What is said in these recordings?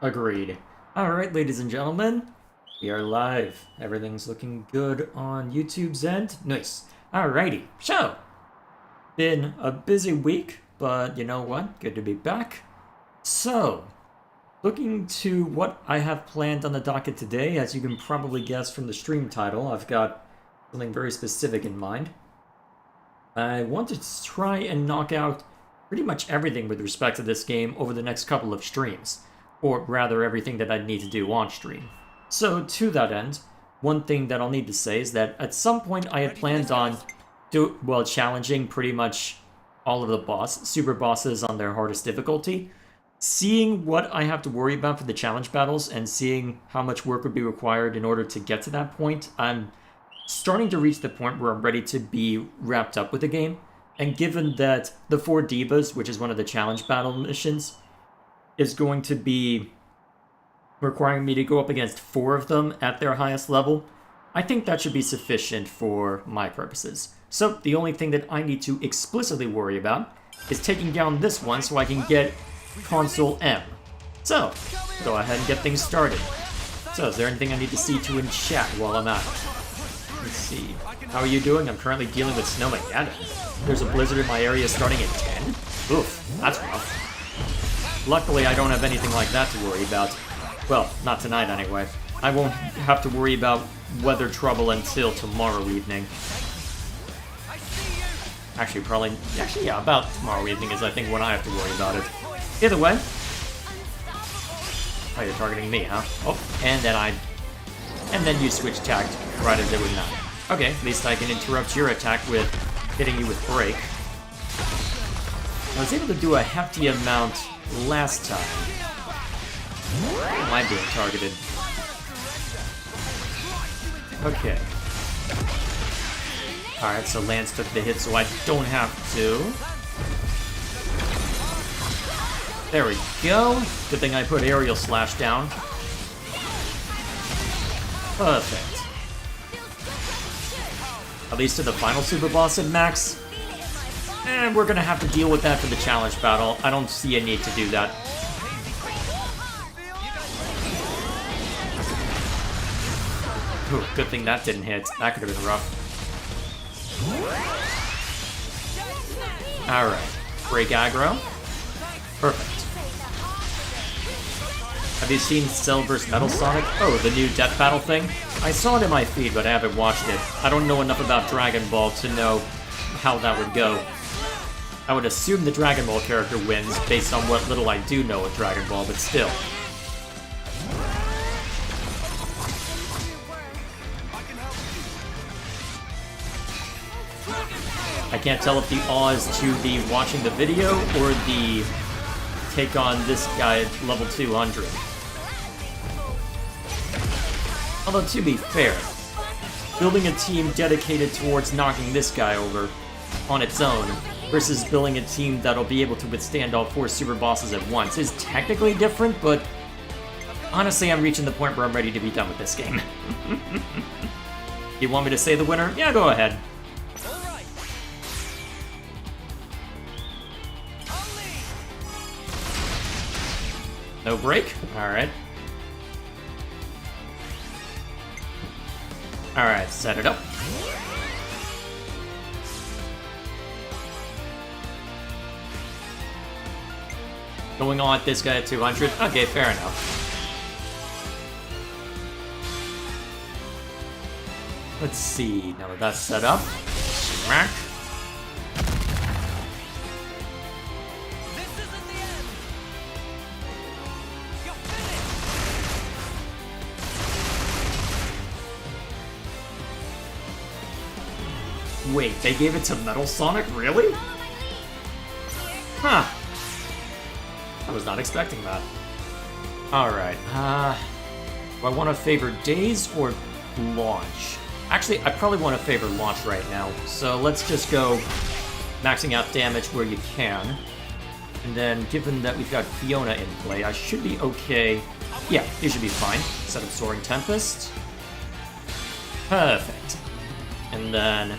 Agreed. Alright, ladies and gentlemen, we are live. Everything's looking good on YouTube's end. Nice. Alrighty, so, been a busy week, but you know what? Good to be back. So, looking to what I have planned on the docket today, as you can probably guess from the stream title, I've got something very specific in mind. I want to try and knock out pretty much everything with respect to this game over the next couple of streams. Or rather, everything that I'd need to do on stream. So, to that end, one thing that I'll need to say is that at some point I had planned on challenging pretty much all of the super bosses on their hardest difficulty. Seeing what I have to worry about for the challenge battles and seeing how much work would be required in order to get to that point, I'm starting to reach the point where I'm ready to be wrapped up with the game. And given that the 4 Divas, which is one of the challenge battle missions, is going to be requiring me to go up against 4 of them at their highest level, I think that should be sufficient for my purposes. So the only thing that I need to explicitly worry about is taking down this one so I can get Console M. So, go ahead and get things started. So, is there anything I need to see to in chat while I'm at it? Let's see. How are you doing? I'm currently dealing with Snowmageddon. There's a blizzard in my area starting at 10. Oof, that's rough. Luckily, I don't have anything like that to worry about. Well, not tonight anyway. I won't have to worry about weather trouble until tomorrow evening. Actually, yeah, about tomorrow evening is I think when I have to worry about it. Either way. Oh, you're targeting me, huh? Oh, and then you switch tact right as it would not. Okay, at least I can interrupt your attack with hitting you with break. I was able to do a hefty amount last time. Am I being targeted? Okay. Alright, so Lance took the hit, so I don't have to. There we go. Good thing I put Aerial Slash down. Perfect. At least to the final super boss at max. And we're gonna have to deal with that for the challenge battle. I don't see a need to do that. Ooh, good thing that didn't hit. That could have been rough. Alright. Break aggro. Perfect. Have you seen Cell vs. Metal Sonic? Oh, the new Death Battle thing? I saw it in my feed, but I haven't watched it. I don't know enough about Dragon Ball to know how that would go. I would assume the Dragon Ball character wins based on what little I do know of Dragon Ball, but still. I can't tell if the awe is to the watching the video or the take on this guy at level 200. Although, to be fair, building a team dedicated towards knocking this guy over on its own versus building a team that'll be able to withstand all 4 super bosses at once is technically different, but honestly, I'm reaching the point where I'm ready to be done with this game. You want me to say the winner? Yeah, go ahead. No break? Alright. Alright, set it up. Going on with this guy at 200? Okay, fair enough. Let's see, now that that's set up. Smack. Wait, they gave it to Metal Sonic? Really? Huh. I was not expecting that. Alright, do I want to favor Days or Launch? Actually, I probably want to favor Launch right now, so let's just go maxing out damage where you can. And then, given that we've got Fiona in play, I should be okay. Yeah, you should be fine. Set up Soaring Tempest. Perfect. And then...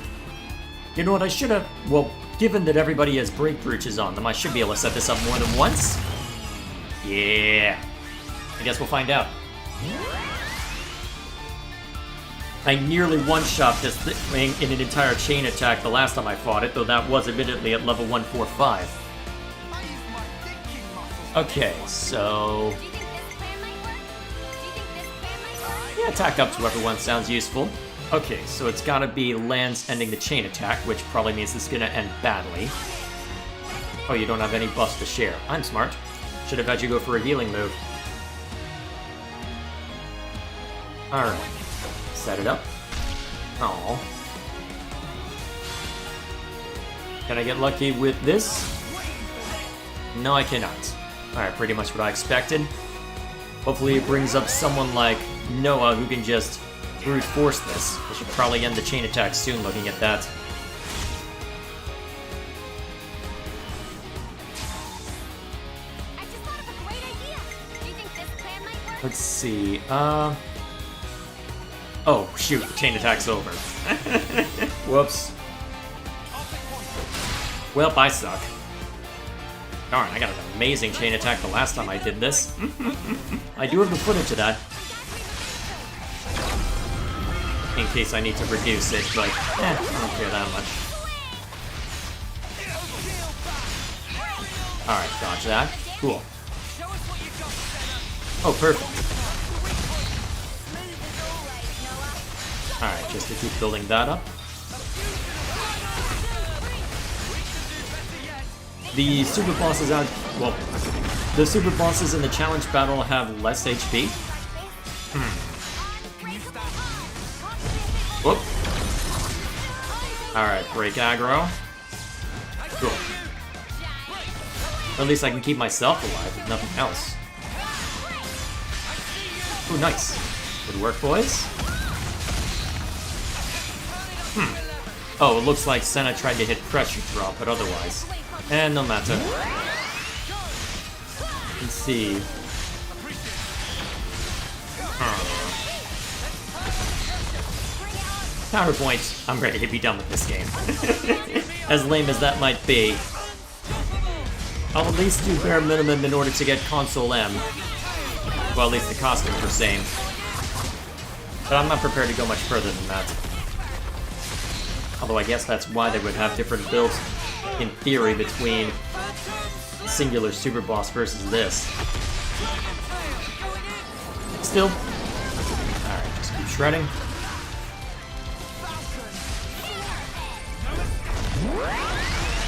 You know what, I should have... Well, given that everybody has break breaches on them, I should be able to set this up more than once. Yeah. I guess we'll find out. I nearly one-shot this thing in an entire chain attack the last time I fought it, though that was admittedly at level 145. Okay, so... yeah, attack up to everyone sounds useful. Okay, so it's gotta be Lance ending the chain attack, which probably means this is gonna end badly. Oh, you don't have any buffs to share. I'm smart. Should have had you go for a healing move. Alright. Set it up. Oh. Can I get lucky with this? No, I cannot. Alright, pretty much what I expected. Hopefully it brings up someone like Noah who can just brute force this. I should probably end the chain attack soon looking at that. Let's see, oh, shoot, the chain attack's over. Whoops. Well, I suck. Darn, I got an amazing chain attack the last time I did this. I do have the footage of that. In case I need to reduce it, but, I don't care that much. Alright, dodge that. Cool. Oh, perfect. Alright, just to keep building that up. The super bosses out... well, the super bosses in the challenge battle have less HP. Whoop. Alright, break aggro. Cool. At least I can keep myself alive, if nothing else. Ooh, nice. Good work, boys. Oh, it looks like Senna tried to hit pressure drop, but otherwise. And no matter. Let's see. Counterpoint, I'm ready to be done with this game. As lame as that might be. I'll at least do bare minimum in order to get console M. Well, at least the costumes are the same. But I'm not prepared to go much further than that. Although I guess that's why they would have different builds, in theory, between singular super boss versus this. Still. Alright, just keep shredding.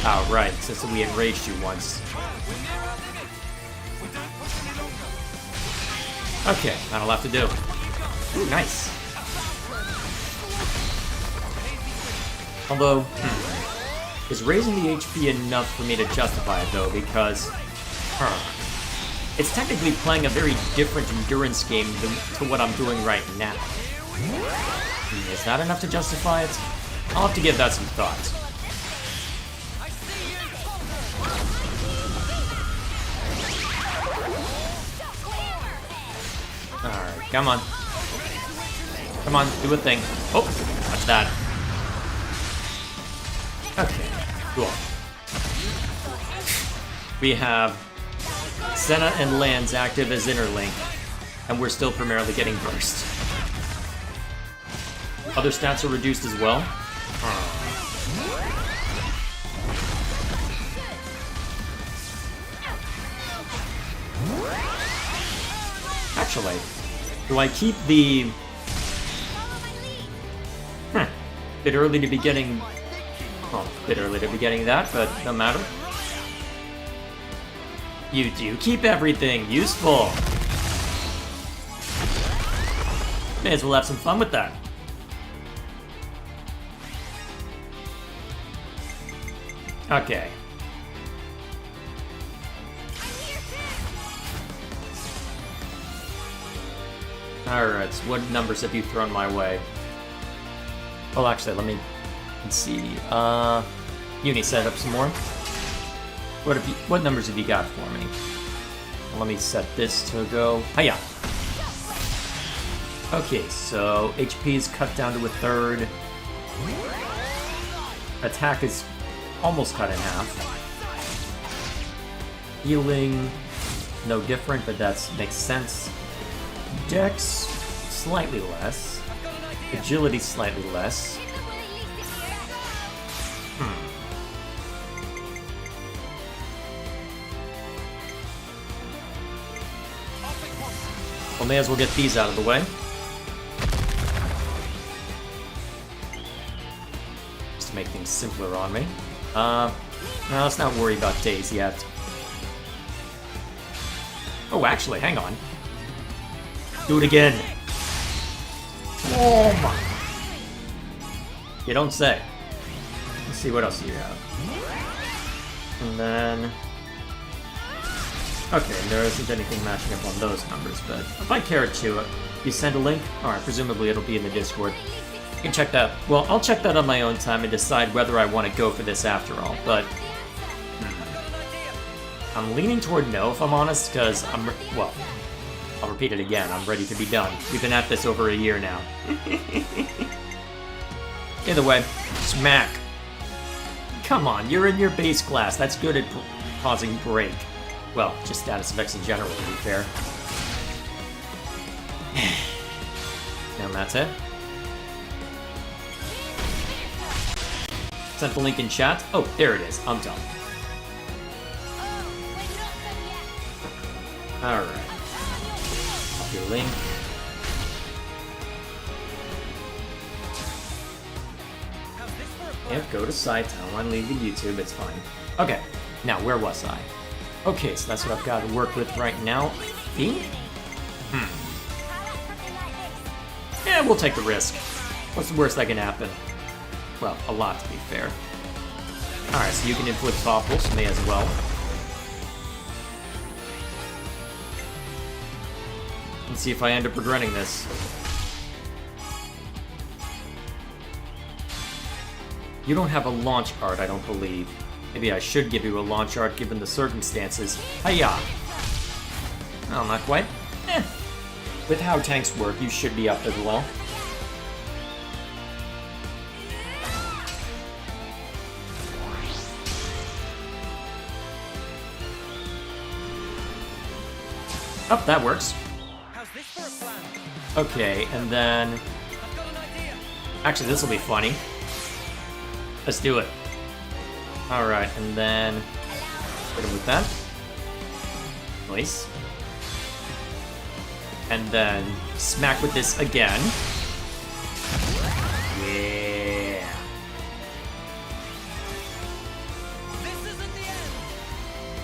Oh, right, since we enraged you once. Okay, that'll have to do. Ooh, nice. Although, is raising the HP enough for me to justify it, though, because... it's technically playing a very different endurance game to what I'm doing right now. Is that enough to justify it? I'll have to give that some thought. Alright, come on. Come on, do a thing. Oh, watch that. Okay, cool. We have Senna and Lance active as Interlink, and we're still primarily getting burst. Other stats are reduced as well. Actually, do I keep the... bit early to be getting... well, bit early to be getting that, but no matter. You do keep everything useful. May as well have some fun with that. Okay. Alright, so what numbers have you thrown my way? Well, actually, let's see. Uni, set up some more. What numbers have you got for me? Well, let me set this to go. Hiya! Okay, so HP is cut down to 1/3. Attack is almost cut in half. Healing, no different, but that makes sense. Dex, slightly less. Agility, slightly less. Well, may as well get these out of the way. Just to make things simpler on me. Now let's not worry about days yet. Oh, actually, hang on. Do it again. Oh my. You don't say. Let's see what else you have. And then... Okay, there isn't anything matching up on those numbers, but if I care to, you send a link? Alright, presumably it'll be in the Discord. You can check that. Well, I'll check that on my own time and decide whether I want to go for this after all, but... I'm leaning toward no, if I'm honest, because well, I'll repeat it again, I'm ready to be done. We've been at this over a year now. Either way, smack. Come on, you're in your base class. That's good at causing break. Well, just status effects in general, to be fair. And that's it. Sent the link in chat. Oh, there it is. I'm done. Alright. Copy link. Yep, go to site. I don't want to leave the YouTube. It's fine. Okay. Now, where was I? Okay, so that's what I've got to work with right now. I think? Yeah, we'll take the risk. What's the worst that can happen? Well, a lot, to be fair. Alright, so you can inflict topples. May as well. Let's see if I end up regretting this. You don't have a launch art, I don't believe. Maybe I should give you a launch art given the circumstances. Hiya! Oh, not quite. With how tanks work, you should be up as well. Oh, that works. Okay, and then... Actually, this will be funny. Let's do it. Alright, and then... Hit him with that. Nice. And then... Smack with this again. Yeah.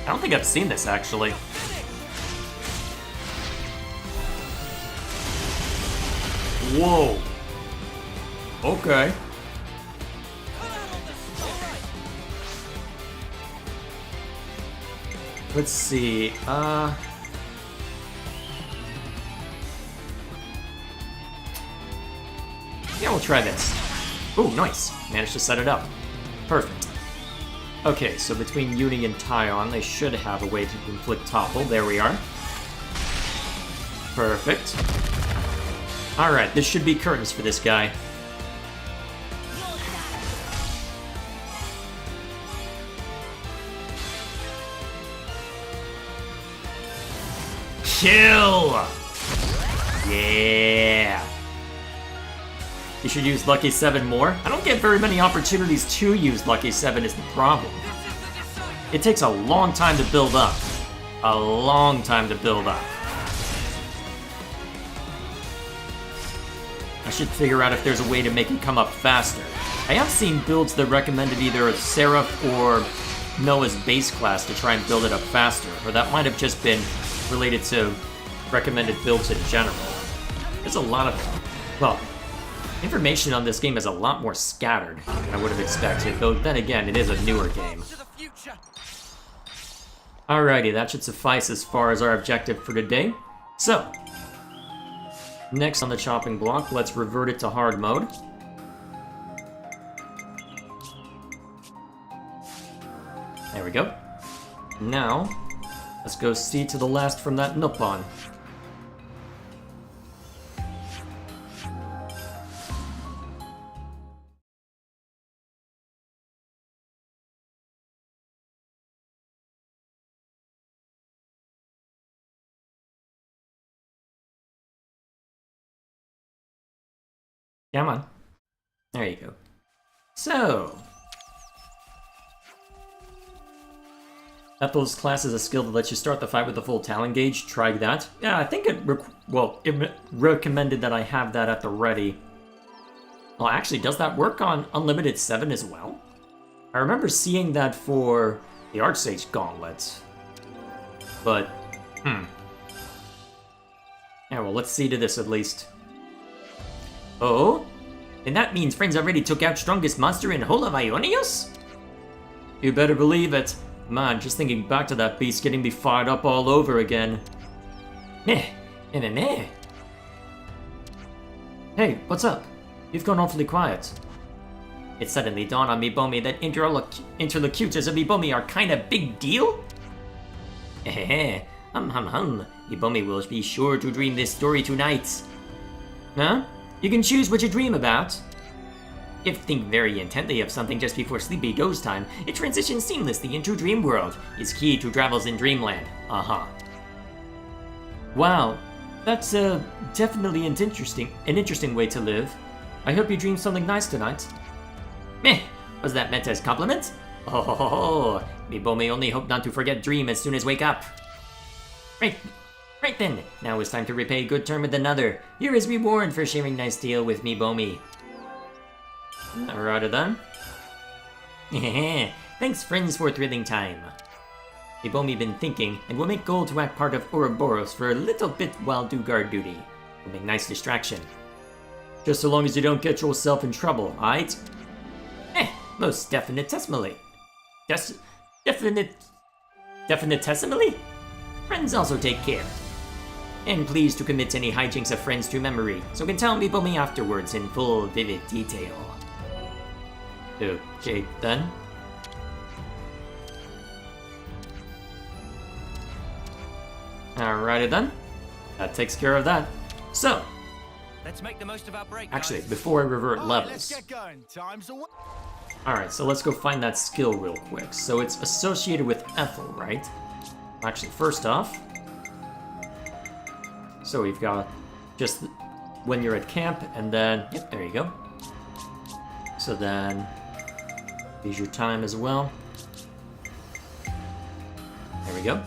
I don't think I've seen this, actually. Whoa. Okay. Let's see, yeah, we'll try this. Ooh, nice. Managed to set it up. Perfect. Okay, so between Uni and Tyon, they should have a way to inflict topple. There we are. Perfect. Alright, this should be curtains for this guy. Kill! Yeah! You should use Lucky 7 more. I don't get very many opportunities to use Lucky 7 is the problem. It takes a long time to build up. A long time to build up. I should figure out if there's a way to make it come up faster. I have seen builds that recommended either Seraph or Noah's base class to try and build it up faster, or that might have just been related to recommended builds in general. There's a lot of, well, information on this game is a lot more scattered than I would have expected, though then again, it is a newer game. Alrighty, that should suffice as far as our objective for today. So, next on the chopping block, let's revert it to hard mode. There we go. Now, let's go see to the last from that Nupon. Come on. There you go. So, Ethel's class is a skill that lets you start the fight with the full talent gauge. Try that. Yeah, I think it recommended that I have that at the ready. Well, actually, does that work on Unlimited 7 as well? I remember seeing that for the Archsage Gauntlet. But, Yeah, well, let's see to this at least. Oh? And that means friends already took out strongest monster in whole of Ionios? You better believe it. Man, just thinking back to that beast getting me fired up all over again. Meh. Hey, what's up? You've gone awfully quiet. It suddenly dawned on me, Bomi, that interlocutors of Ibomi are kinda big deal? Ibomi will be sure to dream this story tonight. Huh? You can choose what you dream about. If you think very intently of something just before sleepy ghost time, it transitions seamlessly into dream world. Is key to travels in dreamland. Wow, that's definitely an interesting way to live. I hope you dream something nice tonight. Meh, was that meant as compliment? Oh, Mibo may only hope not to forget dream as soon as wake up. Right then, now it's time to repay good turn with another. Here is reward for sharing nice deal with Mibomi. Alrighty then. Thanks friends for thrilling time. Mibomi been thinking, and will make goal to act part of Ouroboros for a little bit while do guard duty. Will make nice distraction. Just so long as you don't get yourself in trouble, aight? Most definitesimally. Definitesimally? Friends also take care. And please to commit any hijinks of friends to memory, so can tell Mibomi afterwards in full, vivid detail. Okay, then. Alrighty then. That takes care of that. So, let's make the most of our break. Actually, before I revert levels. Let's get going. Time's away. Alright, so let's go find that skill real quick. So it's associated with Ethel, right? Actually, first off, so we've got just when you're at camp, and then, yep, there you go. So then, leisure time as well. There we go.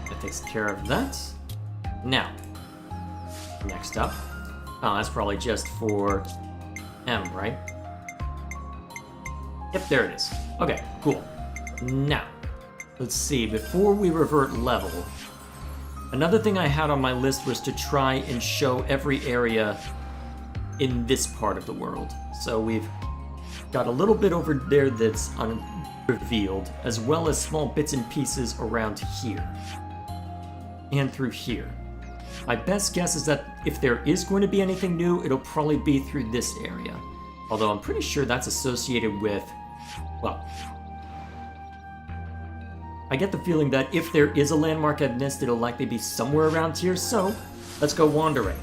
That takes care of that. Now, next up. Oh, that's probably just for M, right? Yep, there it is. Okay, cool. Now, let's see, before we revert level, another thing I had on my list was to try and show every area in this part of the world. So we've got a little bit over there that's unrevealed, as well as small bits and pieces around here. And through here. My best guess is that if there is going to be anything new, it'll probably be through this area. Although I'm pretty sure that's associated with, well, I get the feeling that if there is a landmark I've missed, it'll likely be somewhere around here, so let's go wandering.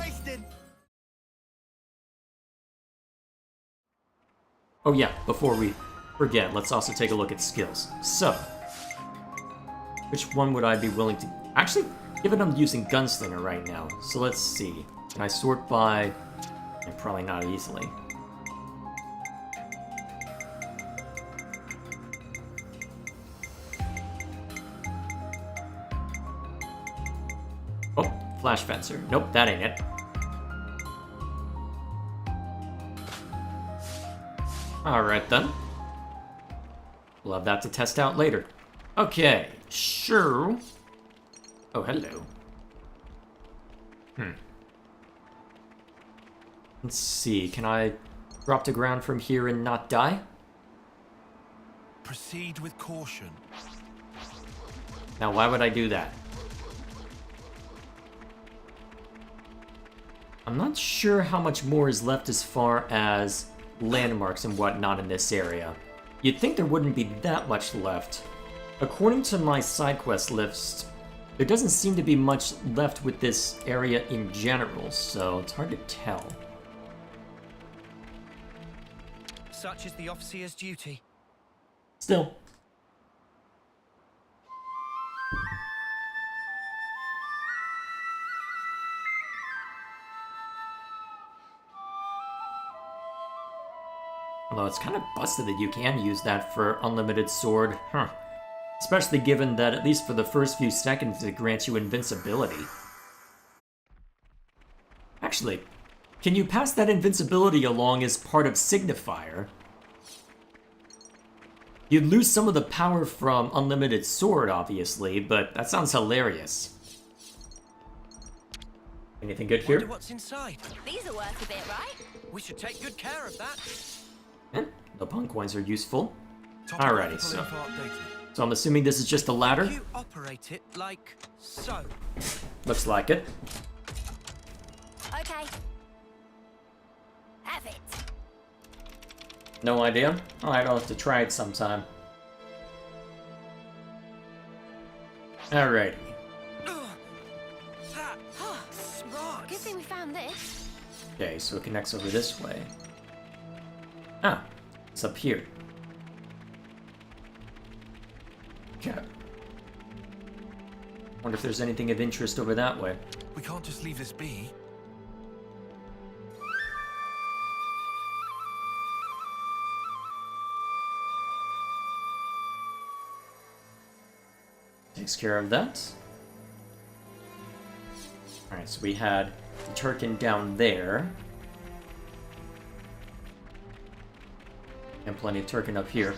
Oh yeah, before we forget, let's also take a look at skills. So, which one would I be willing to... Actually, given I'm using Gunslinger right now, so let's see. Can I sort by... Probably not easily. Oh, Flash Fencer. Nope, that ain't it. Alright then. We'll have that to test out later. Okay, sure. Oh, hello. Let's see, can I drop to ground from here and not die? Proceed with caution. Now, why would I do that? I'm not sure how much more is left as far as landmarks and whatnot in this area. You'd think there wouldn't be that much left. According to my side quest list, there doesn't seem to be much left with this area in general, so it's hard to tell. Such is the officer's duty. Still. Although it's kind of busted that you can use that for unlimited sword. Huh. Especially given that, at least for the first few seconds, it grants you invincibility. Actually, can you pass that invincibility along as part of Signifier? You'd lose some of the power from unlimited sword, obviously, but that sounds hilarious. Anything good here? Wonder what's inside. These are worth a bit, right? We should take good care of that. The pun coins are useful. Topographical Alrighty, so... info updated. So I'm assuming this is just a ladder? You operate it like so. Looks like it. Okay. Have it. No idea? Alright, I'll have to try it sometime. Alrighty. Smart. Good thing we found this. Okay, so it connects over this way. Ah, it's up here. Okay. Wonder if there's anything of interest over that way. We can't just leave this be. Takes care of that. Alright, so we had the Turkin down there. And plenty of Turkin up here.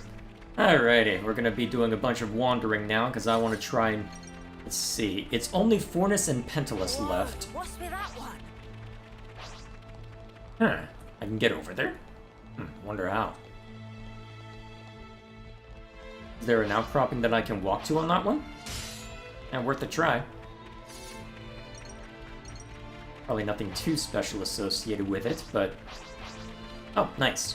Alrighty, we're gonna be doing a bunch of wandering now, because I want to try and... Let's see, it's only Fornis and Pentalus Whoa, left. what's with that one? Huh, I can get over there? Wonder how. Is there an outcropping that I can walk to on that one? And worth a try. Probably nothing too special associated with it, but... Oh, nice.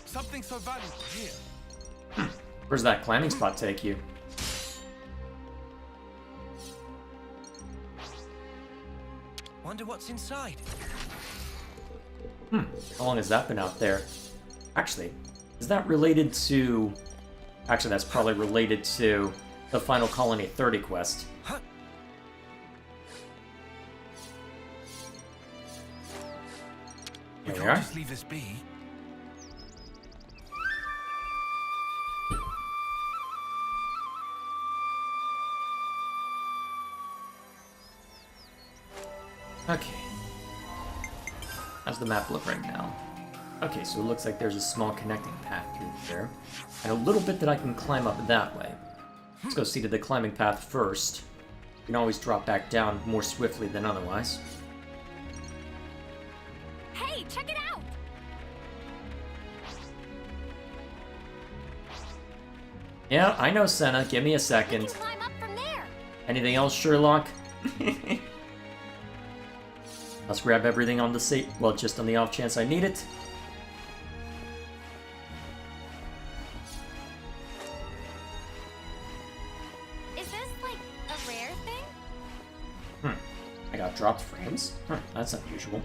Something so valuable here. Where's that climbing spot take you? Wonder what's inside. How long has that been out there? Actually, is that related to... Actually, that's probably related to the Final Colony 30 quest. Huh. We Here we can't are. just leave this be. Okay. How's the map look right now? Okay, so it looks like there's a small connecting path through there. And a little bit that I can climb up that way. Let's go see to the climbing path first. You can always drop back down more swiftly than otherwise. Hey, check it out! Yeah, I know, Senna. Give me a We second. can climb up from there. Anything else, Sherlock? Let's grab everything on the safe. Well, just on the off chance I need it. Is this like a rare thing? I got dropped frames? That's unusual.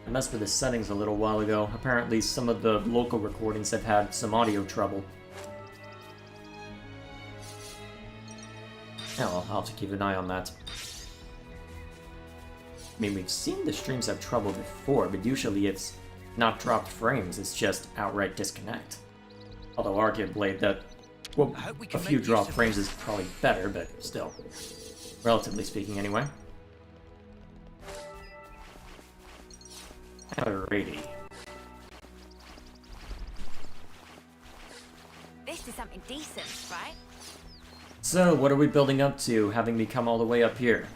I messed with the settings a little while ago. Apparently some of the local recordings have had some audio trouble. Yeah, well, I'll have to keep an eye on that. I mean, we've seen the streams have trouble before, but usually it's not dropped frames, it's just outright disconnect. Although arguably that, well, I hope we a can few make dropped use of frames this. is probably better, but still. Relatively speaking, anyway. Alrighty. This is something decent, right? So, what are we building up to, having me come all the way up here?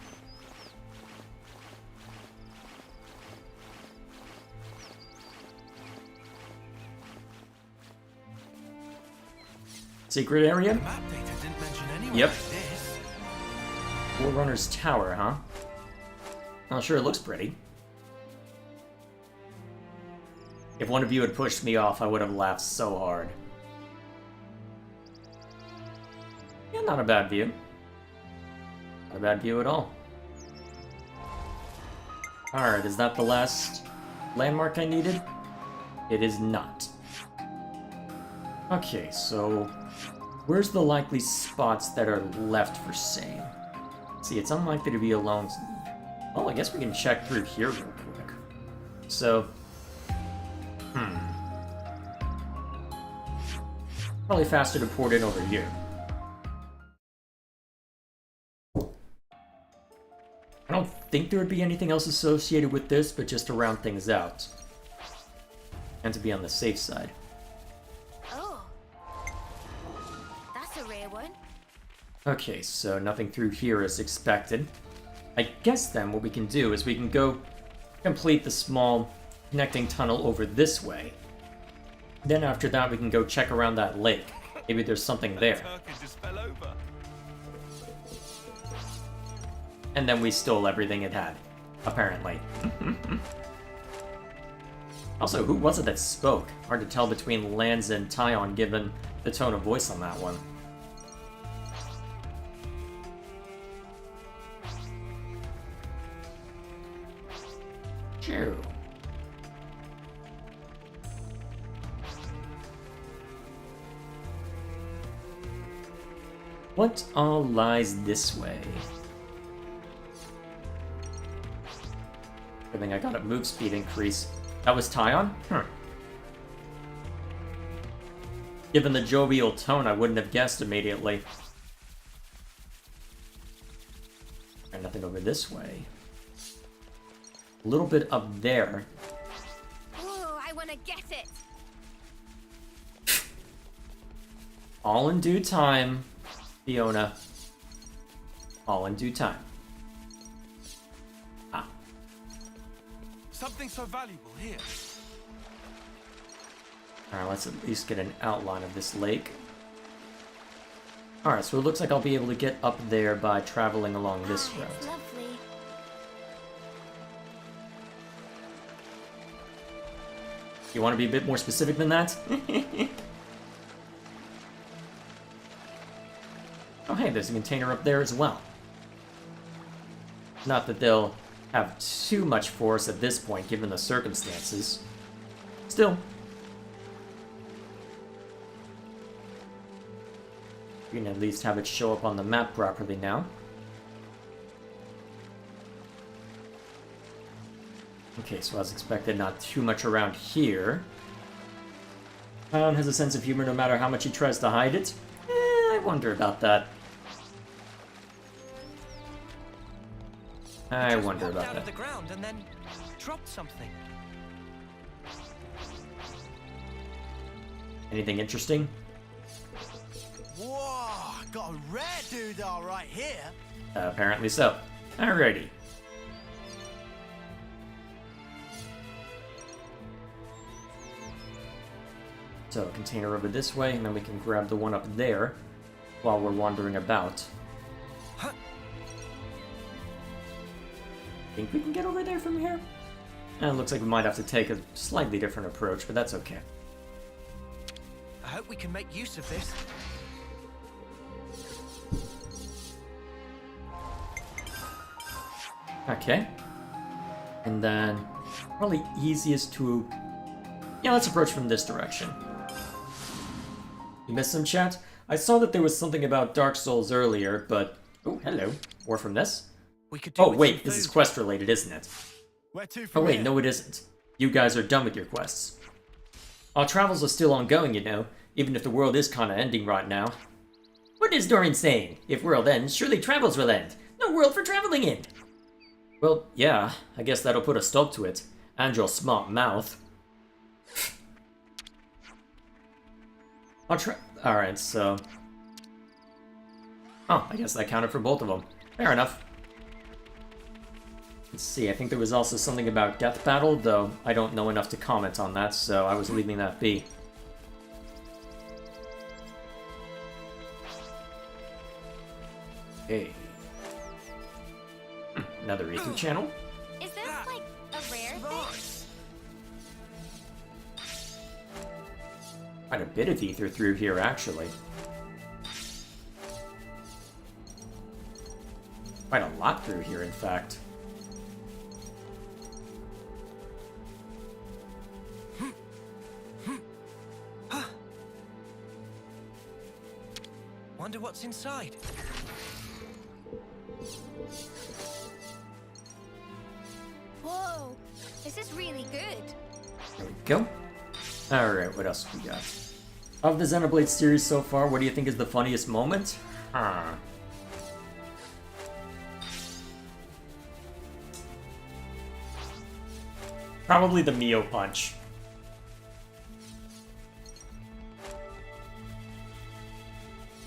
Secret area? The map data didn't mention anyone Yep. like this. Forerunner's Tower, huh? Well, sure, it looks pretty. If one of you had pushed me off, I would have laughed so hard. Yeah, not a bad view. Not a bad view at all. Alright, is that the last landmark I needed? It is not. Okay, so... where's the likely spots that are left for same? Let's see, it's unlikely to be along... Well, I guess we can check through here real quick. So... Probably faster to port in over here. I don't think there would be anything else associated with this, but just to round things out. And to be on the safe side. Oh. That's a rare one. Okay, so nothing through here is expected. I guess then what we can do is we can go complete the small connecting tunnel over this way. Then after that we can go check around that lake. Maybe there's something there. Turkey just fell over. And then we stole everything it had. Apparently. Also, who was it that spoke? Hard to tell between Lance and Tyon given the tone of voice on that one. Sure. What all lies this way? Good thing I got a move speed increase. That was Tyon? Given the jovial tone, I wouldn't have guessed immediately. And nothing over this way. A little bit up there. Ooh, I want to get it. All in due time, Fiona. All in due time. Ah. Something so valuable here. Alright, let's at least get an outline of this lake. Alright, so it looks like I'll be able to get up there by traveling along this road. It's lovely. You want to be a bit more specific than that? Oh hey, there's a container up there as well. Not that they'll have too much force at this point, given the circumstances. Still. We can at least have it show up on the map properly now. Okay, so as expected, not too much around here. Clown has a sense of humor no matter how much he tries to hide it. I wonder about that. I wonder Popped about out that. of the ground and then dropped something. Anything interesting? Whoa, got a rare doodah right here. Apparently so. Alrighty. So, container over this way, and then we can grab the one up there while we're wandering about. Huh. Think we can get over there from here? It looks like we might have to take a slightly different approach, but that's okay. I hope we can make use of this. Okay. And then, probably easiest to... Yeah, let's approach from this direction. You missed some chat? I saw that there was something about Dark Souls earlier, but... Oh, hello. More from this? We could do Oh, with wait, some this is food. quest related, isn't it? Where to Oh, from wait, here? no it isn't. You guys are done with your quests. Our travels are still ongoing, you know, even if the world is kinda ending right now. What is Dorian saying? If world ends, surely travels will end. No world for traveling in! Well, yeah, I guess that'll put a stop to it. And your smart mouth. Alright, so... Oh, I guess that counted for both of them. Fair enough. Let's see, I think there was also something about Death Battle, though I don't know enough to comment on that, so I was leaving that be. Okay. Another Ether channel. Is this like a rare thing? Nice. Quite a bit of ether through here, actually. Quite a lot through here, in fact. Wonder what's inside. looks really good. There we go. Alright, what else we got? Of the Xenoblade series so far, what do you think is the funniest moment? Huh. Probably the Mio punch.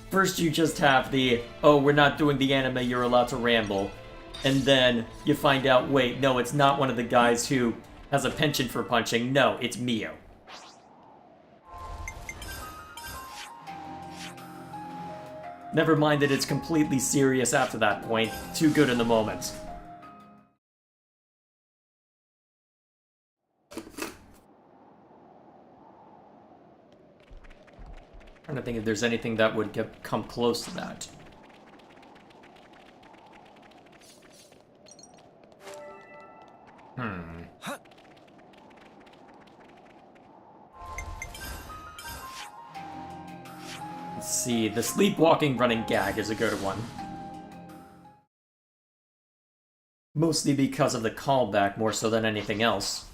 First you just have the, oh, we're not doing the anime, you're allowed to ramble. And then you find out, wait, no, it's not one of the guys who has a penchant for punching. No, it's Mio. Never mind that it's completely serious after that point. Too good in the moment. Trying to think if there's anything that would come close to that. Let's see, the sleepwalking running gag is a good one. Mostly because of the callback more so than anything else.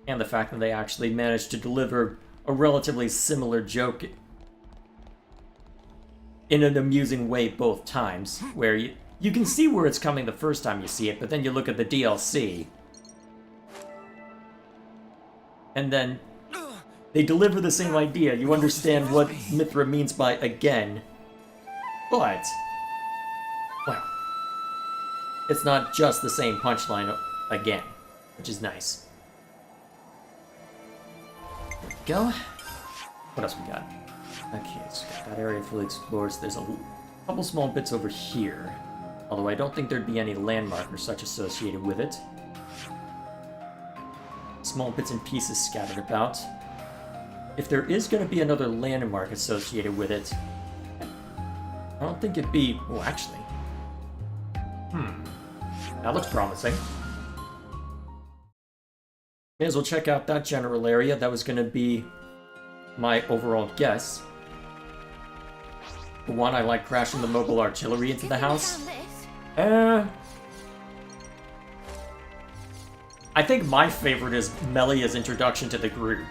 And the fact that they actually managed to deliver a relatively similar joke in an amusing way both times, where you can see where it's coming the first time you see it, but then you look at the DLC, and then they deliver the same idea. You understand what Mithra means by again, but, well, it's not just the same punchline again, which is nice. There we go. What else we got? Okay, so that area fully explored. So there's a couple small bits over here. Although I don't think there'd be any landmark or such associated with it. Small bits and pieces scattered about. If there is going to be another landmark associated with it, I don't think it'd be... Oh, actually. That looks promising. May as well check out that general area. That was going to be my overall guess. The one I like crashing the mobile artillery into the house. I think my favorite is Melia's introduction to the group.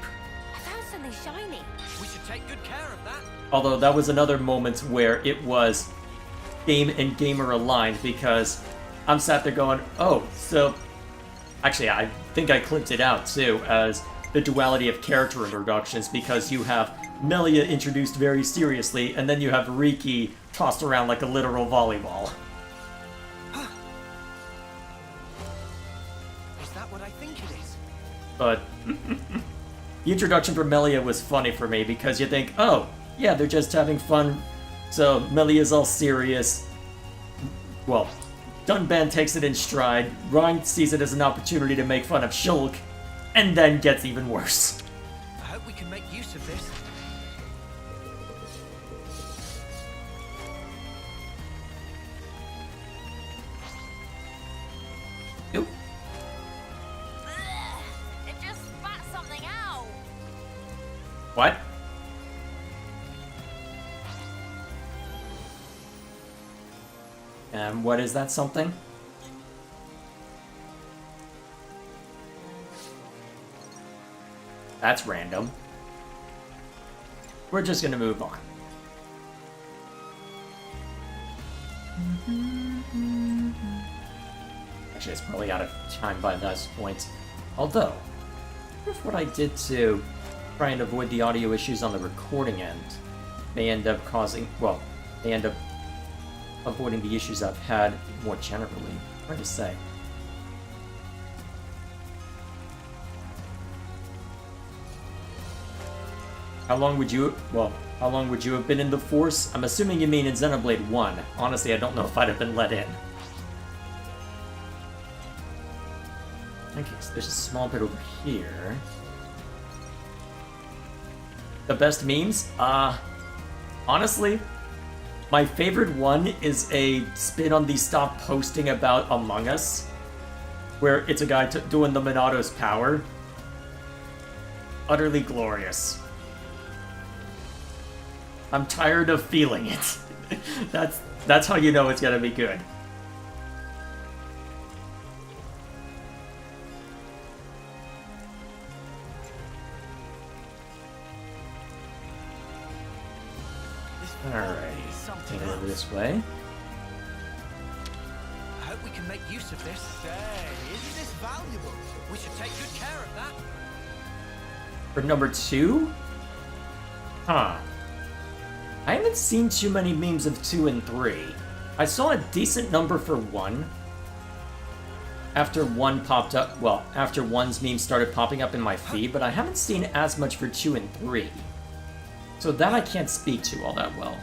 I found something shiny. We should take good care of that. Although that was another moment where it was game and gamer aligned, because I'm sat there going, oh, so... Actually, I think I clipped it out, too, as the duality of character introductions, because you have Melia introduced very seriously, and then you have Riki tossed around like a literal volleyball. Is that what I think it is? But the introduction for Melia was funny for me, because you think, oh, yeah, they're just having fun, so Melia's all serious. Well, Dunban takes it in stride, Rind sees it as an opportunity to make fun of Shulk, and then gets even worse. I hope we can make use of this. Oop. Ugh, it just spat something out. What? What is that something? That's random. We're just gonna move on. Actually, it's probably out of time by this point. Although, here's what I did to try and avoid the audio issues on the recording end. May end up causing, well, may end up avoiding the issues I've had more generally. Hard to say. How long would you have been in the Force? I'm assuming you mean in Xenoblade 1. Honestly, I don't know if I'd have been let in. Okay, so there's a small bit over here. The best memes? Honestly, my favorite one is a spin on the stop posting about Among Us, where it's a guy doing the Monato's power. Utterly glorious. I'm tired of feeling it. That's how you know it's gonna be good. Alrighty. Take it over this way. I hope we can make use of this. Say, isn't this valuable? We should take good care of that. For number 2? Huh. I haven't seen too many memes of 2 and 3. I saw a decent number for 1. After 1 popped up, well, after 1's meme started popping up in my feed, but I haven't seen as much for 2 and 3. So that I can't speak to all that well.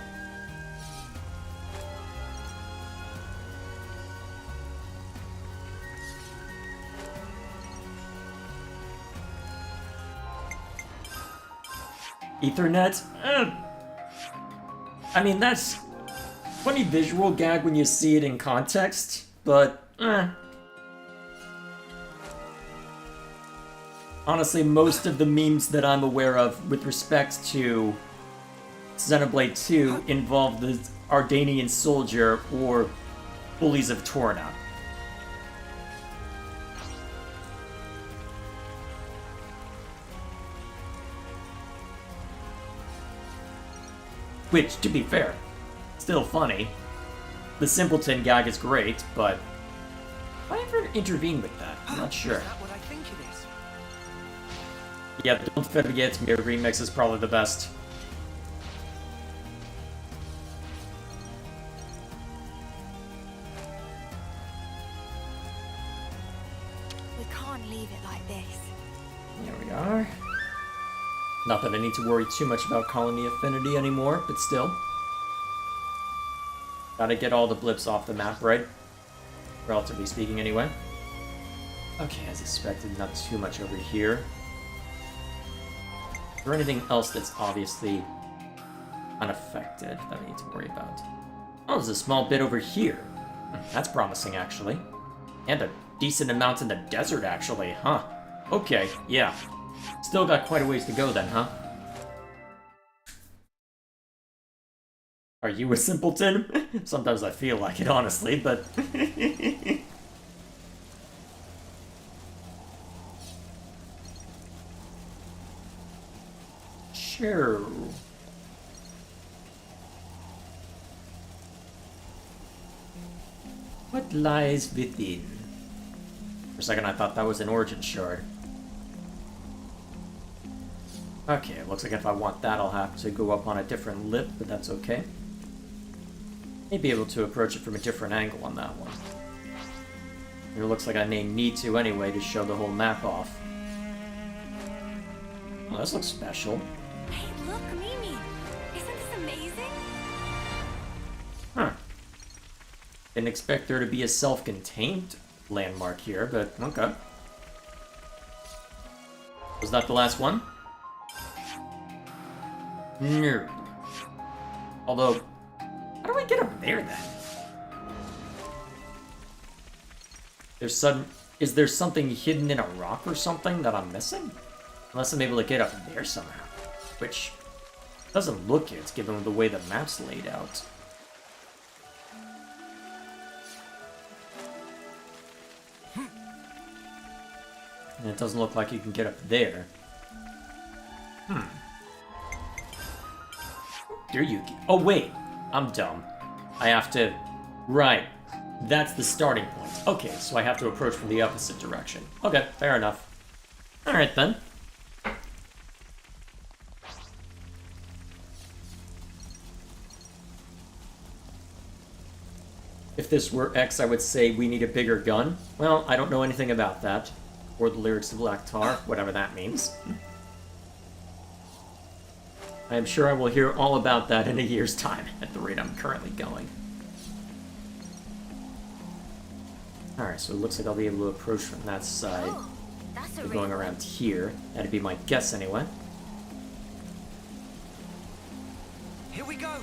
Ethernet? I mean, that's funny visual gag when you see it in context, but honestly, most of the memes that I'm aware of with respect to Xenoblade 2 involve the Ardanian soldier or bullies of Torna. Which, to be fair, still funny. The simpleton gag is great, but have I ever intervened with that? I'm not sure. Is that what I think it is? Yeah, Don't Forget Me remix is probably the best. We can't leave it like this. There we are. Not that I need to worry too much about colony affinity anymore, but still. Gotta get all the blips off the map, right? Relatively speaking, anyway. Okay, as expected, not too much over here. Is there anything else that's obviously unaffected that I need to worry about? Oh, there's a small bit over here. That's promising, actually. And a decent amount in the desert, actually, huh? Okay, yeah. Still got quite a ways to go then, huh? Are you a simpleton? Sometimes I feel like it, honestly, but... Sure. What lies within? For a second I thought that was an origin shard. Okay, it looks like if I want that I'll have to go up on a different lip, but that's okay. May be able to approach it from a different angle on that one. It looks like I may need to anyway to show the whole map off. Well, this looks special. Hey, look, Mimi! Isn't this amazing? Huh. Didn't expect there to be a self-contained landmark here, but okay. Was that the last one? No. Although, how do I get up there then? Is there something hidden in a rock or something that I'm missing? Unless I'm able to get up there somehow. Which doesn't look it, given the way the map's laid out. And it doesn't look like you can get up there. There you go. Oh, wait. I'm dumb. I have to... Right. That's the starting point. Okay, so I have to approach from the opposite direction. Okay, fair enough. Alright, then. If this were X, I would say we need a bigger gun. Well, I don't know anything about that. Or the lyrics of Lactar, whatever that means. I am sure I will hear all about that in a year's time, at the rate I'm currently going. Alright, so it looks like I'll be able to approach from that side. Oh, that's a We're going ring. around here. That'd be my guess anyway. Here we go.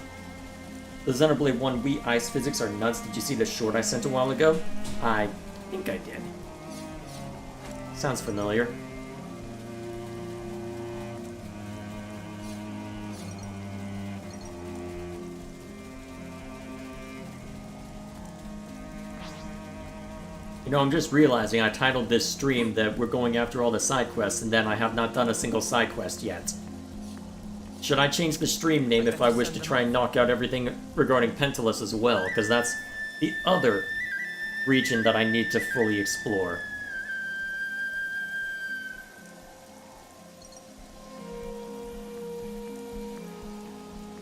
The Xenoblade 1 Wii ice physics are nuts. Did you see the short I sent a while ago? I think I did. Sounds familiar. You know, I'm just realizing I titled this stream that we're going after all the side quests, and then I have not done a single side quest yet. Should I change the stream name if I wish to try and knock out everything regarding Pentelis as well? Because that's the other region that I need to fully explore.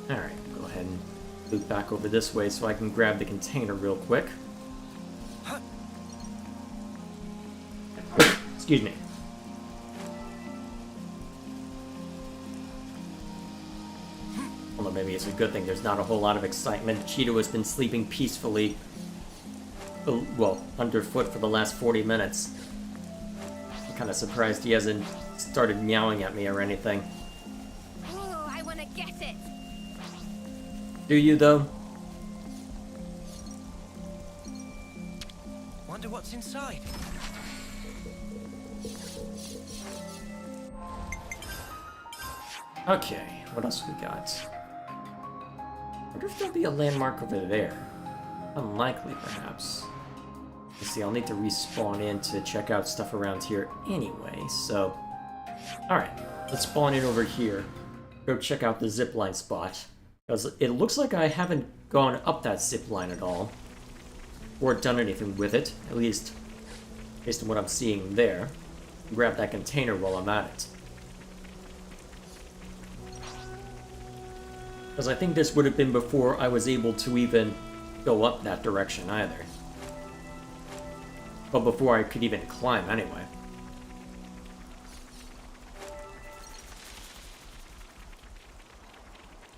Alright, go ahead and loop back over this way so I can grab the container real quick. Excuse me. Although maybe it's a good thing there's not a whole lot of excitement. Cheeto has been sleeping peacefully, well, underfoot for the last 40 minutes. I'm kind of surprised he hasn't started meowing at me or anything. Oh, I want to get it. Do you, though? Wonder what's inside. Okay, what else we got? I wonder if there'll be a landmark over there. Unlikely, perhaps. Let's see, I'll need to respawn in to check out stuff around here anyway, so... Alright, let's spawn in over here. Go check out the zipline spot. Because it looks like I haven't gone up that zipline at all. Or done anything with it, at least based on what I'm seeing there. Grab that container while I'm at it. Because I think this would have been before I was able to even go up that direction either. But before I could even climb anyway.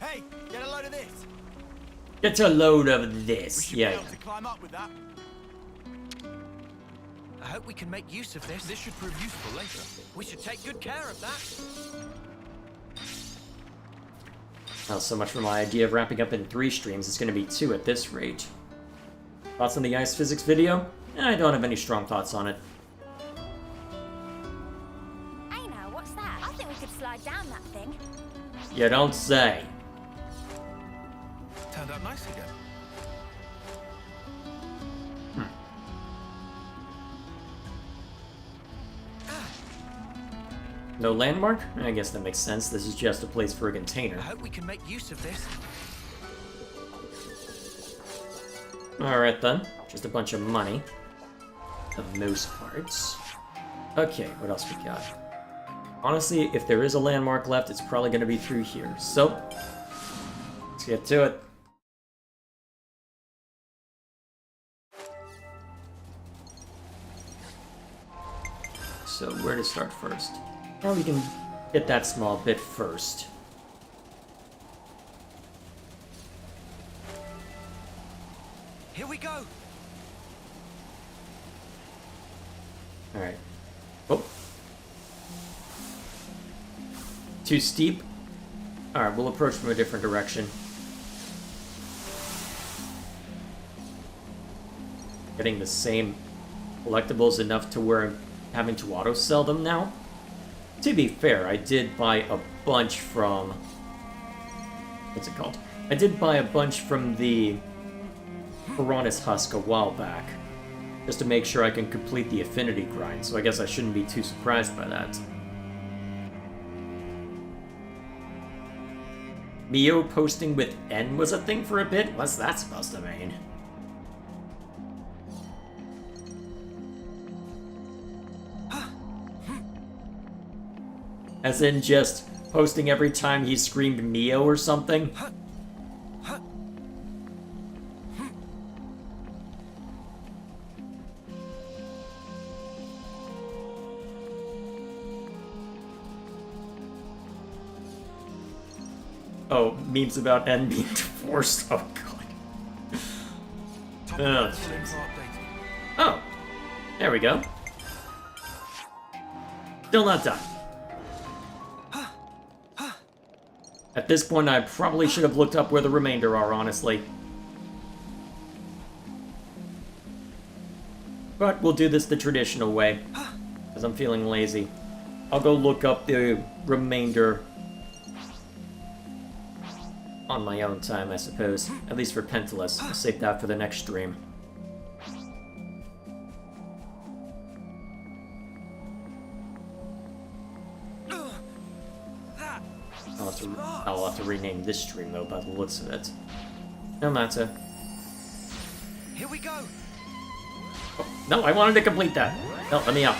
Hey, get a load of this. Get a load of We this. should Yeah. be able to climb up with that. I hope we can make use of this. This should prove useful later. We should take good care of that. Not so much for my idea of wrapping up in 3 streams, it's going to be 2 at this rate. Thoughts on the ice physics video? I don't have any strong thoughts on it. Hey now, what's that? I think we could slide down that thing. You don't say. Turned out nice again. No landmark? I guess that makes sense. This is just a place for a container. I hope we can make use of this. Alright then. Just a bunch of money. For the most parts. Okay, what else we got? Honestly, if there is a landmark left, it's probably going to be through here. So, let's get to it. So, where to start first? Well, we can get that small bit first. Here we go. Alright. Oh. Too steep? Alright, we'll approach from a different direction. Getting the same collectibles enough to where I'm having to auto-sell them now? To be fair, I did buy a bunch from... What's it called? I did buy a bunch from the Fornis husk a while back. Just to make sure I can complete the affinity grind, so I guess I shouldn't be too surprised by that. Mio posting with N was a thing for a bit? What's that supposed to mean? As in just posting every time he screamed Mio or something? Oh, memes about N being divorced. Oh god. Oh, jeez. Oh, there we go. Still not done. At this point, I probably should have looked up where the remainder are, honestly. But we'll do this the traditional way, because I'm feeling lazy. I'll go look up the remainder on my own time, I suppose. At least for Pentelis. I'll save that for the next stream. I'll have to rename this stream though by the looks of it. No matter. Here we go. Oh, no, I wanted to complete that. No, let me up.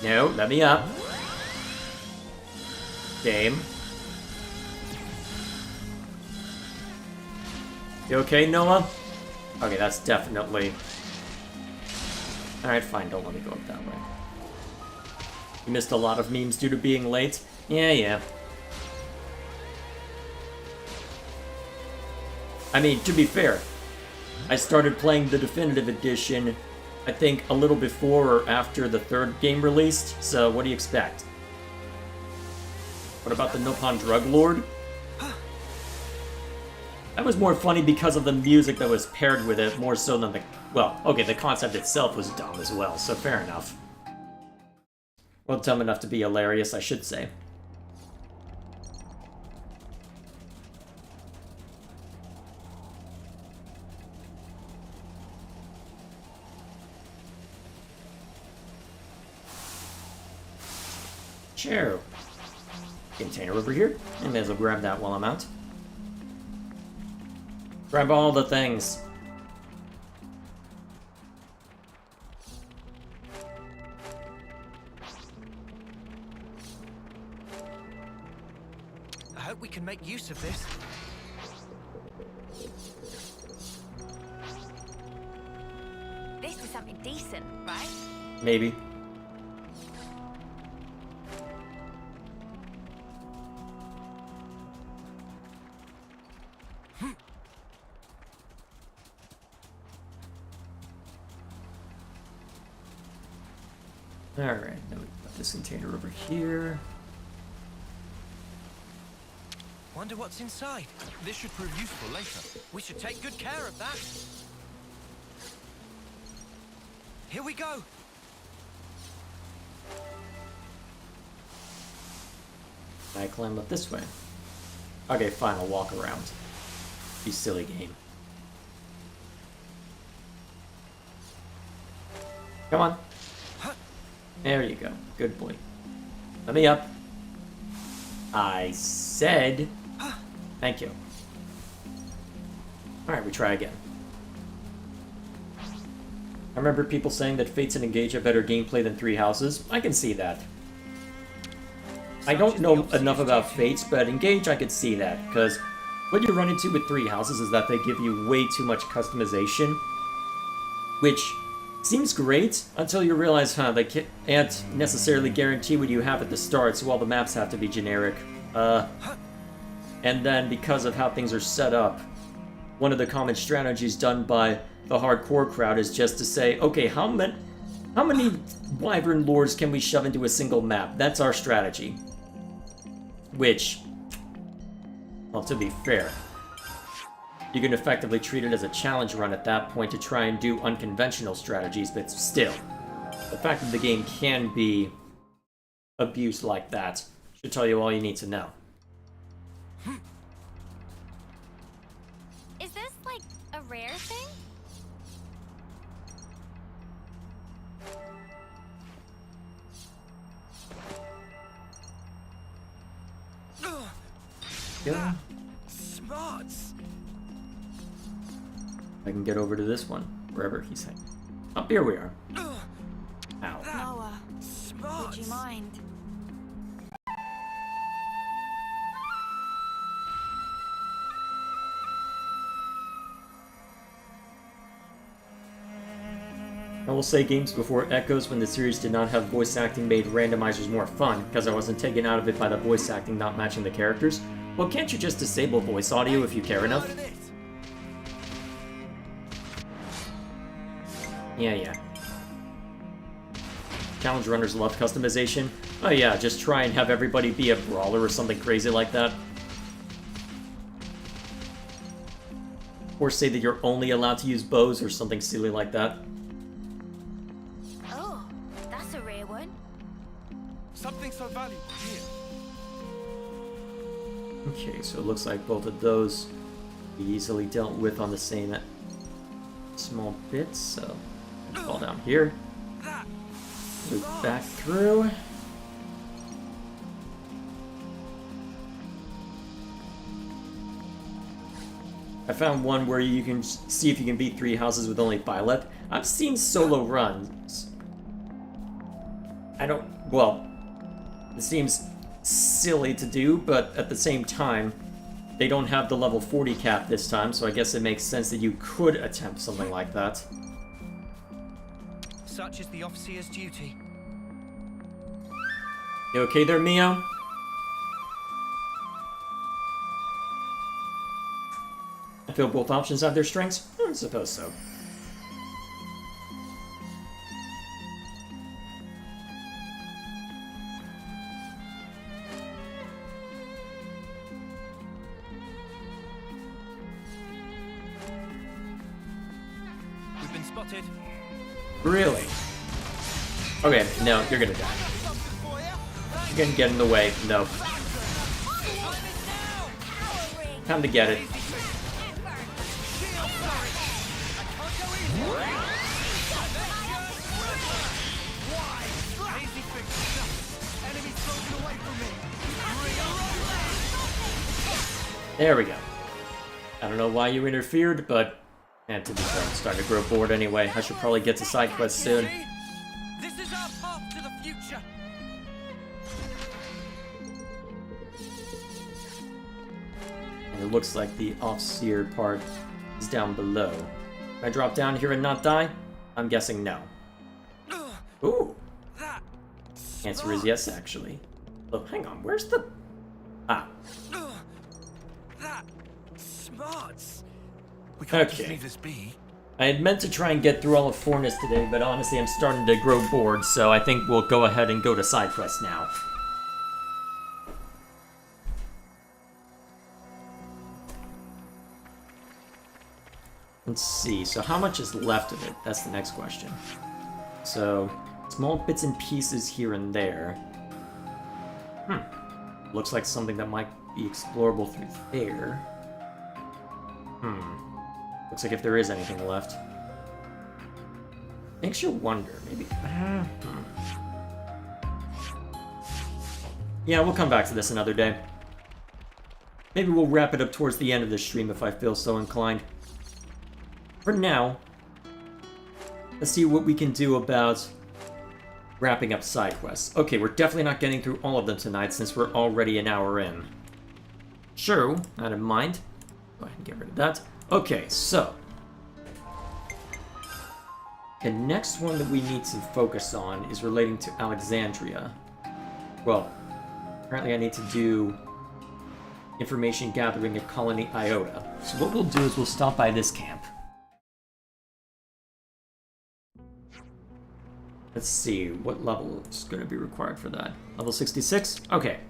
No, let me up. Game. You okay, Noah? Okay, that's definitely... Alright, fine, don't let me go up that way. You missed a lot of memes due to being late? Yeah. I mean, to be fair, I started playing the Definitive Edition, I think, a little before or after the third game released, so what do you expect? What about the Nopon Drug Lord? That was more funny because of the music that was paired with it, more so than the... Well, okay, the concept itself was dumb as well, so fair enough. Well, dumb enough to be hilarious, I should say. Sure. Container over here. I may as well grab that while I'm out. Grab all the things. I hope we can make use of this. This is something decent, right? Maybe. Alright, now we put this container over here. Wonder what's inside. This should prove useful later. We should take good care of that. Here we go. I climb up this way. Okay, fine, I'll walk around. You silly game. Come on. There you go. Good boy. Let me up. I said... Thank you. Alright, we try again. I remember people saying that Fates and Engage have better gameplay than Three Houses. I can see that. I don't know enough about Fates, but Engage I could see that, because what you run into with Three Houses is that they give you way too much customization, which seems great until you realize, they can't necessarily guarantee what you have at the start, so all the maps have to be generic. And then because of how things are set up, one of the common strategies done by the hardcore crowd is just to say, okay, how many Wyvern lords can we shove into a single map? That's our strategy. Which, well, to be fair, you can effectively treat it as a challenge run at that point to try and do unconventional strategies, but still, the fact that the game can be abused like that should tell you all you need to know. Is this like a rare thing? Yeah. Smarts. I can get over to this one, wherever he's hanging. Oh, here we are. Ow. Noah, Smarts. would you mind? I will say games before Echoes when the series did not have voice acting made randomizers more fun, because I wasn't taken out of it by the voice acting not matching the characters. Well, can't you just disable voice audio if you care enough? Yeah. Challenge runners love customization. Oh yeah, just try and have everybody be a brawler or something crazy like that. Or say that you're only allowed to use bows or something silly like that. Oh, that's a rare one. Something so valuable here. Okay, so it looks like both of those be easily dealt with on the same small bits, so fall down here. Move back through. I found one where you can see if you can beat 3 houses with only 5 left. I've seen solo runs. Well, it seems silly to do, but at the same time, they don't have the level 40 cap this time, so I guess it makes sense that you could attempt something like that. Such is the officer's duty. You okay there, Mio? I feel both options have their strengths? I suppose so. We've been spotted. Really? Okay, no, you're gonna die. You're gonna get in the way. No. Time to get it. There we go. I don't know why you interfered, but to be fair, I'm starting to grow bored anyway. I should probably get to side quests soon. This is our path to the future. And it looks like the off-seer part is down below. Can I drop down here and not die? I'm guessing no. Ooh. That. Answer is yes, actually. Oh, hang on. Where's the... Ah. That smarts. We can't Okay. just leave this be. I had meant to try and get through all of Fornis today, but honestly I'm starting to grow bored, so I think we'll go ahead and go to side quests now. Let's see, so how much is left of it? That's the next question. So, small bits and pieces here and there. Looks like something that might be explorable through there. Looks like if there is anything left. Makes you wonder, maybe. Yeah, we'll come back to this another day. Maybe we'll wrap it up towards the end of the stream if I feel so inclined. For now, let's see what we can do about wrapping up side quests. Okay, we're definitely not getting through all of them tonight since we're already an hour in. Sure, not in mind. Go ahead and get rid of that. Okay, so the next one that we need to focus on is relating to Alexandria. Well, apparently I need to do information gathering at Colony Iota. So what we'll do is we'll stop by this camp. Let's see, what level is going to be required for that? Level 66? Okay.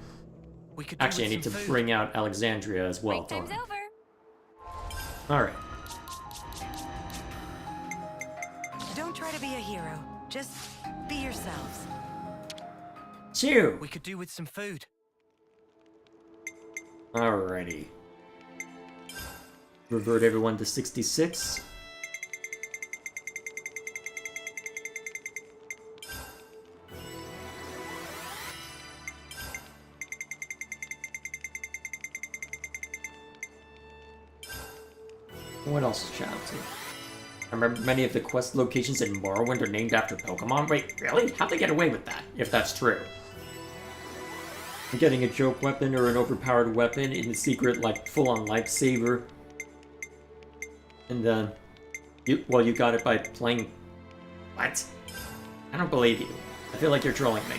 We could do Actually, I with need to some food. bring out Alexandria as well, Break don't time's I? over. Alright. Don't try to be a hero. Just be yourselves. Chew! We could do with some food. Alrighty. Revert everyone to 66. What else is shout out to? I remember many of the quest locations in Morrowind are named after Pokemon. Wait, really? How'd they get away with that, if that's true? Getting a joke weapon or an overpowered weapon in the secret, like, full-on lifesaver. And then, you got it by playing... What? I don't believe you. I feel like you're trolling me.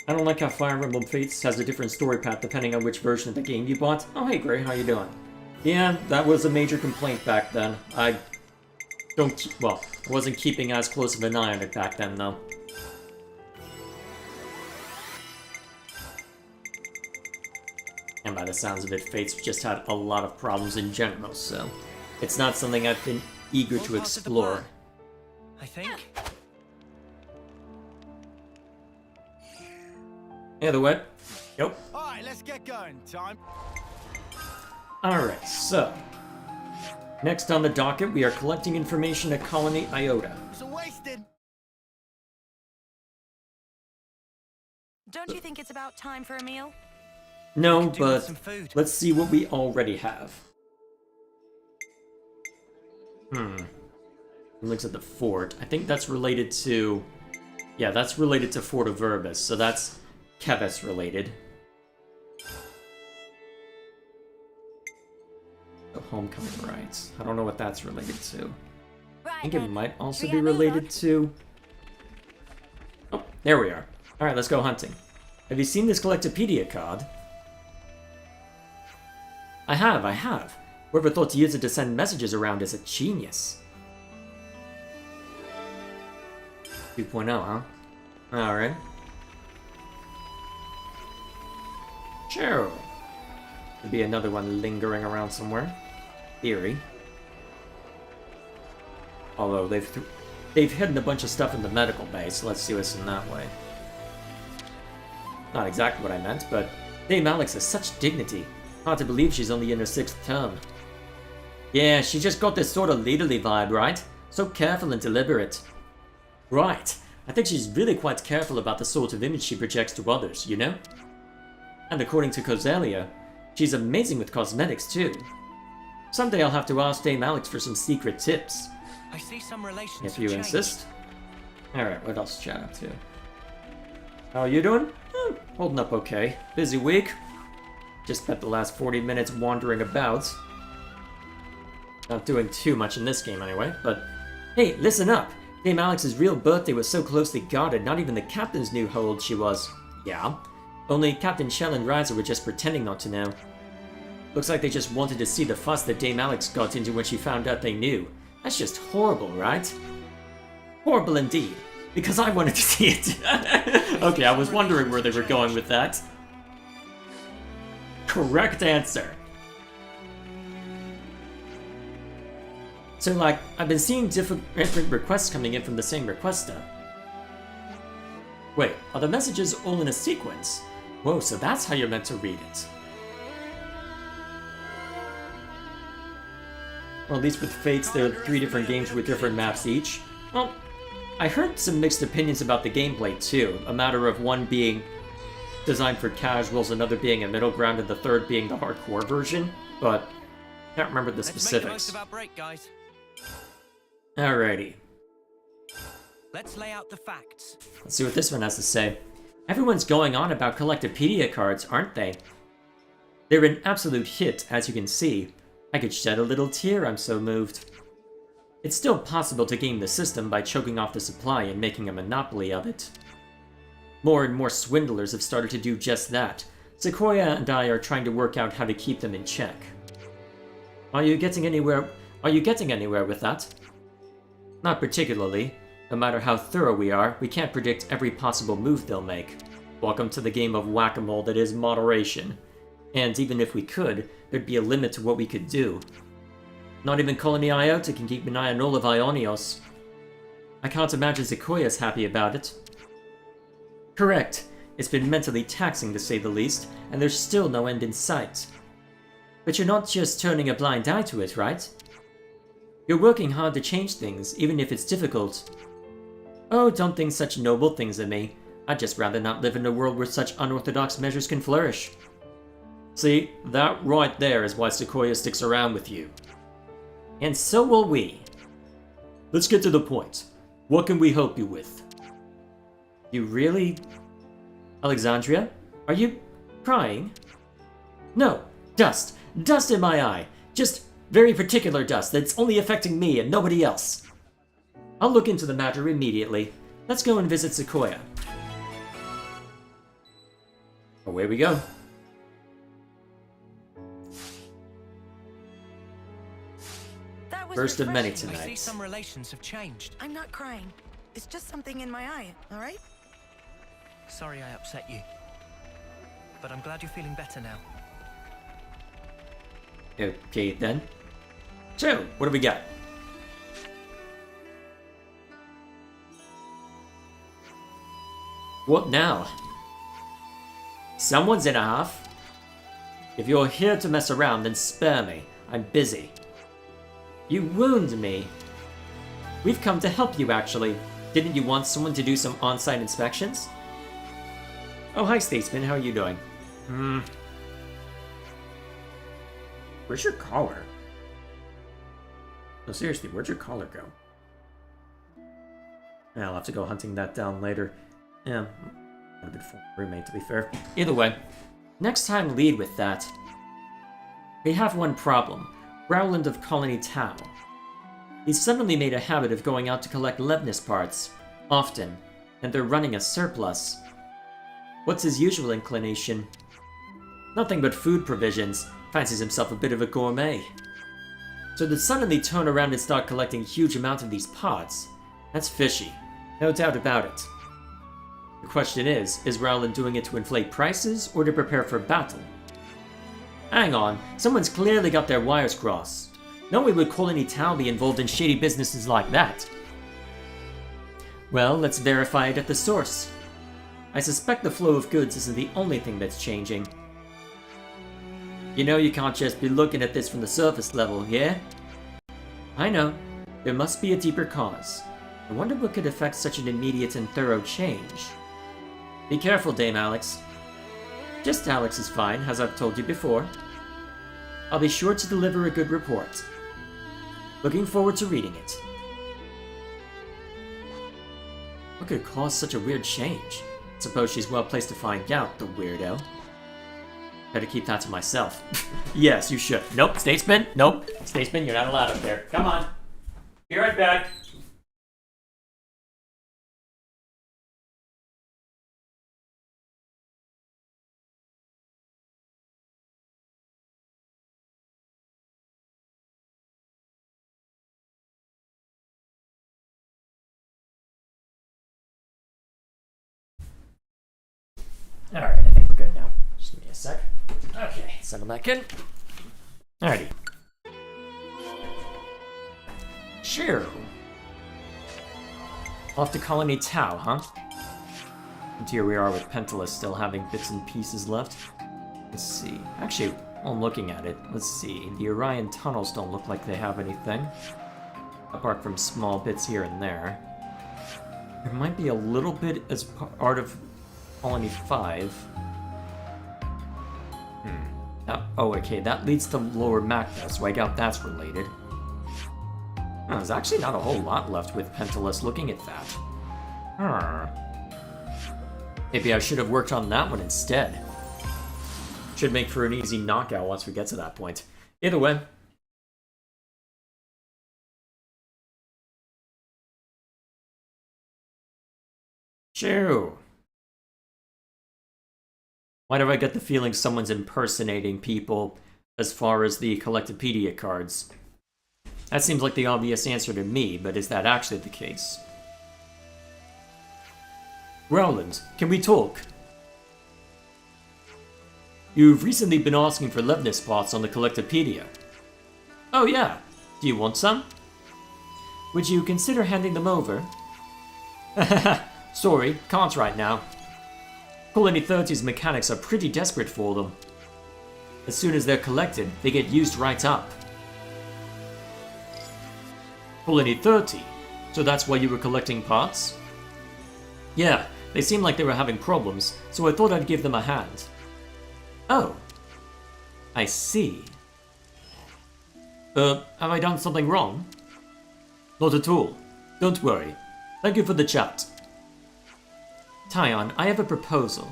I don't like how Fire Emblem Fates has a different story path depending on which version of the game you bought. Oh, hey Gray, how you doing? Yeah, that was a major complaint back then. I wasn't keeping as close of an eye on it back then, though. And by the sounds of it, Fates just had a lot of problems in general, so it's not something I've been eager All to part of the explore. plan, I think. Either way, yep. Alright, let's get going. Time. Alright, so next on the docket, we are collecting information at Colony Iota. It's a wasted. Don't you think it's about time for a meal? No, Could do with but some food. let's see what we already have. Looks at the fort. I think that's related to... Yeah, that's related to Fort of Verbus, so that's Keves related. The homecoming rites. I don't know what that's related to. I think it might also be related to... Oh, there we are. Alright, let's go hunting. Have you seen this Collectopedia card? I have. Whoever thought to use it to send messages around is a genius. 2.0, huh? Alright. Sure. Could be another one lingering around somewhere. Theory. Although they've hidden a bunch of stuff in the medical bay, so let's see what's in that way. Not exactly what I meant, but Dame Alex has such dignity. Hard to believe she's only in her 6th term. Yeah, she just got this sort of leaderly vibe, right? So careful and deliberate. Right. I think she's really quite careful about the sort of image she projects to others, you know? And according to Coselia, she's amazing with cosmetics too. Someday I'll have to ask Dame Alex for some secret tips. I see some relations If you insist. Alright, what else chat up to? How are you doing? Holding up okay. Busy week. Just spent the last 40 minutes wandering about. Not doing too much in this game anyway, but... Hey, listen up! Dame Alex's real birthday was so closely guarded, not even the captains knew how old she was. Yeah. Only Captain Shell and Riser were just pretending not to know. Looks like they just wanted to see the fuss that Dame Alex got into when she found out they knew. That's just horrible, right? Horrible indeed. Because I wanted to see it. Okay, I was wondering where they were going with that. Correct answer. So, like, I've been seeing different requests coming in from the same requester. Wait, are the messages all in a sequence? Whoa, so that's how you're meant to read it. Well, at least with Fates, there are 3 different games with different maps each. Well, I heard some mixed opinions about the gameplay too, a matter of one being designed for casuals, another being a middle ground, and the third being the hardcore version, but can't remember the specifics. Let's make the most of our break, guys. Alrighty. Let's lay out the facts. Let's see what this one has to say. Everyone's going on about Collectopedia cards, aren't they? They're an absolute hit, as you can see. I could shed a little tear, I'm so moved. It's still possible to game the system by choking off the supply and making a monopoly of it. More and more swindlers have started to do just that. Sequoia and I are trying to work out how to keep them in check. Are you getting anywhere with that? Not particularly. No matter how thorough we are, we can't predict every possible move they'll make. Welcome to the game of whack-a-mole that is moderation. And even if we could, there'd be a limit to what we could do. Not even Colony Iota can keep an eye on all of Ionios. I can't imagine Sequoia's happy about it. Correct. It's been mentally taxing to say the least, and there's still no end in sight. But you're not just turning a blind eye to it, right? You're working hard to change things, even if it's difficult. Oh, don't think such noble things of me. I'd just rather not live in a world where such unorthodox measures can flourish. See, that right there is why Sequoia sticks around with you. And so will we. Let's get to the point. What can we help you with? You really... Alexandria? Are you crying? No, dust. Dust in my eye. Just very particular dust that's only affecting me and nobody else. I'll look into the matter immediately. Let's go and visit Sequoia. Away we go. That was First of many refreshing. tonight. I see some relations have changed. I'm not crying. It's just something in my eye, alright? Sorry I upset you. But I'm glad you're feeling better now. Okay then. So, what do we got? What now? Someone's in a huff. If you're here to mess around, then spare me. I'm busy. You wound me. We've come to help you, actually. Didn't you want someone to do some on-site inspections? Oh, hi, Statesman. How are you doing? Where's your collar? No, seriously, where'd your collar go? Yeah, I'll have to go hunting that down later. Yeah, a good roommate, to be fair. Either way, next time lead with that. We have one problem. Rowland of Colony Tau. He's suddenly made a habit of going out to collect Levnis parts. Often. And they're running a surplus. What's his usual inclination? Nothing but food provisions. Fancies himself a bit of a gourmet. So to suddenly turn around and start collecting huge amounts of these parts, that's fishy. No doubt about it. The question is Rowland doing it to inflate prices or to prepare for battle? Hang on, someone's clearly got their wires crossed. No way would Colony Tau be involved in shady businesses like that. Well, let's verify it at the source. I suspect the flow of goods isn't the only thing that's changing. You know you can't just be looking at this from the surface level, yeah? I know. There must be a deeper cause. I wonder what could affect such an immediate and thorough change. Be careful, Dame Alex. Just Alex is fine, as I've told you before. I'll be sure to deliver a good report. Looking forward to reading it. What could cause such a weird change? Suppose she's well placed to find out, the weirdo. Better keep that to myself. Yes, you should. Nope, Statesman. Nope. Statesman, you're not allowed up there. Come on. Be right back. Alright, I think we're good now. Just give me a sec. Okay, settle back in. Alrighty. Sure. Off to Colony Tau, huh? And here we are with Pentelis still having bits and pieces left. Let's see. Actually, while I'm looking at it, let's see. The Orion tunnels don't look like they have anything. Apart from small bits here and there. There might be a little bit as part of Colony 5. Oh, okay, that leads to Lower Magna, so I doubt that's related. Oh, there's actually not a whole lot left with Pentelis looking at that. Maybe I should have worked on that one instead. Should make for an easy knockout once we get to that point. Either way. Shoo. Why do I get the feeling someone's impersonating people as far as the Collectopedia cards? That seems like the obvious answer to me, but is that actually the case? Rowland, can we talk? You've recently been asking for Levnis spots on the Collectopedia. Oh yeah, do you want some? Would you consider handing them over? Sorry, can't right now. Colony 30's mechanics are pretty desperate for them. As soon as they're collected, they get used right up. Colony 30? So that's why you were collecting parts? Yeah, they seemed like they were having problems, so I thought I'd give them a hand. Oh. I see. Have I done something wrong? Not at all. Don't worry. Thank you for the chat. Tyon, I have a proposal.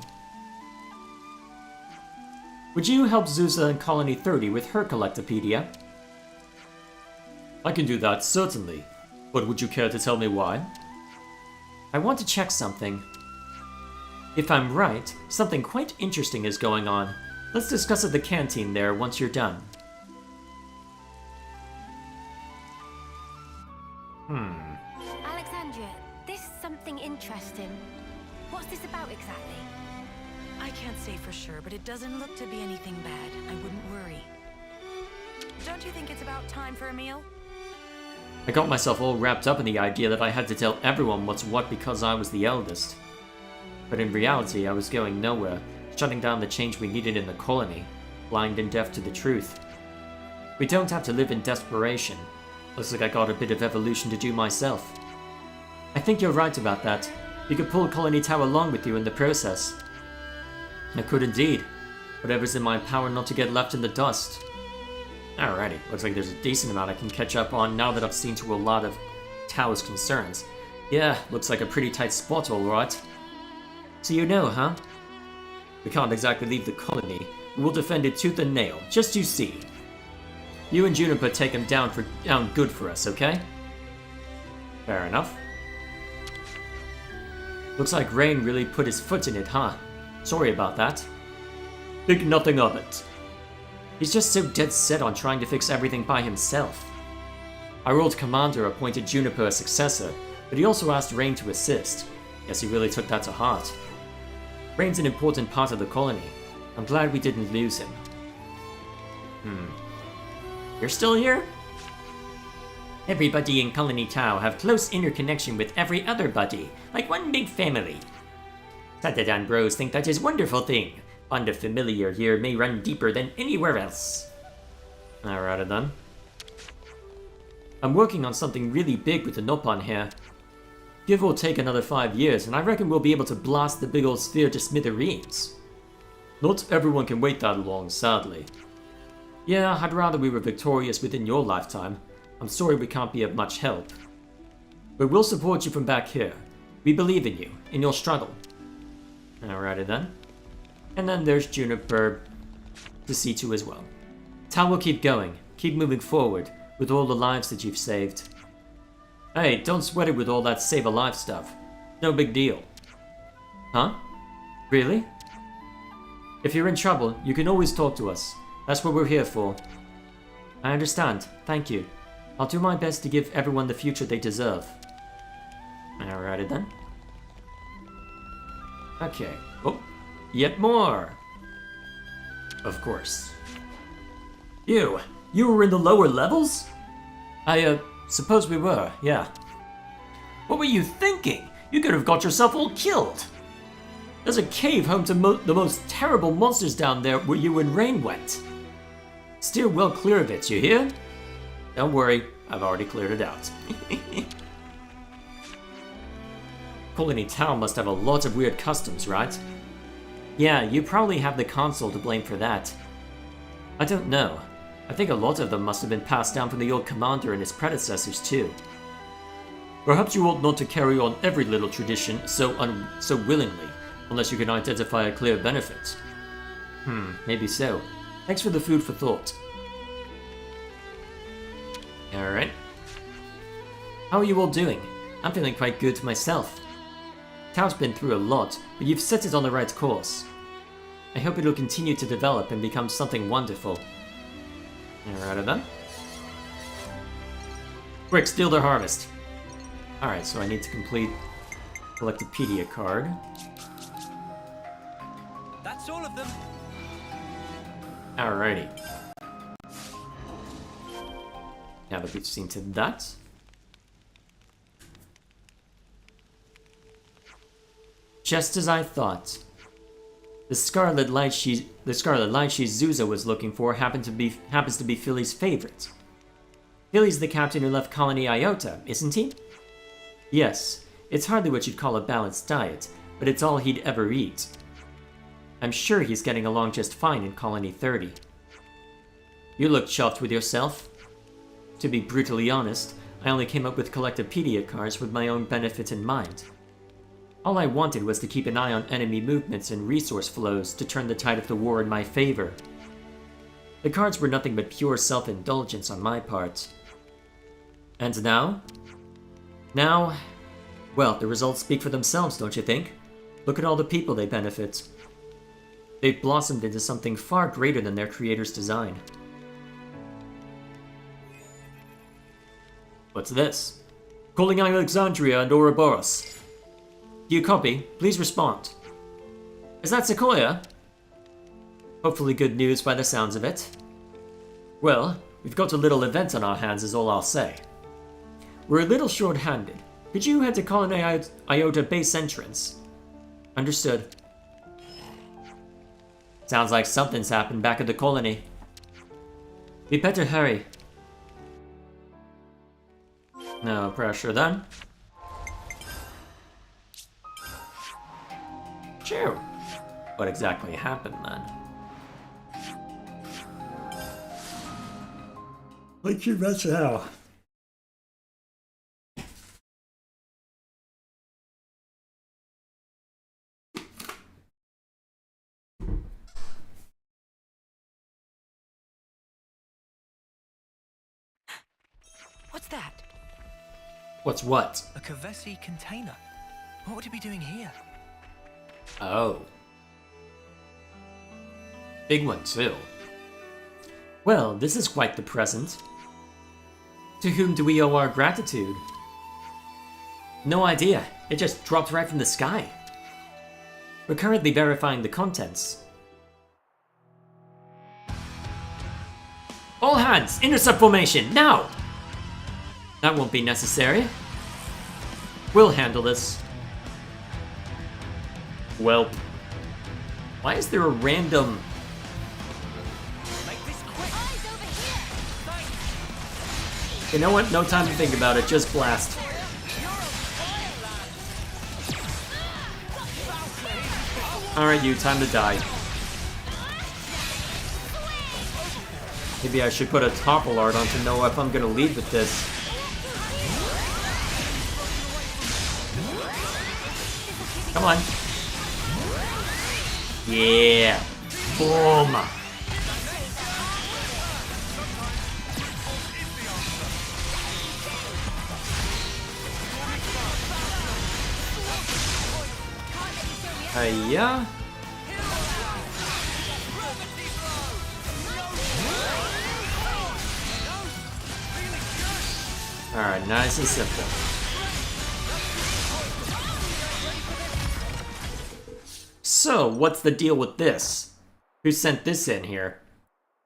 Would you help Zusa in Colony 30 with her Collectopedia? I can do that, certainly. But would you care to tell me why? I want to check something. If I'm right, something quite interesting is going on. Let's discuss at the canteen there once you're done. Alexandria, this is something interesting. What's this about exactly? I can't say for sure, but it doesn't look to be anything bad. I wouldn't worry. Don't you think it's about time for a meal? I got myself all wrapped up in the idea that I had to tell everyone what's what because I was the eldest. But in reality, I was going nowhere, shutting down the change we needed in the colony, blind and deaf to the truth. We don't have to live in desperation. Looks like I got a bit of evolution to do myself. I think you're right about that. You could pull Colony Tau along with you in the process. I could indeed. Whatever's in my power not to get left in the dust. Alrighty, looks like there's a decent amount I can catch up on now that I've seen to a lot of Tao's concerns. Yeah, looks like a pretty tight spot, alright. So you know, huh? We can't exactly leave the colony. We'll defend it tooth and nail, just you see. You and Juniper take him down good for us, okay? Fair enough. Looks like Rain really put his foot in it, huh? Sorry about that. Think nothing of it. He's just so dead set on trying to fix everything by himself. Our old commander appointed Juniper a successor, but he also asked Rain to assist. Guess he really took that to heart. Rain's an important part of the colony. I'm glad we didn't lose him. You're still here? Everybody in Colony Tau have close interconnection with every other buddy, like one big family. Satadan bros think that is wonderful thing. Bond of familiar here may run deeper than anywhere else. Alright then. I'm working on something really big with the Nopon here. Give or take another 5 years, and I reckon we'll be able to blast the big old sphere to smithereens. Not everyone can wait that long, sadly. Yeah, I'd rather we were victorious within your lifetime. I'm sorry we can't be of much help. But we'll support you from back here. We believe in you, in your struggle. Alrighty then. And then there's Juniper to see to as well. Tau will keep going, keep moving forward, with all the lives that you've saved. Hey, don't sweat it with all that save a life stuff. No big deal. Huh? Really? If you're in trouble, you can always talk to us. That's what we're here for. I understand, thank you. I'll do my best to give everyone the future they deserve. Alrighty then. Okay. Oh, yet more! Of course. You were in the lower levels? I suppose we were, yeah. What were you thinking? You could have got yourself all killed. There's a cave home to the most terrible monsters down there where you and Rain went. Steer well clear of it, you hear? Don't worry, I've already cleared it out. Colony Town must have a lot of weird customs, right? Yeah, you probably have the console to blame for that. I don't know. I think a lot of them must have been passed down from the old commander and his predecessors too. Perhaps you ought not to carry on every little tradition so willingly, unless you can identify a clear benefit. Maybe so. Thanks for the food for thought. Alright. How are you all doing? I'm feeling quite good myself. Tao's been through a lot, but you've set it on the right course. I hope it'll continue to develop and become something wonderful. Alright then. Quick, steal their harvest. Alright, so I need to complete Collectopedia card. That's all of them. Alrighty. Now that we've seen to that. Just as I thought. The scarlet light Shizuza was looking for happens to be Philly's favorite. Philly's the captain who left Colony Iota, isn't he? Yes, it's hardly what you'd call a balanced diet, but it's all he'd ever eat. I'm sure he's getting along just fine in Colony 30. You look chuffed with yourself. To be brutally honest, I only came up with Collectopedia cards with my own benefit in mind. All I wanted was to keep an eye on enemy movements and resource flows to turn the tide of the war in my favor. The cards were nothing but pure self-indulgence on my part. And now? Now, well, the results speak for themselves, don't you think? Look at all the people they benefit. They've blossomed into something far greater than their creator's design. What's this? Calling Alexandria and Ouroboros. Do you copy? Please respond. Is that Sequoia? Hopefully good news by the sounds of it. Well, we've got a little event on our hands is all I'll say. We're a little short-handed. Could you head to Colony Iota base entrance? Understood. Sounds like something's happened back at the colony. We better hurry. No pressure then. Phew. What exactly happened then? Like you bet how. What's that? What's what? A Kavesi container. What would it be doing here? Oh. Big one, too. Well, this is quite the present. To whom do we owe our gratitude? No idea. It just dropped right from the sky. We're currently verifying the contents. All hands, intercept formation, now! That won't be necessary. We'll handle this. Well, why is there a random... Make this quick. Eyes over here! You know what? No time to think about it, just blast. Alright, you, time to die. Maybe I should put a topple art on to know if I'm gonna lead with this. Come on. Yeah. Boom. Hiya. Alright, nice and simple. So, what's the deal with this? Who sent this in here?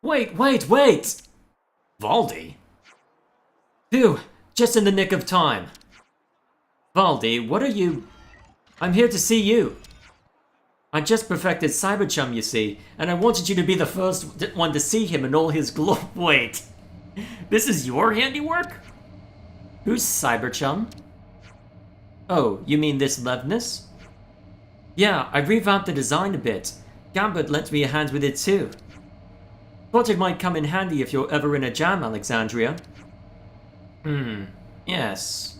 Wait! Valdi? Phew, just in the nick of time. Valdi, what are you... I'm here to see you. I just perfected Cyberchum, you see, and I wanted you to be the first one to see him in all his glory. Wait, this is your handiwork? Who's Cyberchum? Oh, you mean this Levnus? Yeah, I revamped the design a bit. Gambit lent me a hand with it too. Thought it might come in handy if you're ever in a jam, Alexandria. Yes.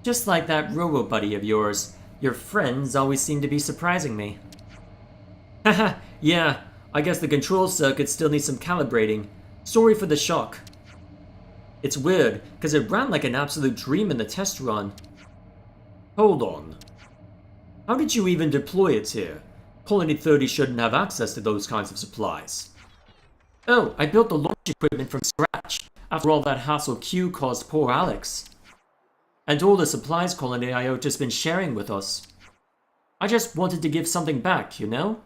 Just like that robo-buddy of yours, your friends always seem to be surprising me. Haha, yeah, I guess the control circuit still needs some calibrating. Sorry for the shock. It's weird, because it ran like an absolute dream in the test run. Hold on. How did you even deploy it here? Colony 30 shouldn't have access to those kinds of supplies. Oh, I built the launch equipment from scratch, after all that hassle Q caused poor Alex. And all the supplies Colony IO just been sharing with us. I just wanted to give something back, you know?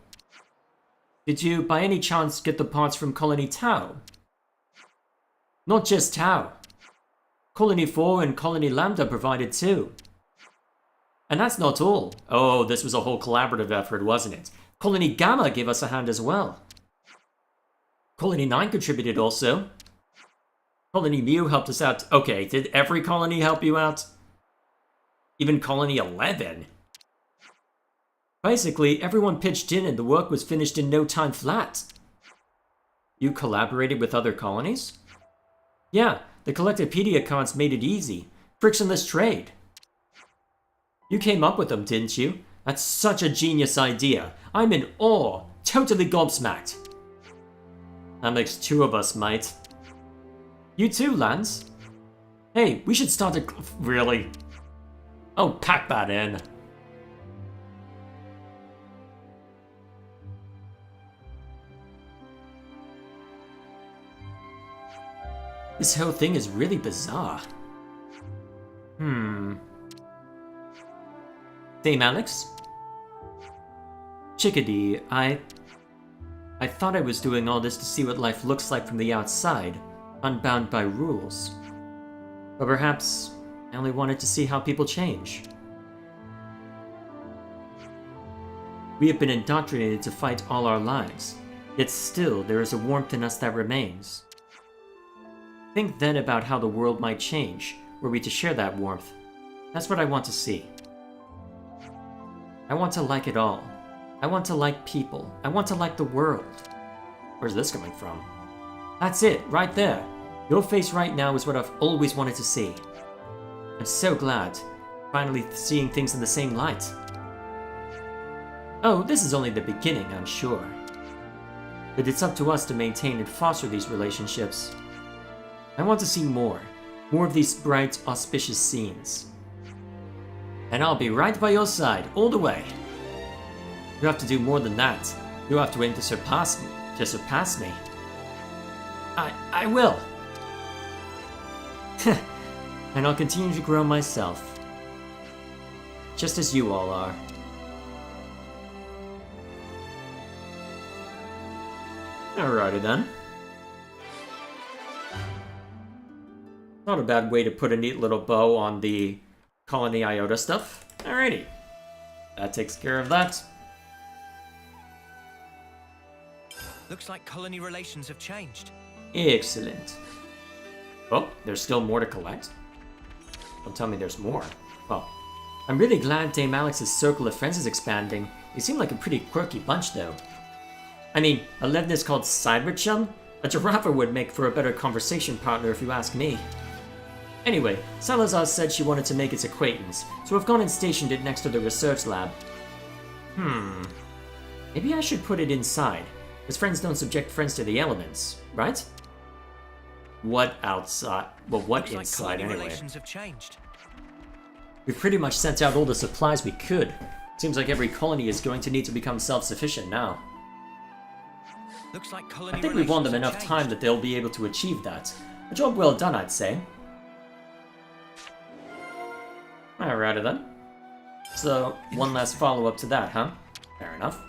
Did you, by any chance, get the parts from Colony Tau? Not just Tau. Colony 4 and Colony Lambda provided too. And that's not all. Oh, this was a whole collaborative effort, wasn't it? Colony Gamma gave us a hand as well. Colony 9 contributed also. Colony Mu helped us out. Okay, did every colony help you out? Even Colony 11? Basically, everyone pitched in and the work was finished in no time flat. You collaborated with other colonies? Yeah, the Collectivepedia cons made it easy. Frictionless trade. You came up with them, didn't you? That's such a genius idea. I'm in awe. Totally gobsmacked. That makes two of us, mate. You too, Lance. Hey, we should start a... Really? Oh, pack that in. This whole thing is really bizarre. Same, Alex? Chickadee, I thought I was doing all this to see what life looks like from the outside, unbound by rules. But perhaps I only wanted to see how people change. We have been indoctrinated to fight all our lives, yet still there is a warmth in us that remains. Think then about how the world might change, were we to share that warmth. That's what I want to see. I want to like it all. I want to like people. I want to like the world. Where's this coming from? That's it, right there. Your face right now is what I've always wanted to see. I'm so glad, finally seeing things in the same light. Oh, this is only the beginning, I'm sure. But it's up to us to maintain and foster these relationships. I want to see more of these bright, auspicious scenes. And I'll be right by your side, all the way. You have to do more than that. You have to aim to surpass me. I will. And I'll continue to grow myself. Just as you all are. Alrighty then. Not a bad way to put a neat little bow on the Colony Iota stuff. Alrighty. That takes care of that. Looks like colony relations have changed. Excellent. Oh, there's still more to collect? Don't tell me there's more. Oh. I'm really glad Dame Alex's circle of friends is expanding. They seem like a pretty quirky bunch, though. I mean, a Levnis called Cyberchum? A giraffe would make for a better conversation partner if you ask me. Anyway, Salazar said she wanted to make its acquaintance, so I've gone and stationed it next to the research lab. Maybe I should put it inside, because friends don't subject friends to the elements, right? What outside? Well, what Looks inside like anyway? relations have changed. We've pretty much sent out all the supplies we could. Seems like every colony is going to need to become self-sufficient now. Looks like colony I think we've won them relations enough have time changed. that they'll be able to achieve that. A job well done, I'd say. Alrighty then. So, one last follow-up to that, huh? Fair enough.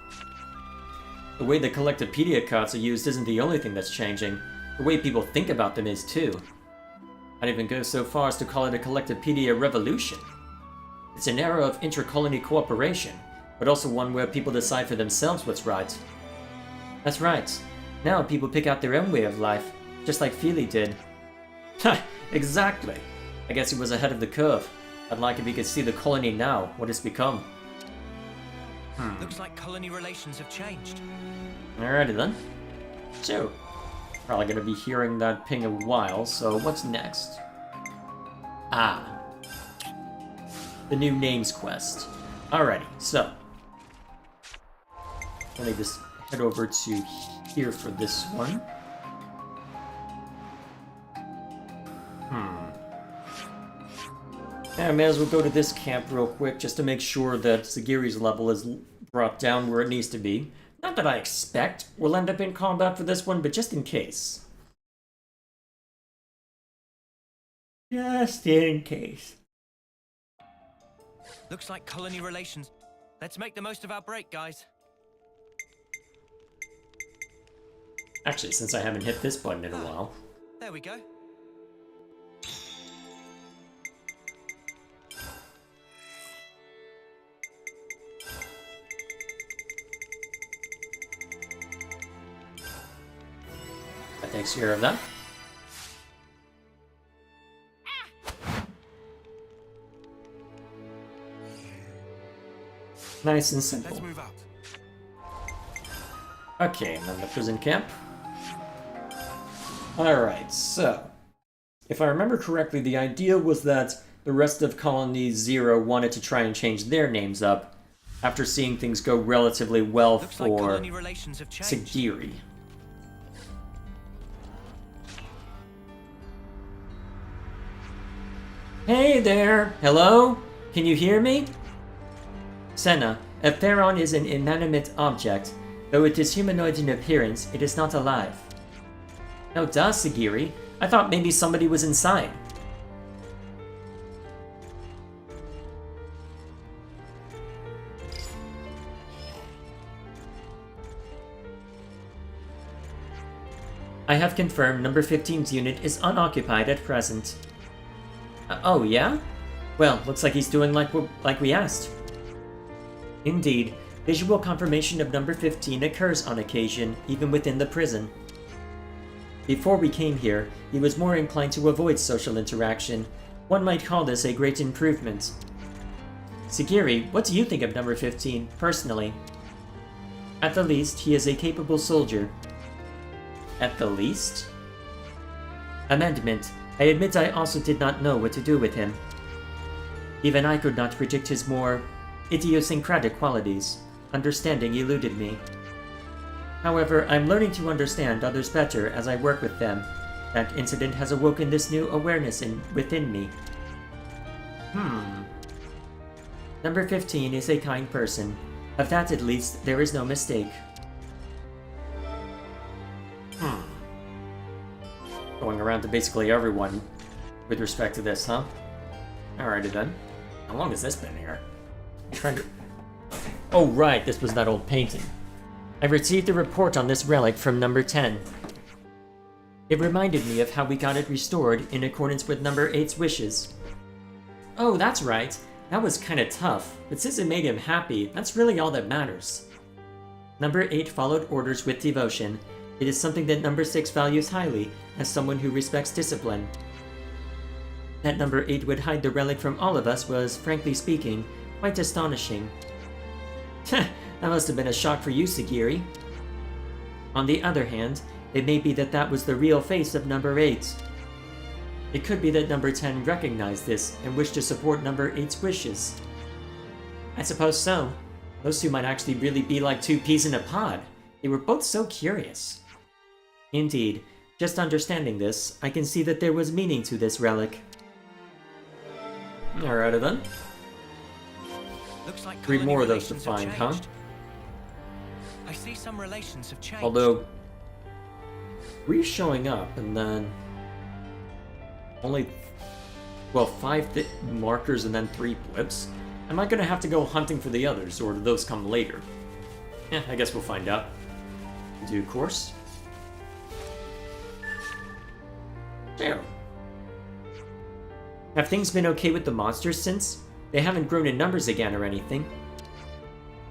The way the Collectopedia cards are used isn't the only thing that's changing. The way people think about them is too. I'd even go so far as to call it a Collectopedia revolution. It's an era of inter-colony cooperation, but also one where people decide for themselves what's right. That's right. Now people pick out their own way of life, just like Feely did. Ha! Exactly. I guess he was ahead of the curve. I'd like if he could see the colony now, what it's become. Looks like colony relations have changed. Alrighty then. So, probably gonna be hearing that ping a while, so what's next? Ah. The new names quest. Alrighty, so. Let me just head over to here for this one. I may as well go to this camp real quick just to make sure that Sagiri's level is brought down where it needs to be. Not that I expect we'll end up in combat for this one, but just in case. Just in case. Looks like colony relations. Let's make the most of our break, guys. Actually, since I haven't hit this button in a while. There we go. That takes care of that. Nice and simple. Let's move out. Okay, and then the prison camp. Alright, so. If I remember correctly, the idea was that the rest of Colony Zero wanted to try and change their names up after seeing things go relatively well Looks like for colony relations have changed. Sagiri. Hey there! Hello? Can you hear me? Senna, a Theron is an inanimate object. Though it is humanoid in appearance, it is not alive. No duh, Sagiri. I thought maybe somebody was inside. I have confirmed number 15's unit is unoccupied at present. Oh, yeah? Well, looks like he's doing like we asked. Indeed, visual confirmation of number 15 occurs on occasion, even within the prison. Before we came here, he was more inclined to avoid social interaction. One might call this a great improvement. Sagiri, what do you think of number 15, personally? At the least, he is a capable soldier. At the least? Amendment. I admit I also did not know what to do with him. Even I could not predict his more idiosyncratic qualities. Understanding eluded me. However, I'm learning to understand others better as I work with them. That incident has awoken this new awareness within me. Number 15 is a kind person. Of that at least, there is no mistake. Going around to basically everyone with respect to this, huh? Alrighty then. How long has this been here? I'm trying to... Oh right, this was that old painting. I received a report on this relic from number 10. It reminded me of how we got it restored in accordance with number 8's wishes. Oh, that's right. That was kinda tough, but since it made him happy, that's really all that matters. Number 8 followed orders with devotion. It is something that number 6 values highly, as someone who respects discipline. That number 8 would hide the relic from all of us was, frankly speaking, quite astonishing. That must have been a shock for you, Sagiri. On the other hand, it may be that that was the real face of number 8. It could be that number 10 recognized this and wished to support number 8's wishes. I suppose so. Those two might actually really be like two peas in a pod. They were both so curious. Indeed, just understanding this, I can see that there was meaning to this relic. Alrighty then. Looks like 3 more of colony those to relations find, have huh? changed. I see some relations have changed. Although, 3 showing up and then only, well, 5 markers and then 3 blips. Am I gonna have to go hunting for the others, or do those come later? I guess we'll find out. In due course. There. Have things been okay with the monsters since? They haven't grown in numbers again or anything.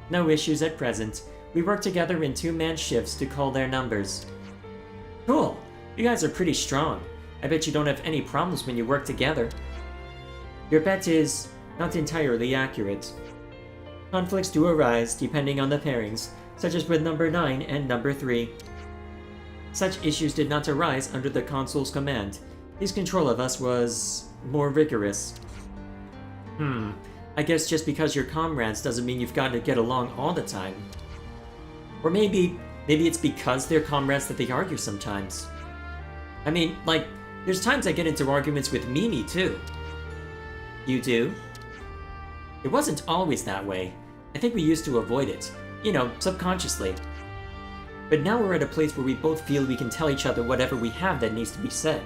No issues at present. We work together in 2-man shifts to cull their numbers. Cool. You guys are pretty strong. I bet you don't have any problems when you work together. Your bet is not entirely accurate. Conflicts do arise depending on the pairings, such as with number 9 and number 3. Such issues did not arise under the consul's command. His control of us was more rigorous. I guess just because you're comrades doesn't mean you've got to get along all the time. Or maybe it's because they're comrades that they argue sometimes. I mean, like, there's times I get into arguments with Mimi too. You do? It wasn't always that way. I think we used to avoid it. You know, subconsciously. But now we're at a place where we both feel we can tell each other whatever we have that needs to be said.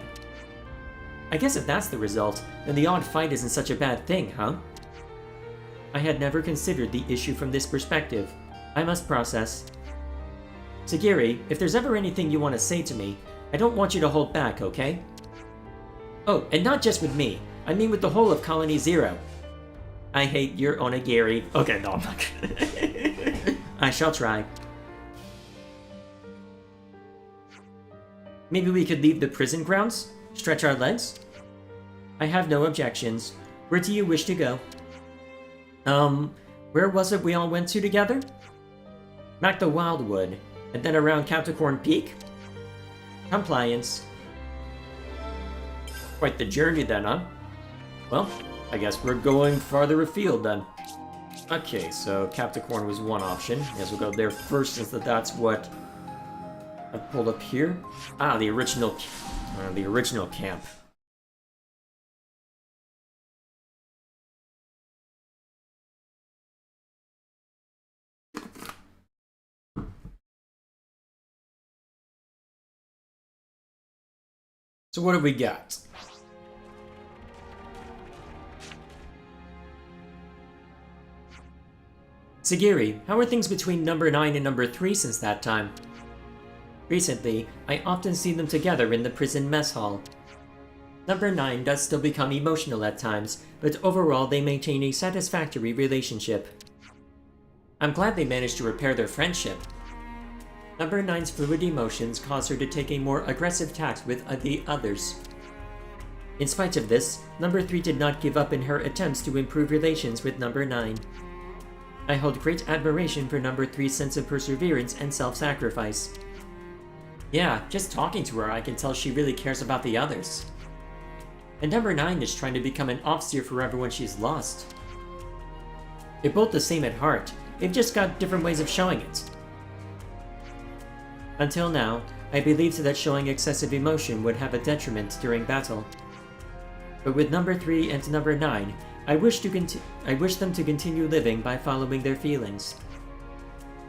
I guess if that's the result, then the odd fight isn't such a bad thing, huh? I had never considered the issue from this perspective. I must process. Sagiri, if there's ever anything you want to say to me, I don't want you to hold back, okay? Oh, and not just with me. I mean with the whole of Colony Zero. I hate your onigiri. Okay, no, I'm not gonna. I shall try. Maybe we could leave the prison grounds? Stretch our legs? I have no objections. Where do you wish to go? Where was it we all went to together? Back to Wildwood, and then around Capricorn Peak? Compliance. Quite the journey then, huh? Well, I guess we're going farther afield then. Okay, so Capricorn was one option. I guess we'll go there first since that's what I pulled up here. Ah, the original camp. So what have we got? Sagiri, how are things between number 9 and number 3 since that time? Recently, I often see them together in the prison mess hall. Number 9 does still become emotional at times, but overall they maintain a satisfactory relationship. I'm glad they managed to repair their friendship. Number 9's fluid emotions cause her to take a more aggressive tack with the others. In spite of this, number 3 did not give up in her attempts to improve relations with number 9. I hold great admiration for number 3's sense of perseverance and self-sacrifice. Yeah, just talking to her, I can tell she really cares about the others. And number 9 is trying to become an officer for everyone she's lost. They're both the same at heart, they've just got different ways of showing it. Until now, I believed that showing excessive emotion would have a detriment during battle. But with number 3 and number 9, I wish them to continue living by following their feelings.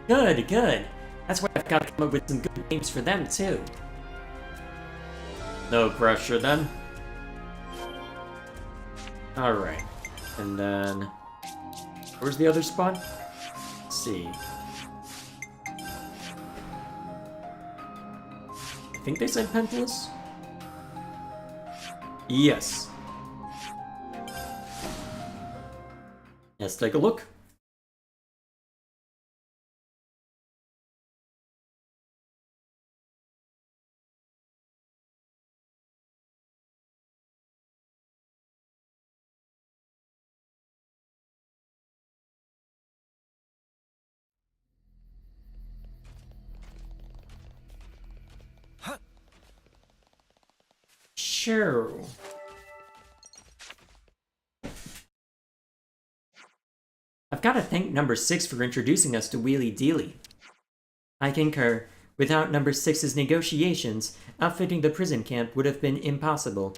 Good, good. That's why I've got to come up with some good names for them, too. No pressure, then. Alright. And then... where's the other spot? Let's see. I think they said Pentheus? Yes. Let's take a look. Sure. I've got to thank number 6 for introducing us to Wheelie Dealy. I concur. Without number 6's negotiations, outfitting the prison camp would have been impossible.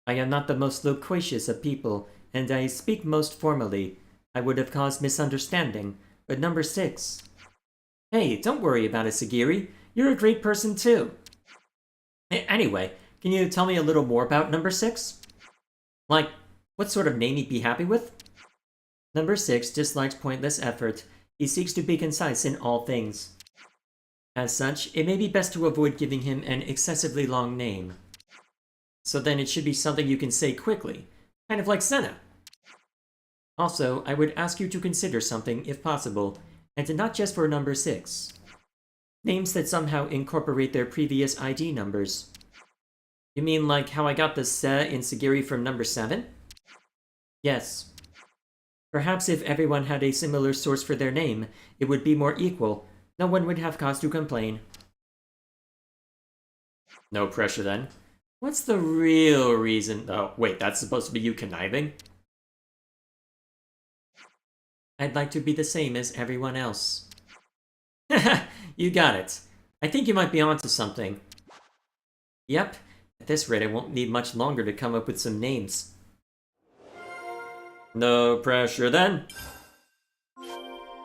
I am not the most loquacious of people, and I speak most formally. I would have caused misunderstanding, but number 6... Hey, don't worry about it, Sagiri. You're a great person too. Anyway, can you tell me a little more about number 6? Like, what sort of name he'd be happy with? Number 6 dislikes pointless effort. He seeks to be concise in all things. As such, it may be best to avoid giving him an excessively long name. So then it should be something you can say quickly, kind of like Senna. Also, I would ask you to consider something, if possible, and not just for number 6. Names that somehow incorporate their previous ID numbers. You mean like how I got the Se in Sagiri from number 7? Yes. Perhaps if everyone had a similar source for their name, it would be more equal. No one would have cause to complain. No pressure then. What's the real reason? Oh, wait, that's supposed to be you conniving? I'd like to be the same as everyone else. Haha, you got it. I think you might be onto something. Yep, at this rate I won't need much longer to come up with some names. No pressure then.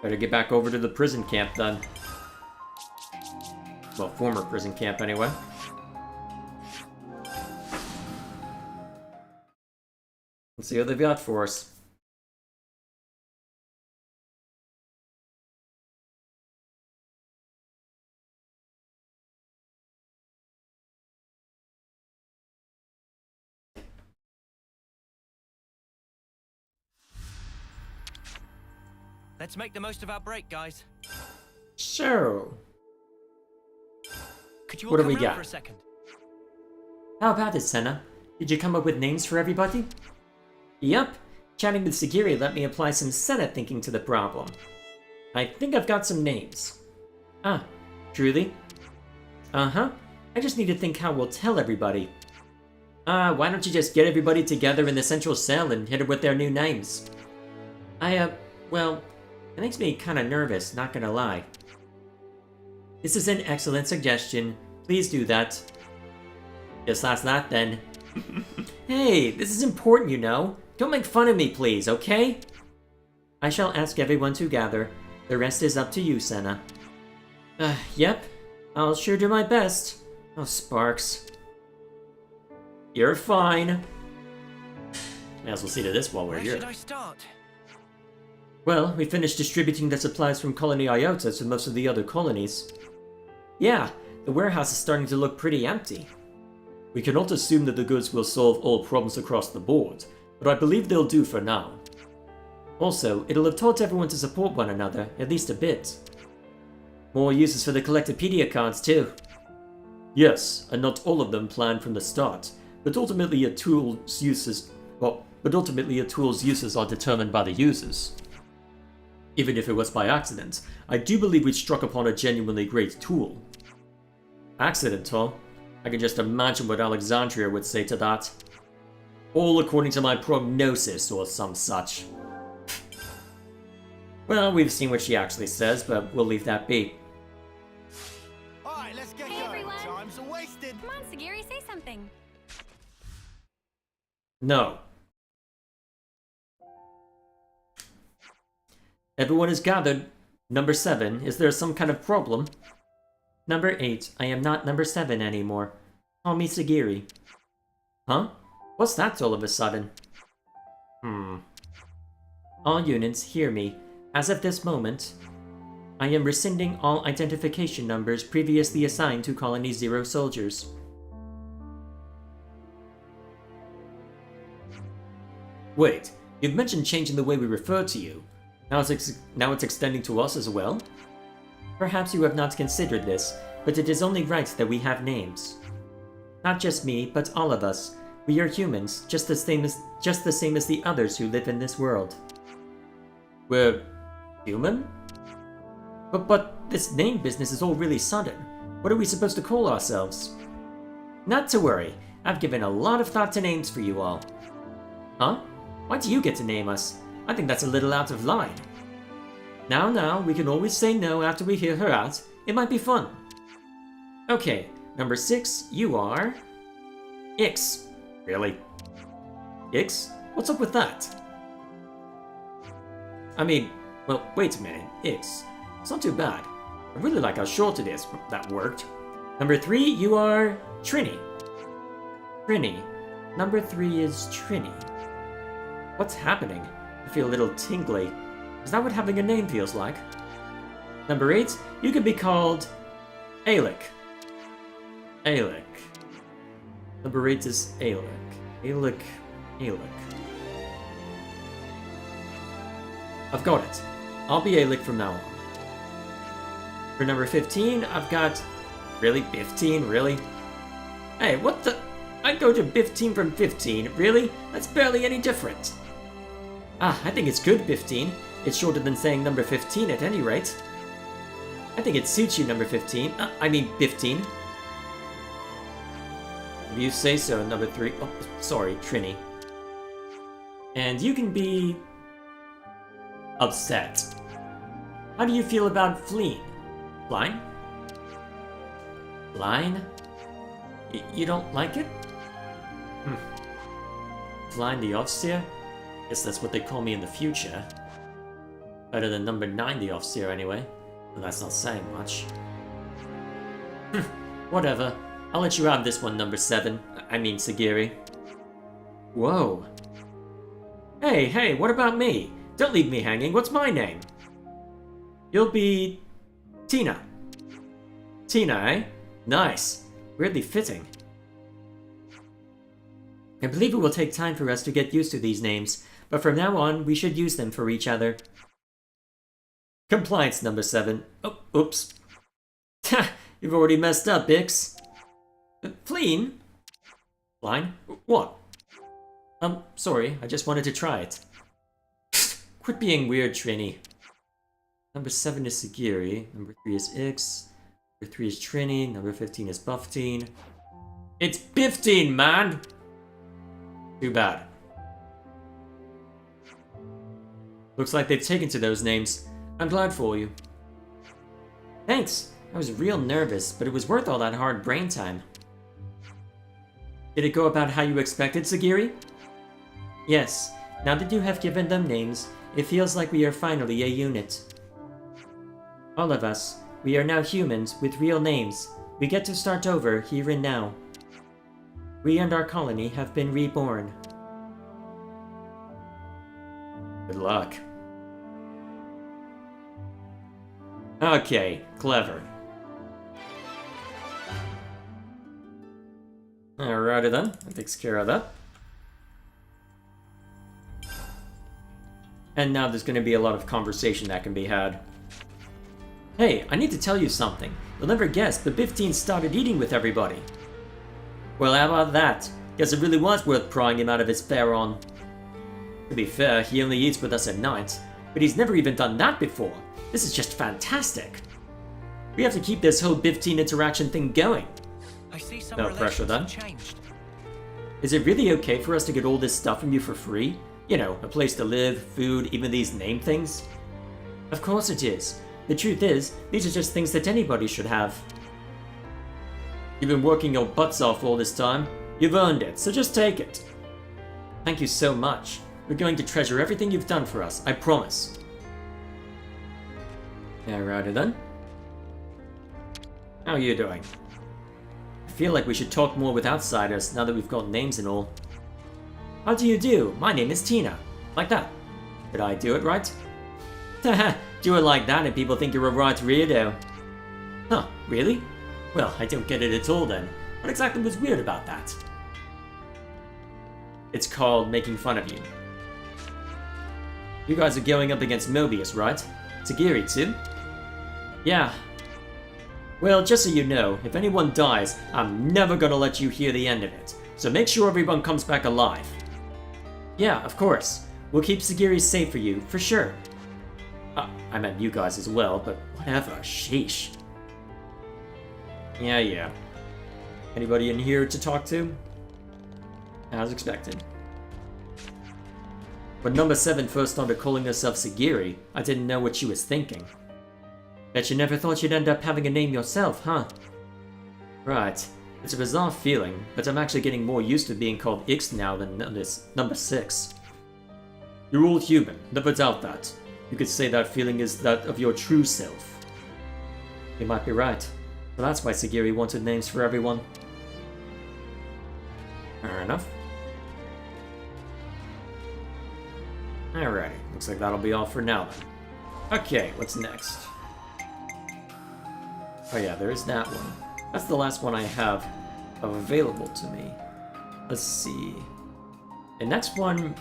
Better get back over to the prison camp then. Well, former prison camp anyway. Let's see what they've got for us. Let's make the most of our break, guys. Sure. Could you all What do come we round got? for a second? How about it, Senna? Did you come up with names for everybody? Yup. Chatting with Sagiri let me apply some Senna thinking to the problem. I think I've got some names. Ah, truly? Uh-huh. I just need to think how we'll tell everybody. Why don't you just get everybody together in the central cell and hit it with their new names? Well, it makes me kinda nervous, not gonna lie. This is an excellent suggestion. Please do that. Just last that then. Hey, this is important, you know. Don't make fun of me, please, okay? I shall ask everyone to gather. The rest is up to you, Senna. Yep. I'll sure do my best. Oh, Sparks. You're fine. May as well see to this while we're Where here. should I start? Well, we finished distributing the supplies from Colony Iota to most of the other colonies. Yeah, the warehouse is starting to look pretty empty. We cannot assume that the goods will solve all problems across the board, but I believe they'll do for now. Also, it'll have taught everyone to support one another, at least a bit. More uses for the Collectopedia cards, too. Yes, and not all of them planned from the start, but ultimately a tool's uses are determined by the users. Even if it was by accident, I do believe we struck upon a genuinely great tool. Accidental? I can just imagine what Alexandria would say to that. All according to my prognosis or some such. Well, we've seen what she actually says, but we'll leave that be. Alright, let's get Hey, going. everyone. Time's wasted. Come on, Sagiri, say something. No. Everyone is gathered. Number 7, is there some kind of problem? Number 8, I am not number 7 anymore. Call me Sagiri. Huh? What's that all of a sudden? All units, hear me. As of this moment, I am rescinding all identification numbers previously assigned to Colony 0 soldiers. Wait, you've mentioned changing the way we refer to you. Now it's extending to us as well? Perhaps you have not considered this, but it is only right that we have names. Not just me, but all of us. We are humans, just the same as the others who live in this world. We're human? But this name business is all really sudden. What are we supposed to call ourselves? Not to worry, I've given a lot of thought to names for you all. Huh? Why do you get to name us? I think that's a little out of line. Now, we can always say no after we hear her out. It might be fun. Okay, number 6, you are... Ix. Really? Ix? What's up with that? I mean, well, wait a minute. Ix. It's not too bad. I really like how short it is. That worked. Number 3, you are... Trini. Trini. Number 3 is Trini. What's happening? I feel a little tingly. Is that what having a name feels like? Number 8, you could be called... Alec. Alec. Number 8 is Alec. Alec. I've got it. I'll be Alec from now on. For number 15, I've got... Really? 15? Really? Hey, what the... I'd go to 15 from 15. Really? That's barely any different. Ah, I think it's good, 15. It's shorter than saying number 15 at any rate. I think it suits you, number 15. I mean 15. If you say so, number 3. Oh, sorry, Trini. And you can be... upset. How do you feel about fleeing? Flying? Flying? You don't like it? Flying the Officer? Guess that's what they call me in the future. Better than number 9 the Officer anyway. But that's not saying much. Whatever. I'll let you have this one, number 7. I mean Sagiri. Whoa. Hey, what about me? Don't leave me hanging. What's my name? You'll be... Tina. Tina, eh? Nice. Weirdly fitting. I believe it will take time for us to get used to these names, but from now on, we should use them for each other. Compliance, number 7. Oh, oops. Ha! You've already messed up, Ix. Fleeing? Flying? What? Sorry, I just wanted to try it. Quit being weird, Trini. Number 7 is Sagiri, number 3 is Ix, number 3 is Trini, number 15 is Buffteen. It's 15, man! Too bad. Looks like they've taken to those names. I'm glad for you. Thanks. I was real nervous, but it was worth all that hard brain time. Did it go about how you expected, Sagiri? Yes. Now that you have given them names, it feels like we are finally a unit. All of us. We are now humans with real names. We get to start over here and now. We and our colony have been reborn. Good luck. Okay, clever. Alrighty then, that takes care of that. And now there's going to be a lot of conversation that can be had. Hey, I need to tell you something. You'll never guess, but Biff-Teen started eating with everybody. Well, how about that? Guess it really was worth prying him out of his fare on. To be fair, he only eats with us at night, but he's never even done that before. This is just fantastic. We have to keep this whole 15 interaction thing going. I see some No pressure, relations then. have changed. Is it really okay for us to get all this stuff from you for free? You know, a place to live, food, even these name things? Of course it is. The truth is, these are just things that anybody should have. You've been working your butts off all this time. You've earned it, so just take it. Thank you so much. We're going to treasure everything you've done for us, I promise. Alrighty then. How are you doing? I feel like we should talk more with outsiders now that we've got names and all. How do you do? My name is Tina. Like that. Did I do it right? Haha, do it like that and people think you're a right weirdo. Huh, really? Well, I don't get it at all then. What exactly was weird about that? It's called making fun of you. You guys are going up against Mobius, right? Sagiri too? Yeah. Well, just so you know, if anyone dies, I'm never gonna let you hear the end of it. So make sure everyone comes back alive. Yeah, of course. We'll keep Sagiri safe for you, for sure. I meant you guys as well, but whatever, sheesh. Yeah. Anybody in here to talk to? As expected. When number 7 first started calling herself Sagiri, I didn't know what she was thinking. Bet you never thought you'd end up having a name yourself, huh? Right. It's a bizarre feeling, but I'm actually getting more used to being called Ix now than this number 6. You're all human, never doubt that. You could say that feeling is that of your true self. You might be right. But that's why Sagiri wanted names for everyone. Fair enough. Alrighty, looks like that'll be all for now then. Okay, what's next? Oh yeah, there is that one. That's the last one I have available to me. Let's see. The next one,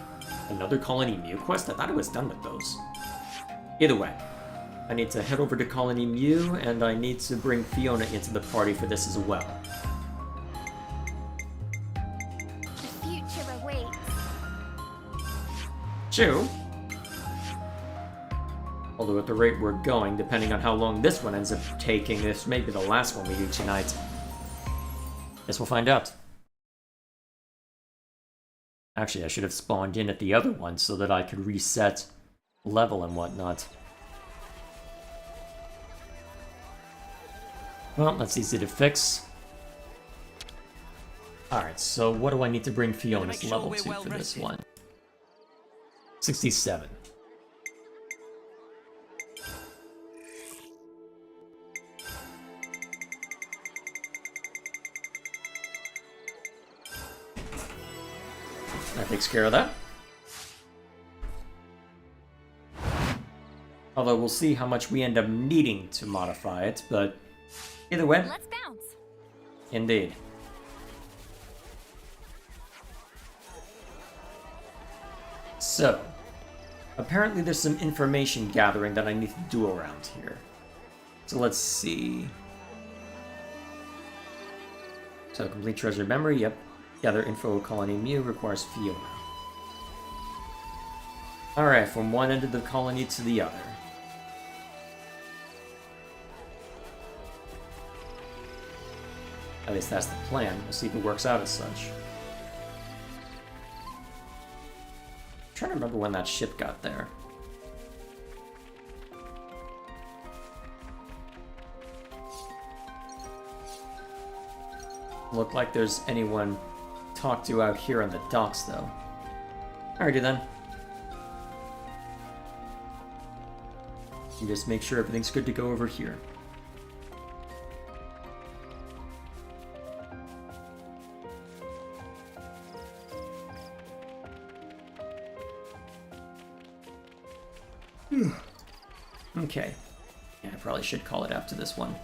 another Colony Mew quest? I thought I was done with those. Either way, I need to head over to Colony Mew, and I need to bring Fiona into the party for this as well. The future awaits. True. Although at the rate we're going, depending on how long this one ends up taking, this may be the last one we do tonight. Guess we'll find out. Actually, I should have spawned in at the other one so that I could reset level and whatnot. Well, that's easy to fix. Alright, so what do I need to bring Fiona's sure level we're to well for this rested. one? 67. That takes care of that. Although we'll see how much we end up needing to modify it, but either way, Let's bounce. indeed. So, apparently there's some information gathering that I need to do around here. So let's see. So complete treasure memory, yep. Gather info Colony Mew requires Fiona. Alright, from one end of the colony to the other. At least that's the plan. We'll see if it works out as such. I'm trying to remember when that ship got there. Look like there's anyone to talk to out here on the docks, though. Alrighty then. You just make sure everything's good to go over here. Okay. Yeah, I probably should call it after this one.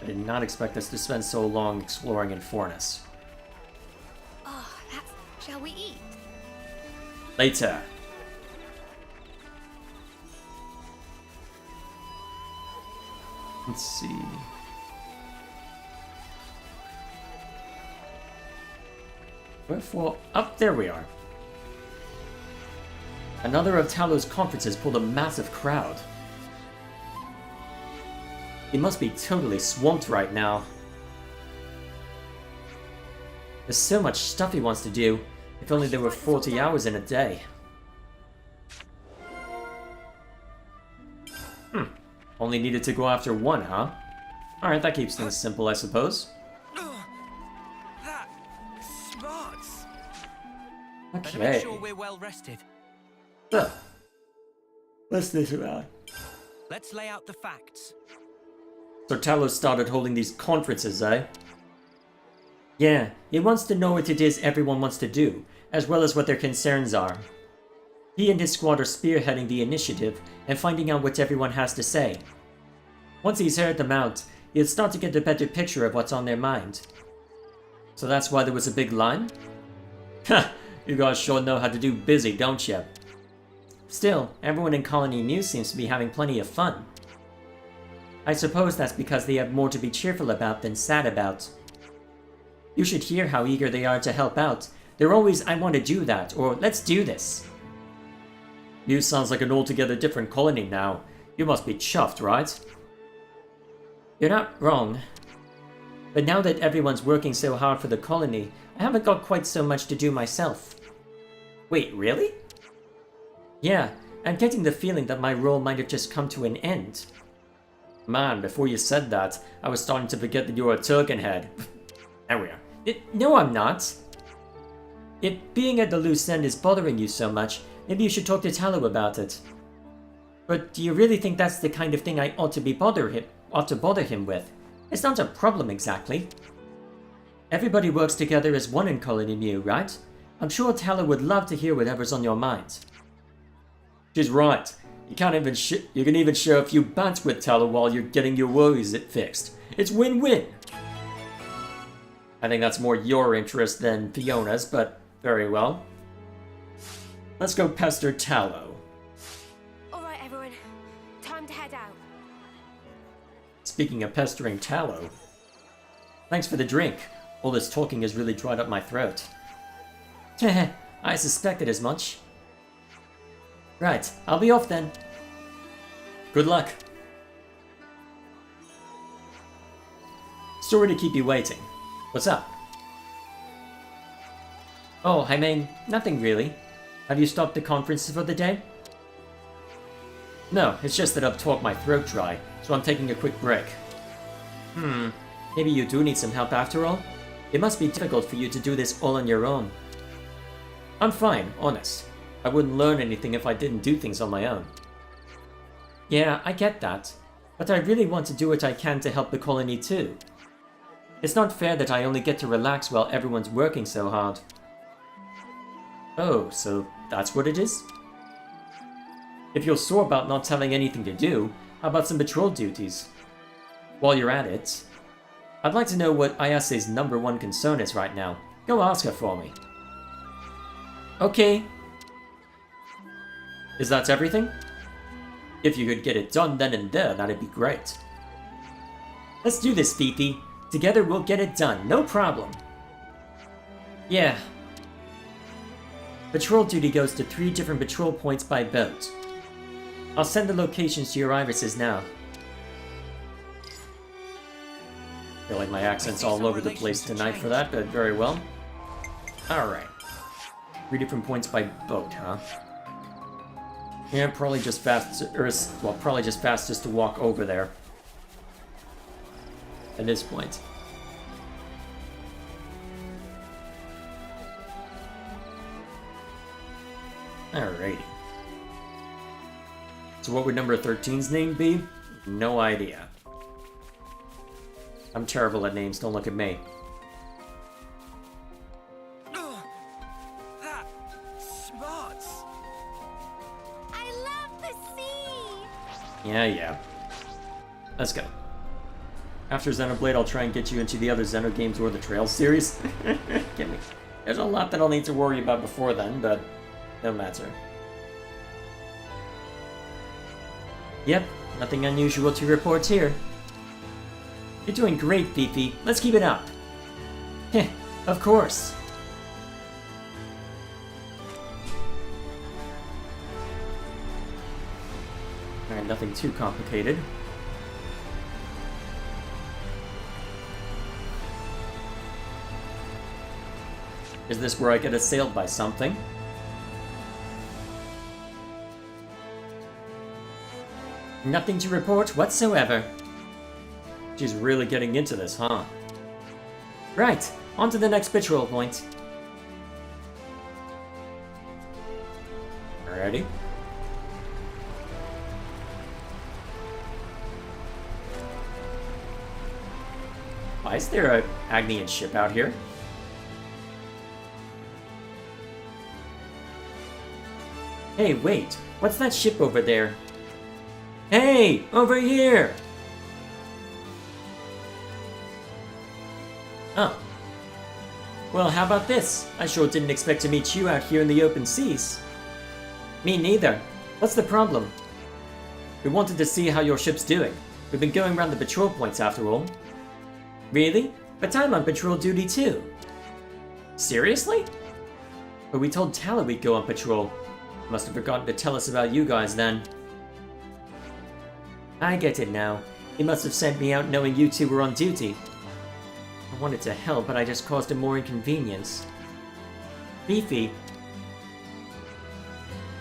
I did not expect us to spend so long exploring in Fornis. Oh, that's... Shall we eat? Later. Let's see. Wherefore, up there we are. Another of Talos' conferences pulled a massive crowd. He must be totally swamped right now. There's so much stuff he wants to do. If only there were 40 hours in a day. Only needed to go after one, huh? Alright, that keeps things simple, I suppose. That smarts. Better Okay. make sure we're well rested. So, what's this about? Let's lay out the facts. So Talos started holding these conferences, eh? Yeah, he wants to know what it is everyone wants to do, as well as what their concerns are. He and his squad are spearheading the initiative and finding out what everyone has to say. Once he's heard them out, he'll start to get a better picture of what's on their mind. So that's why there was a big line? Ha! You guys sure know how to do busy, don't you? Still, everyone in Colony Mu seems to be having plenty of fun. I suppose that's because they have more to be cheerful about than sad about. You should hear how eager they are to help out. They're always, I want to do that, or let's do this. You sounds like an altogether different colony now. You must be chuffed, right? You're not wrong. But now that everyone's working so hard for the colony, I haven't got quite so much to do myself. Wait, really? Yeah, I'm getting the feeling that my role might have just come to an end. Man, before you said that, I was starting to forget that you're a turkin head. There we are. No, I'm not. If being at the loose end is bothering you so much, maybe you should talk to Tallow about it. But do you really think that's the kind of thing I ought to bother him with? It's not a problem exactly. Everybody works together as one in Colony Mu, right? I'm sure Tallow would love to hear whatever's on your mind. She's right. You can even share a few bants with Tallow while you're getting your worries fixed. It's win-win. I think that's more your interest than Fiona's, but very well. Let's go pester Tallow. Alright, everyone. Time to head out. Speaking of pestering Tallow. Thanks for the drink. All this talking has really dried up my throat. Heh, I suspected as much. Right, I'll be off then. Good luck. Sorry to keep you waiting. What's up? Oh, I mean, nothing really. Have you stopped the conference for the day? No, it's just that I've talked my throat dry, so I'm taking a quick break. Maybe you do need some help after all? It must be difficult for you to do this all on your own. I'm fine, honest. I wouldn't learn anything if I didn't do things on my own. Yeah, I get that. But I really want to do what I can to help the colony too. It's not fair that I only get to relax while everyone's working so hard. Oh, so that's what it is? If you're sore about not having anything to do, how about some patrol duties? While you're at it, I'd like to know what Ayase's #1 concern is right now. Go ask her for me. Okay. Is that everything? If you could get it done then and there, that'd be great. Let's do this, Fifi. Together we'll get it done, no problem. Yeah. Patrol duty goes to 3 different patrol points by boat. I'll send the locations to your irises now. I feel like my accent's all over the place tonight for that, but very well. Alright. 3 different points by boat, huh? Yeah, probably just probably just fastest to walk over there. At this point. Alrighty. So what would number 13's name be? No idea. I'm terrible at names, don't look at me. That smarts. I love the sea! Yeah. Let's go. After Xenoblade, I'll try and get you into the other Xeno games or the Trails series. Get me. There's a lot that I'll need to worry about before then, but no matter. Yep, nothing unusual to report here. You're doing great, Fifi. Let's keep it up. Heh, of course. Alright, nothing too complicated. Is this where I get assailed by something? Nothing to report whatsoever. She's really getting into this, huh? Right, on to the next patrol point. Alrighty. Why is there a Agnian ship out here? Hey, wait. What's that ship over there? Hey! Over here! Oh. Well, how about this? I sure didn't expect to meet you out here in the open seas. Me neither. What's the problem? We wanted to see how your ship's doing. We've been going around the patrol points after all. Really? But I'm on patrol duty too. Seriously? But we told Tala we'd go on patrol. Must have forgotten to tell us about you guys then. I get it now. He must have sent me out knowing you two were on duty. I wanted to help, but I just caused him more inconvenience. Beefy.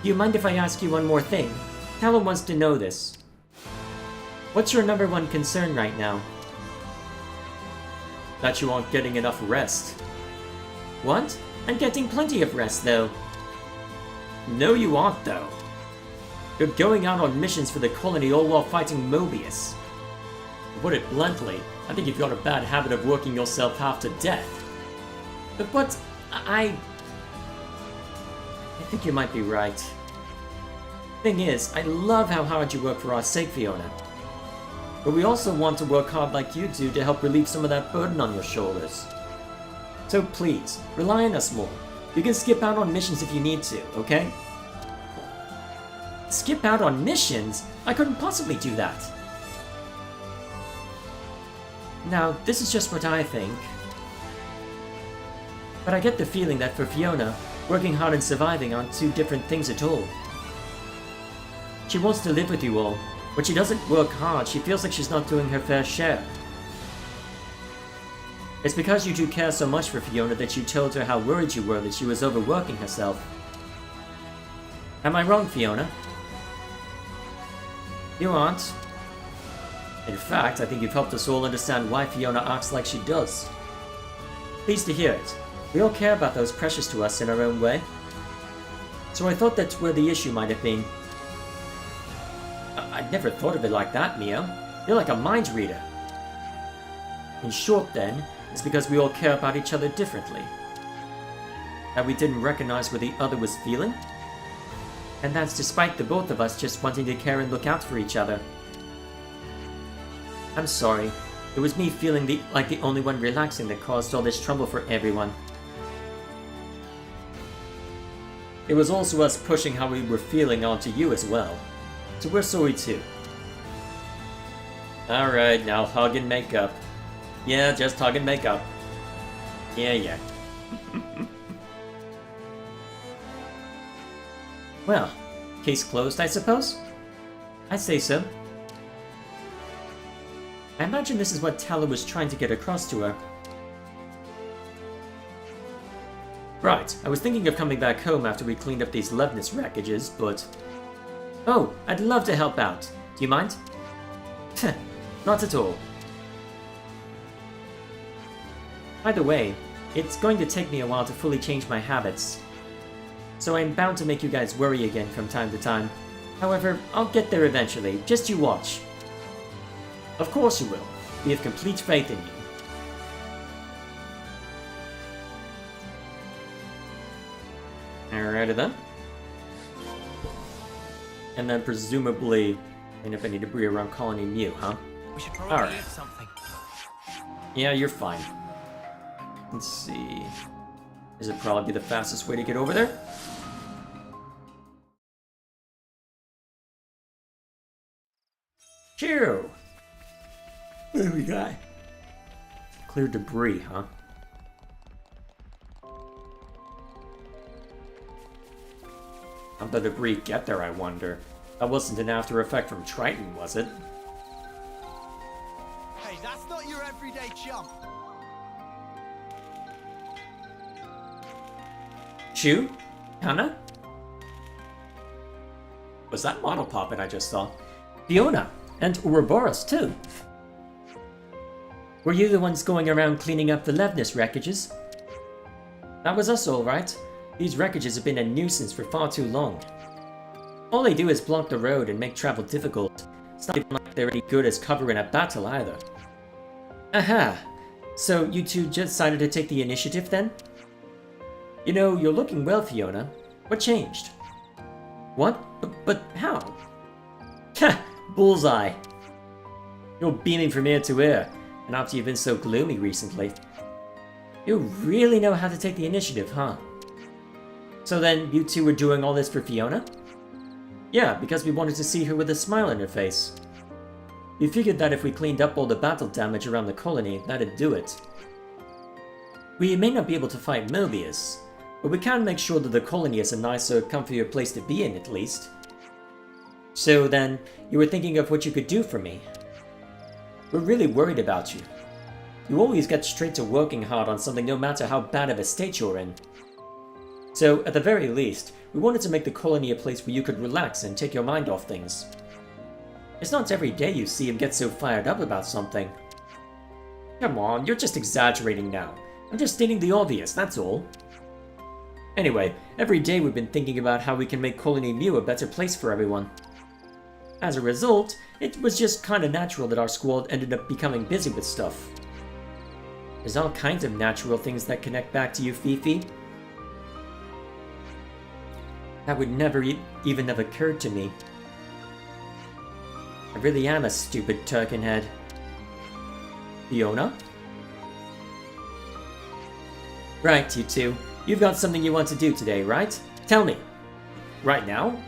Do you mind if I ask you one more thing? Tala wants to know this. What's your #1 concern right now? That you aren't getting enough rest. What? I'm getting plenty of rest, though. No, you aren't, though. You're going out on missions for the colony all while fighting Mobius. To put it bluntly, I think you've got a bad habit of working yourself half to death. But I think you might be right. Thing is, I love how hard you work for our sake, Fiona. But we also want to work hard like you do to help relieve some of that burden on your shoulders. So please, rely on us more. You can skip out on missions if you need to, okay? Skip out on missions? I couldn't possibly do that. Now, this is just what I think. But I get the feeling that for Fiona, working hard and surviving aren't two different things at all. She wants to live with you all. When she doesn't work hard, she feels like she's not doing her fair share. It's because you two care so much for Fiona that you told her how worried you were that she was overworking herself. Am I wrong, Fiona? You aren't. In fact, I think you've helped us all understand why Fiona acts like she does. Pleased to hear it. We all care about those precious to us in our own way. So I thought that's where the issue might have been. I'd never thought of it like that, Mio. You're like a mind reader. In short, then, it's because we all care about each other differently. That we didn't recognize what the other was feeling. And that's despite the both of us just wanting to care and look out for each other. I'm sorry. It was me feeling like the only one relaxing that caused all this trouble for everyone. It was also us pushing how we were feeling onto you as well. So we're sorry too. Alright, now hug and make up. Yeah, just hug and make up. Yeah. Well, case closed, I suppose? I'd say so. I imagine this is what Tala was trying to get across to her. Right, I was thinking of coming back home after we cleaned up these Levnis wreckages, but... Oh, I'd love to help out. Do you mind? Not at all. By the way, it's going to take me a while to fully change my habits. So I'm bound to make you guys worry again from time to time. However, I'll get there eventually, just you watch. Of course you will. We have complete faith in you. Alrighty then. And then presumably, and if I need to be around Colony Mew, huh? We should probably Alright. eat something. Yeah, you're fine. Let's see. This would probably be the fastest way to get over there. Chew! What do we got? Clear debris, huh? How'd the debris get there, I wonder? That wasn't an after effect from Triton, was it? Hey, that's not your everyday chump. Shu? Hannah? Was that model poppet I just saw? Fiona! And Ouroboros too! Were you the ones going around cleaning up the Levnis wreckages? That was us, alright. These wreckages have been a nuisance for far too long. All they do is block the road and make travel difficult. It's not even like they're any good as cover in a battle either. Aha! So you two just decided to take the initiative then? You know, you're looking well, Fiona. What changed? What? But how? Ha! Bullseye! You're beaming from ear to ear, and after you've been so gloomy recently. You really know how to take the initiative, huh? So then, you two were doing all this for Fiona? Yeah, because we wanted to see her with a smile on her face. We figured that if we cleaned up all the battle damage around the colony, that'd do it. We may not be able to fight Mobius, but we can make sure that the colony is a nicer, comfier place to be in at least. So then, you were thinking of what you could do for me. We're really worried about you. You always get straight to working hard on something no matter how bad of a state you're in. So, at the very least, we wanted to make the colony a place where you could relax and take your mind off things. It's not every day you see him get so fired up about something. Come on, you're just exaggerating now. I'm just stating the obvious, that's all. Anyway, every day we've been thinking about how we can make Colony Mu a better place for everyone. As a result, it was just kinda natural that our squad ended up becoming busy with stuff. There's all kinds of natural things that connect back to you, Fifi. That would never even have occurred to me. I really am a stupid turkin head. Fiona? Right, you two. You've got something you want to do today, right? Tell me. Right now?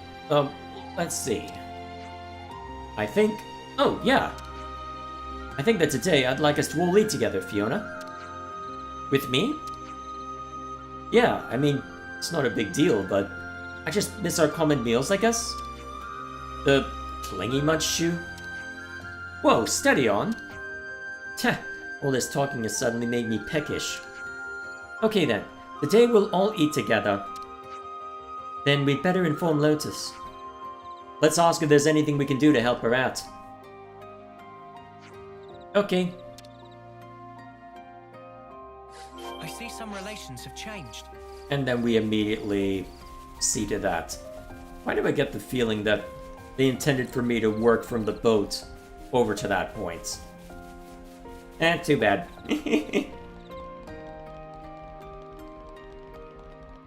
Let's see. I think... Oh, yeah. I think that today I'd like us to all eat together, Fiona. With me? Yeah, I mean, it's not a big deal, but I just miss our common meals, I guess? The clingy much, Shu? Whoa, steady on. Teh, all this talking has suddenly made me peckish. Okay then, today we'll all eat together. Then we'd better inform Lotus. Let's ask if there's anything we can do to help her out. Okay. I see some relations have changed. And then we immediately see to that. Why do I get the feeling that they intended for me to work from the boat over to that point? Too bad.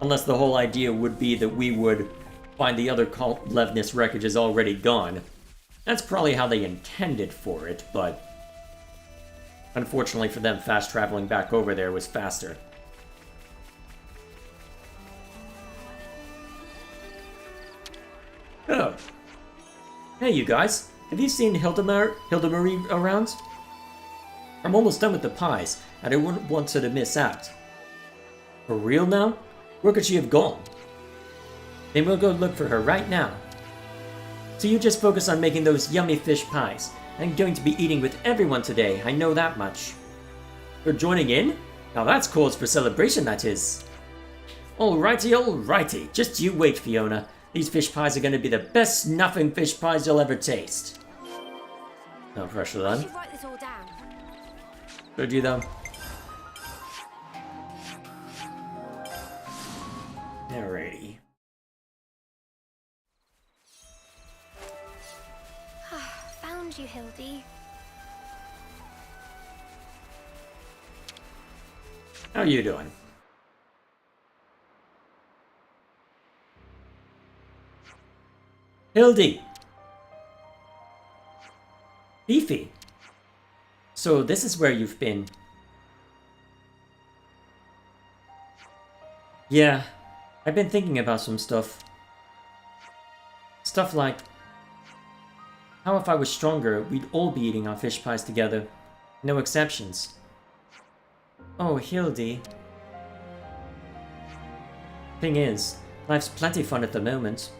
Unless the whole idea would be that we would find the other Levnis wreckages already gone. That's probably how they intended for it, but unfortunately for them, fast traveling back over there was faster. Oh. Hey, you guys. Have you seen Hildemarie around? I'm almost done with the pies, and I wouldn't want her to miss out. For real now? Where could she have gone? Then we'll go look for her right now. So you just focus on making those yummy fish pies. I'm going to be eating with everyone today, I know that much. You're joining in? Now that's cause for celebration, that is. Alrighty, just you wait, Fiona. These fish pies are going to be the best snuffing fish pies you'll ever taste. No pressure You then. should write this all down. Could you though? Alrighty. Found you, Hildy. How are you doing? Hildy! Fifi! So this is where you've been. Yeah, I've been thinking about some stuff. Stuff like how if I was stronger, we'd all be eating our fish pies together. No exceptions. Oh, Hildy. Thing is, life's plenty fun at the moment.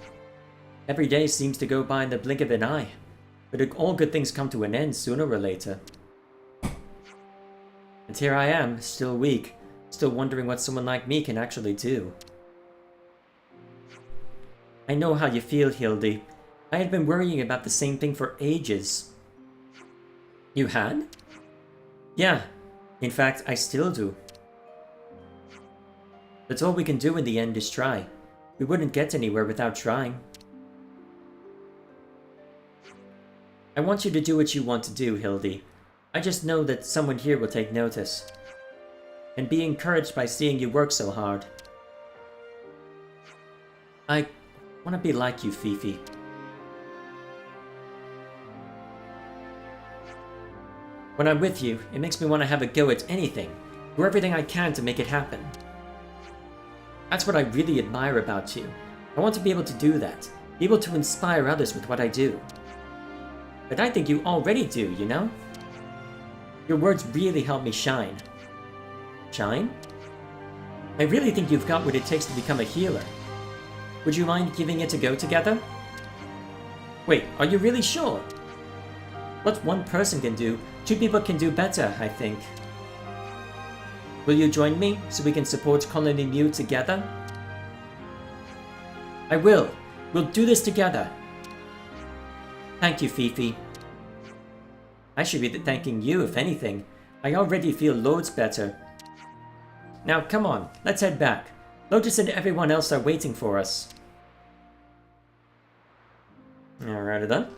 Every day seems to go by in the blink of an eye. But all good things come to an end sooner or later. And here I am, still weak, still wondering what someone like me can actually do. I know how you feel, Hildy. I had been worrying about the same thing for ages. You had? Yeah. In fact, I still do. That's all we can do in the end is try. We wouldn't get anywhere without trying. I want you to do what you want to do, Hildy. I just know that someone here will take notice. And be encouraged by seeing you work so hard. I want to be like you, Fifi. When I'm with you, it makes me want to have a go at anything. Do everything I can to make it happen. That's what I really admire about you. I want to be able to do that. Be able to inspire others with what I do. But I think you already do, you know? Your words really help me shine. Shine? I really think you've got what it takes to become a healer. Would you mind giving it a go together? Wait, are you really sure? What one person can do, two people can do better, I think. Will you join me so we can support Colony Mew together? I will. We'll do this together. Thank you, Fifi. I should be thanking you, if anything. I already feel loads better. Now, come on, let's head back. Lotus and everyone else are waiting for us. Alrighty then.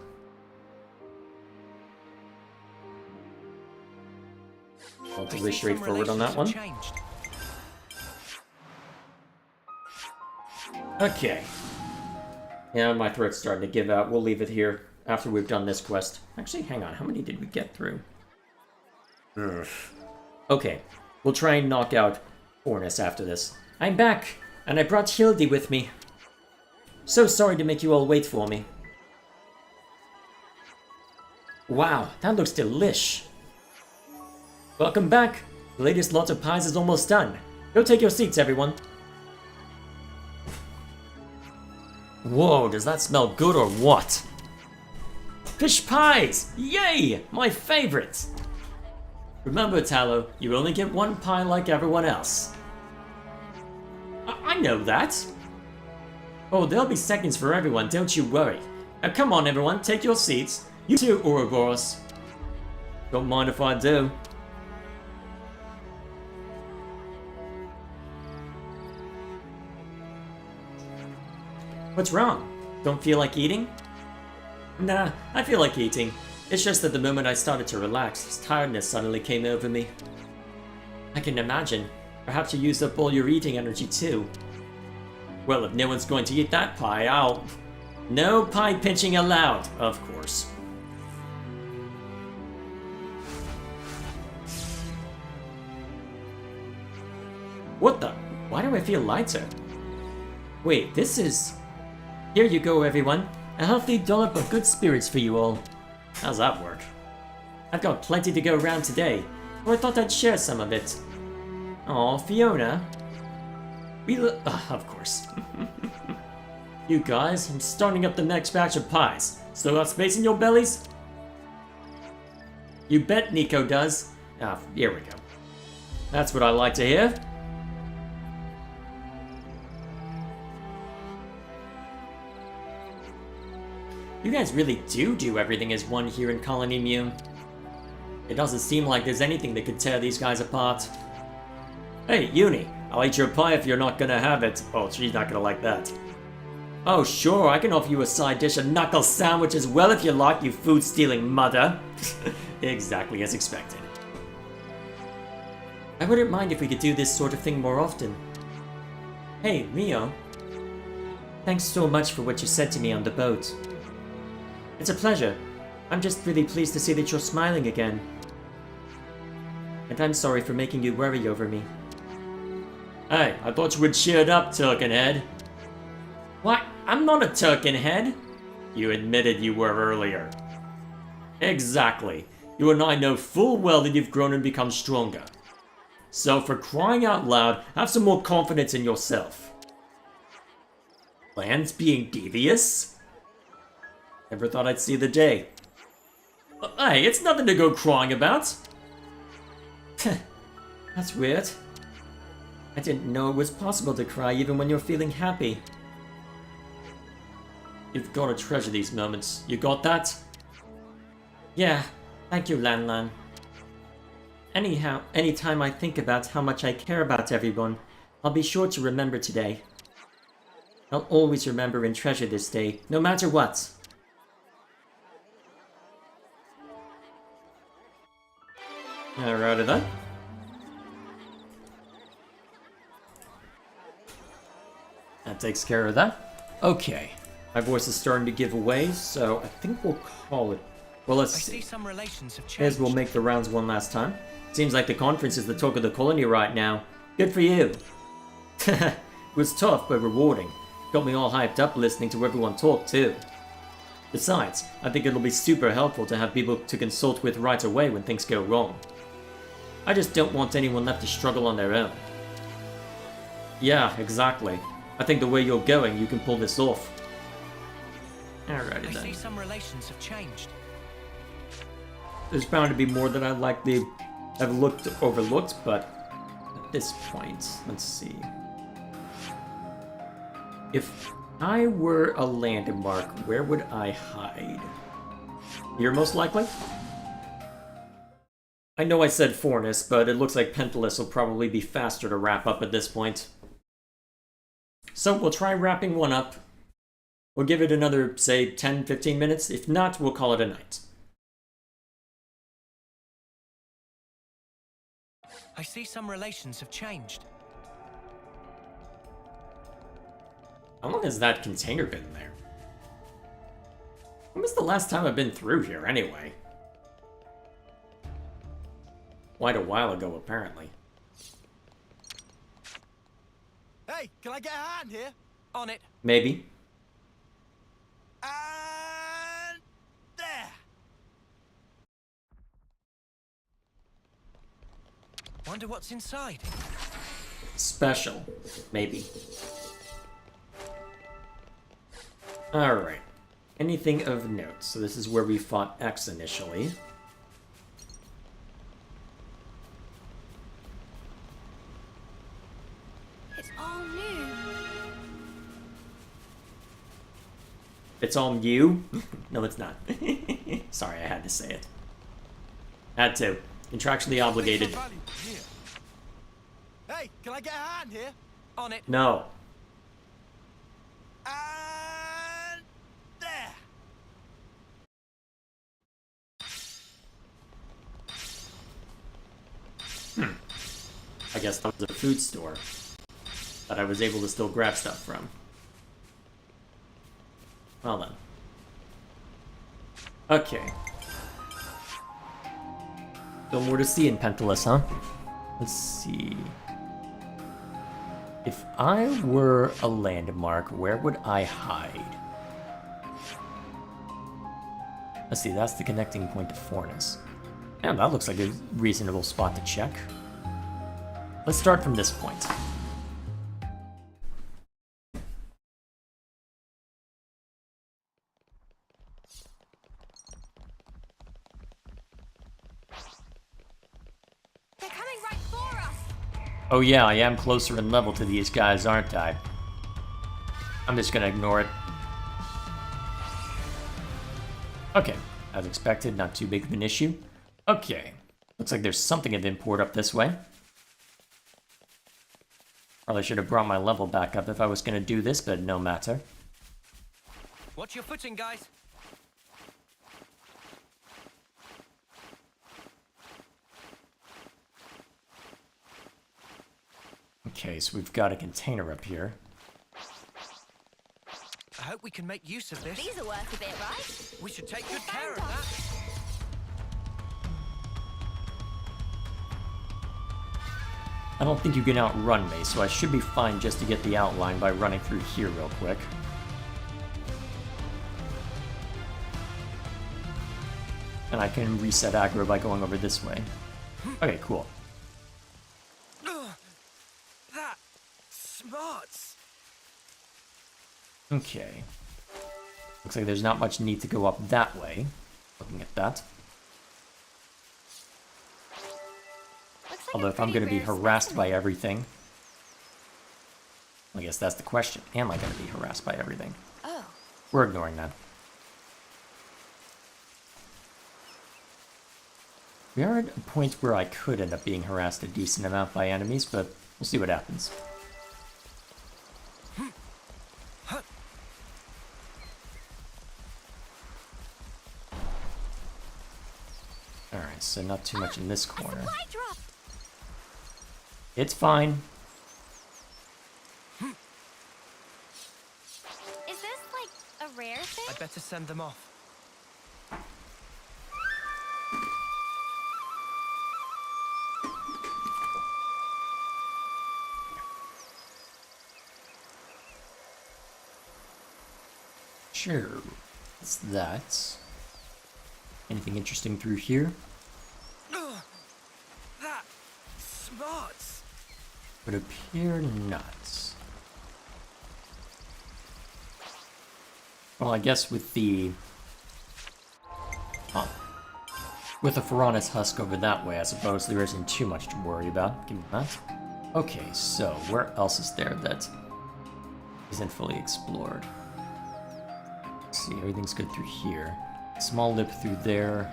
Relatively straightforward on that one. Okay. Yeah, my throat's starting to give out. We'll leave it here after we've done this quest. Actually, hang on. How many did we get through? Ugh. Okay. We'll try and knock out Fornis after this. I'm back, and I brought Hildy with me. So sorry to make you all wait for me. Wow, that looks delish. Welcome back. The latest lot of pies is almost done. Go take your seats, everyone. Whoa, does that smell good or what? Fish pies! Yay! My favorite! Remember, Tallow, you only get one pie like everyone else. I know that. Oh, there'll be seconds for everyone, don't you worry. Now come on, everyone, take your seats. You too, Ouroboros. Don't mind if I do. What's wrong? Don't feel like eating? Nah, I feel like eating. It's just that the moment I started to relax, tiredness suddenly came over me. I can imagine. Perhaps you used up all your eating energy too. Well, if no one's going to eat that pie, I'll... No pie pinching allowed, of course. What the? Why do I feel lighter? Wait, this is... Here you go, everyone. A healthy dollop of good spirits for you all. How's that work? I've got plenty to go around today, so I thought I'd share some of it. Aw, Fiona. Of course. You guys, I'm starting up the next batch of pies. Still got space in your bellies? You bet Nico does. Ah, here we go. That's what I like to hear. You guys really do everything as one here in Colony Mew. It doesn't seem like there's anything that could tear these guys apart. Hey, Uni, I'll eat your pie if you're not gonna have it. Oh, she's not gonna like that. Oh, sure, I can offer you a side dish, a knuckle sandwich as well if you like, you food-stealing mother. Exactly as expected. I wouldn't mind if we could do this sort of thing more often. Hey, Mio. Thanks so much for what you said to me on the boat. It's a pleasure. I'm just really pleased to see that you're smiling again. And I'm sorry for making you worry over me. Hey, I thought you were cheered up, Turkenhead. What? I'm not a Turkenhead. You admitted you were earlier. Exactly. You and I know full well that you've grown and become stronger. So for crying out loud, have some more confidence in yourself. Plans being devious? Never thought I'd see the day. Hey, it's nothing to go crying about. That's weird. I didn't know it was possible to cry even when you're feeling happy. You've got to treasure these moments. You got that? Yeah, thank you, Lan Lan. Anyhow, anytime I think about how much I care about everyone, I'll be sure to remember today. I'll always remember and treasure this day, no matter what. Alrighty then. That takes care of that. Okay. My voice is starting to give away, so I think we'll call it. Well, let's I see. see some relations have changed. As we'll make the rounds one last time. Seems like the conference is the talk of the colony right now. Good for you. It was tough but rewarding. Got me all hyped up listening to everyone talk too. Besides, I think it'll be super helpful to have people to consult with right away when things go wrong. I just don't want anyone left to struggle on their own. Yeah, exactly. I think the way you're going, you can pull this off. Alrighty I then. see some relations have changed. There's bound to be more that I'd likely have overlooked, but at this point, let's see. If I were a landmark, where would I hide? Here, most likely? I know I said Fornis, but it looks like Penthelis will probably be faster to wrap up at this point. So we'll try wrapping one up. We'll give it another, say, 10-15 minutes. If not, we'll call it a night. I see some relations have changed. How long has that container been there? When was the last time I've been through here, anyway? Quite a while ago, apparently. Hey, can I get a hand here? On it. Maybe. And there. Wonder what's inside. Special. Maybe. Alright. Anything of note? So this is where we fought X initially. It's all new. It's all you? No, it's not. Sorry, I had to say it. Had to. Contractually obligated. Here. Hey, can I get a hand here? On it. No. And there. I guess that was a food store that I was able to still grab stuff from. Well then. Okay. Still more to see in Penthelis, huh? Let's see. If I were a landmark, where would I hide? Let's see, that's the connecting point to Fornis. Yeah, that looks like a reasonable spot to check. Let's start from this point. They're coming right for us. Oh yeah, I am closer in level to these guys, aren't I? I'm just gonna ignore it. Okay, as expected, not too big of an issue. Okay, looks like there's something of import up this way. Probably should have brought my level back up if I was gonna do this, but no matter. Watch your footing, guys. Okay, so we've got a container up here. I hope we can make use of this. These are worth a bit, right? We should take good care of that. I don't think you can outrun me, so I should be fine just to get the outline by running through here real quick. And I can reset aggro by going over this way. Okay, cool. That smarts. Okay. Looks like there's not much need to go up that way. Looking at that. Looks like Although a if I'm pretty going to be rare harassed by specimen. everything... I guess that's the question. Am I going to be harassed by everything? Oh, We're ignoring that. We are at a point where I could end up being harassed a decent amount by enemies, but we'll see what happens. Alright, so not too much in this corner. Supply drop. It's fine. Is this like a rare thing? I'd better send them off. Sure. What's that? Anything interesting through here? That smarts. Would appear not. Well, I guess with the... Oh. With the Fornis husk over that way, I suppose there isn't too much to worry about. Give me that. Okay, so where else is there that isn't fully explored? Let's see, everything's good through here. Small lip through there.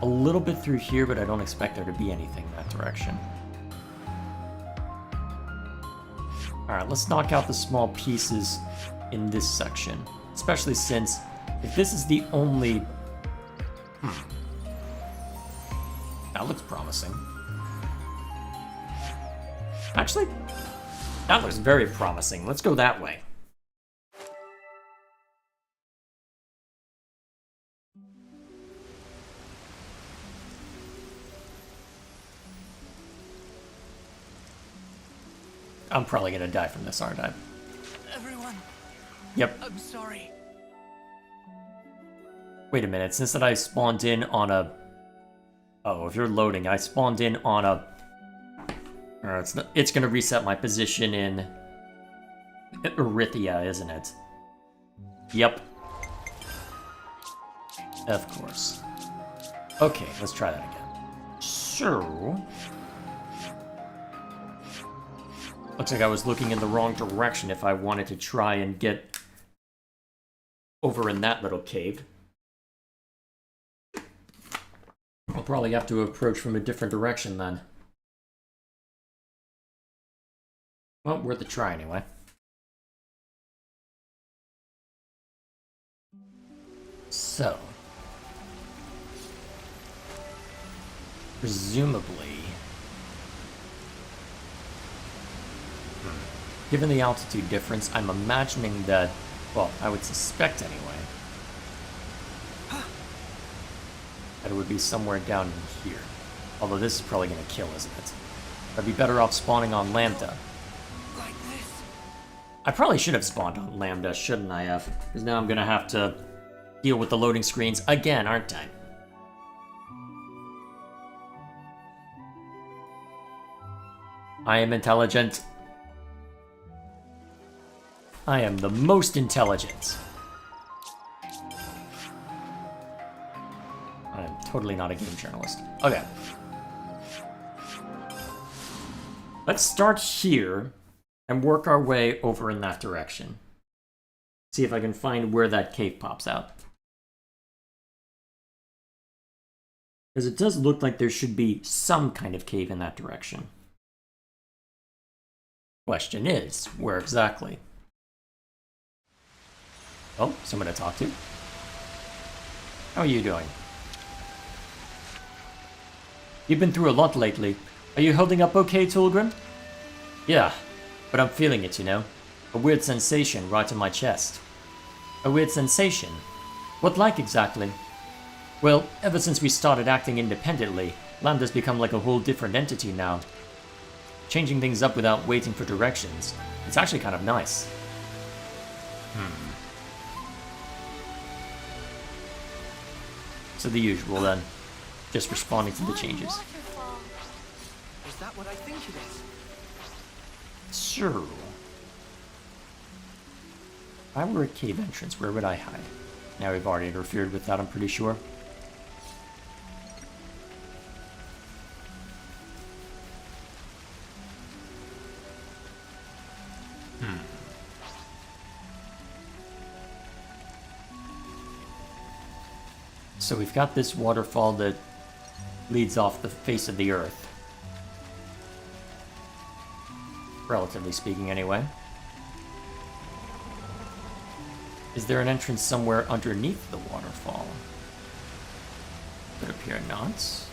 A little bit through here, but I don't expect there to be anything in that direction. Alright, let's knock out the small pieces in this section. Especially since, if this is the only... That looks promising. Actually, that looks very promising. Let's go that way. I'm probably gonna die from this, aren't I? Everyone, Yep. I'm sorry. Wait a minute, since that I spawned in on a... Oh, if you're loading, I spawned in on a... it's gonna reset my position in... Erythia, isn't it? Yep. Of course. Okay, let's try that again. So... Looks like I was looking in the wrong direction if I wanted to try and get over in that little cave. I'll probably have to approach from a different direction then. Well, worth a try anyway. So. Presumably... Given the altitude difference, I'm imagining that, well, I would suspect anyway, that it would be somewhere down in here. Although this is probably going to kill, isn't it? I'd be better off spawning on Lambda. Like this. I probably should have spawned on Lambda, shouldn't I have? Because now I'm going to have to deal with the loading screens again, aren't I? I am intelligent. I am the most intelligent. I am totally not a game journalist. Okay. Let's start here and work our way over in that direction. See if I can find where that cave pops out. Because it does look like there should be some kind of cave in that direction. Question is, where exactly? Oh, someone to talk to. How are you doing? You've been through a lot lately. Are you holding up okay, Tulgrim? Yeah, but I'm feeling it, you know. A weird sensation right in my chest. A weird sensation? What like exactly? Well, ever since we started acting independently, Lambda's become like a whole different entity now. Changing things up without waiting for directions. It's actually kind of nice. So the usual then. Just responding to the changes. Waterfall. Is that what I think it is? Sure. If I were a cave entrance, where would I hide? Now we've already interfered with that, I'm pretty sure. So we've got this waterfall that leads off the face of the earth. Relatively speaking, anyway. Is there an entrance somewhere underneath the waterfall? Could appear not.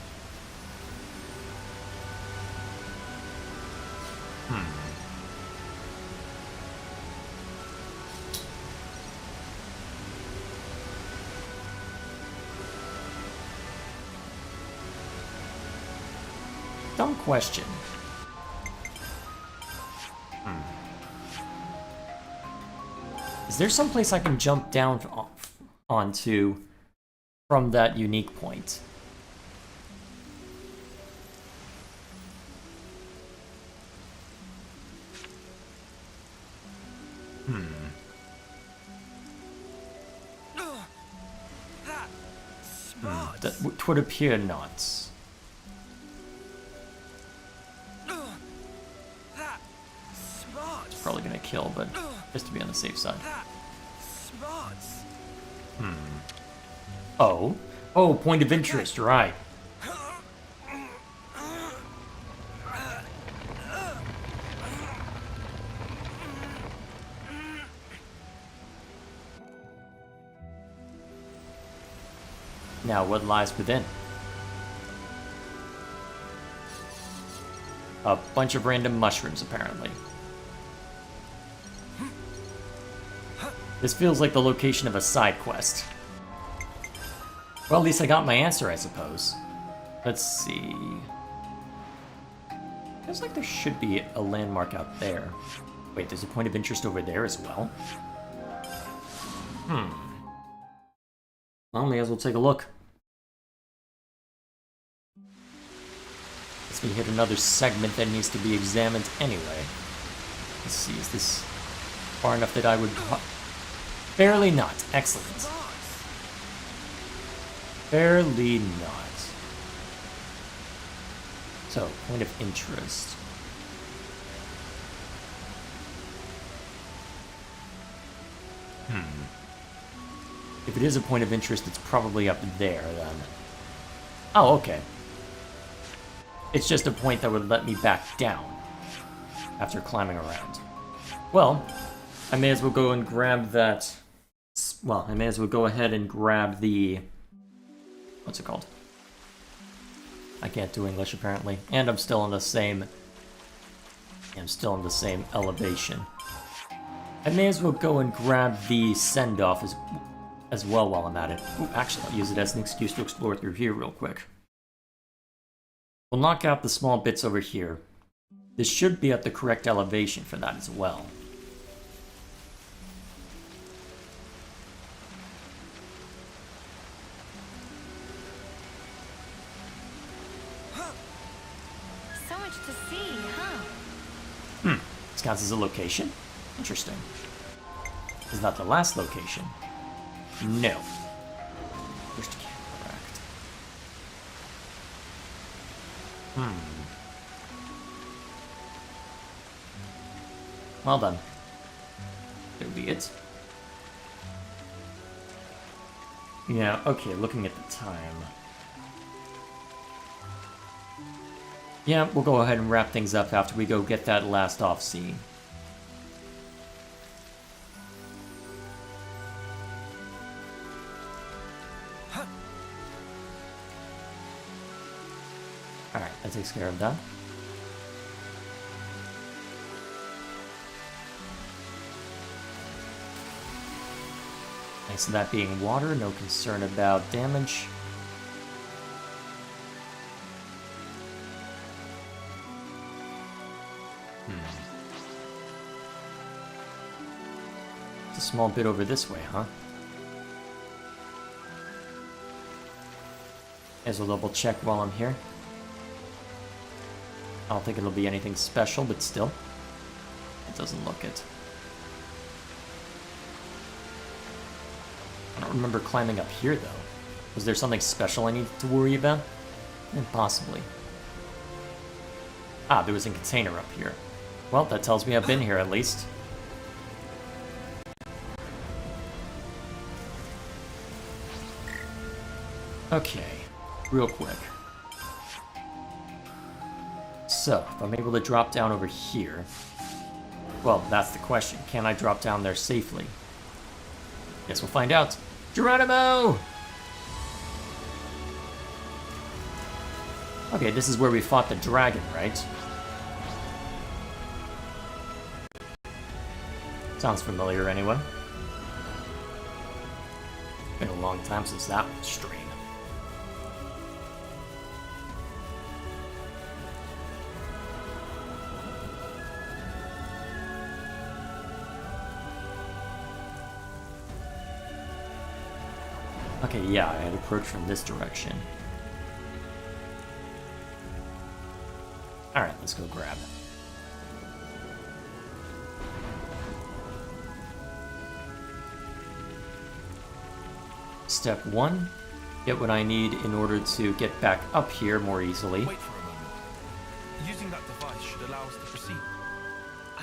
Dumb question. Is there some place I can jump down onto from that unique point? That would appear not. It's probably gonna kill, but just to be on the safe side. Oh. Oh, point of interest, right. Now, what lies within? A bunch of random mushrooms, apparently. This feels like the location of a side quest. Well, at least I got my answer, I suppose. Let's see. Feels like there should be a landmark out there. Wait, there's a point of interest over there as well? Well, may as well take a look. Guess we hit another segment that needs to be examined anyway. Let's see, is this far enough that I would... Barely not. Excellent. Barely not. So, point of interest. If it is a point of interest, it's probably up there, then. Oh, okay. It's just a point that would let me back down after climbing around. Well, I may as well go and grab that... Well, I may as well go ahead and grab the... What's it called? I can't do English, apparently. And I'm still in the same... I'm still in the same elevation. I may as well go and grab the send-off as well while I'm at it. Ooh, actually, I'll use it as an excuse to explore through here real quick. We'll knock out the small bits over here. This should be at the correct elevation for that as well. So much to see, huh? This counts as a location? Interesting. Is that the last location? No. First correct. Well done. That'll be it. Yeah, okay, looking at the time. Yeah, we'll go ahead and wrap things up after we go get that last off scene. Alright, that takes care of that. Nice, that being water, no concern about damage. It's a small bit over this way, huh? May as well double check while I'm here. I don't think it'll be anything special, but still. It doesn't look it. I don't remember climbing up here, though. Was there something special I needed to worry about? Possibly. Ah, there was a container up here. Well, that tells me I've been here at least. Okay, real quick. So, if I'm able to drop down over here... Well, that's the question. Can I drop down there safely? Guess we'll find out. Geronimo! Okay, this is where we fought the dragon, right? Sounds familiar anyway. Been a long time since that stream. Okay, yeah, I had approached from this direction. Alright, let's go grab it. Step 1, get what I need in order to get back up here more easily. Wait for a moment. Using that device should allow us to proceed.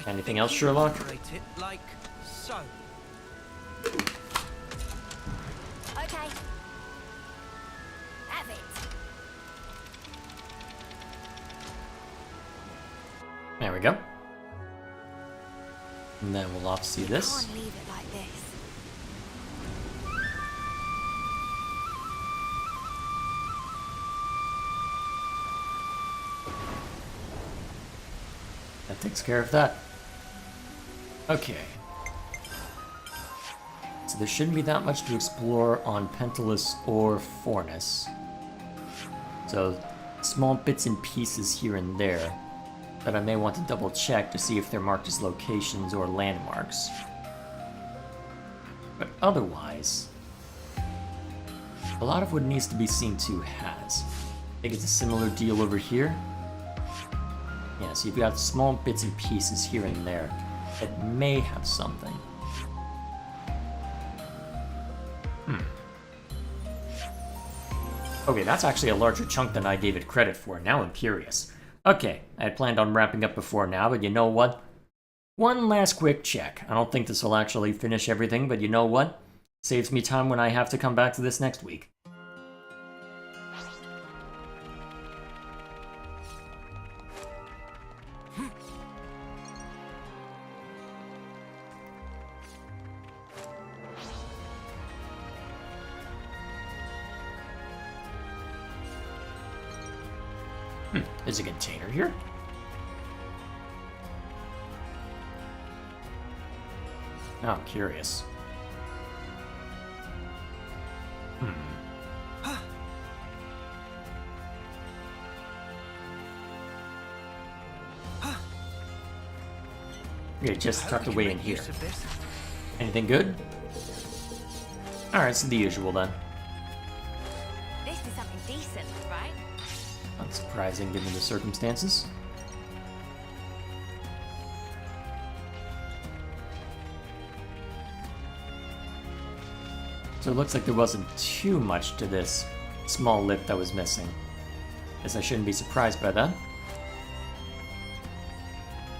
Anything else, Sherlock? Operate it like so. Okay. Have it. There we go. And then we'll off-see this. Can't leave it like this. That takes care of that. Okay. So there shouldn't be that much to explore on Pentalus or Fornis. So, small bits and pieces here and there that I may want to double check to see if they're marked as locations or landmarks. But otherwise, a lot of what needs to be seen to has. I think it's a similar deal over here. Yeah, so you've got small bits and pieces here and there that may have something. Okay, that's actually a larger chunk than I gave it credit for. Now I'm curious. Okay, I had planned on wrapping up before now, but you know what? One last quick check. I don't think this will actually finish everything, but you know what? Saves me time when I have to come back to this next week. There's a container here. Oh, I'm curious. Okay, just tucked away in here. Anything good? Alright, so the usual then. This is something decent, right? Unsurprising given the circumstances. So it looks like there wasn't too much to this small lip that was missing. Guess I shouldn't be surprised by that.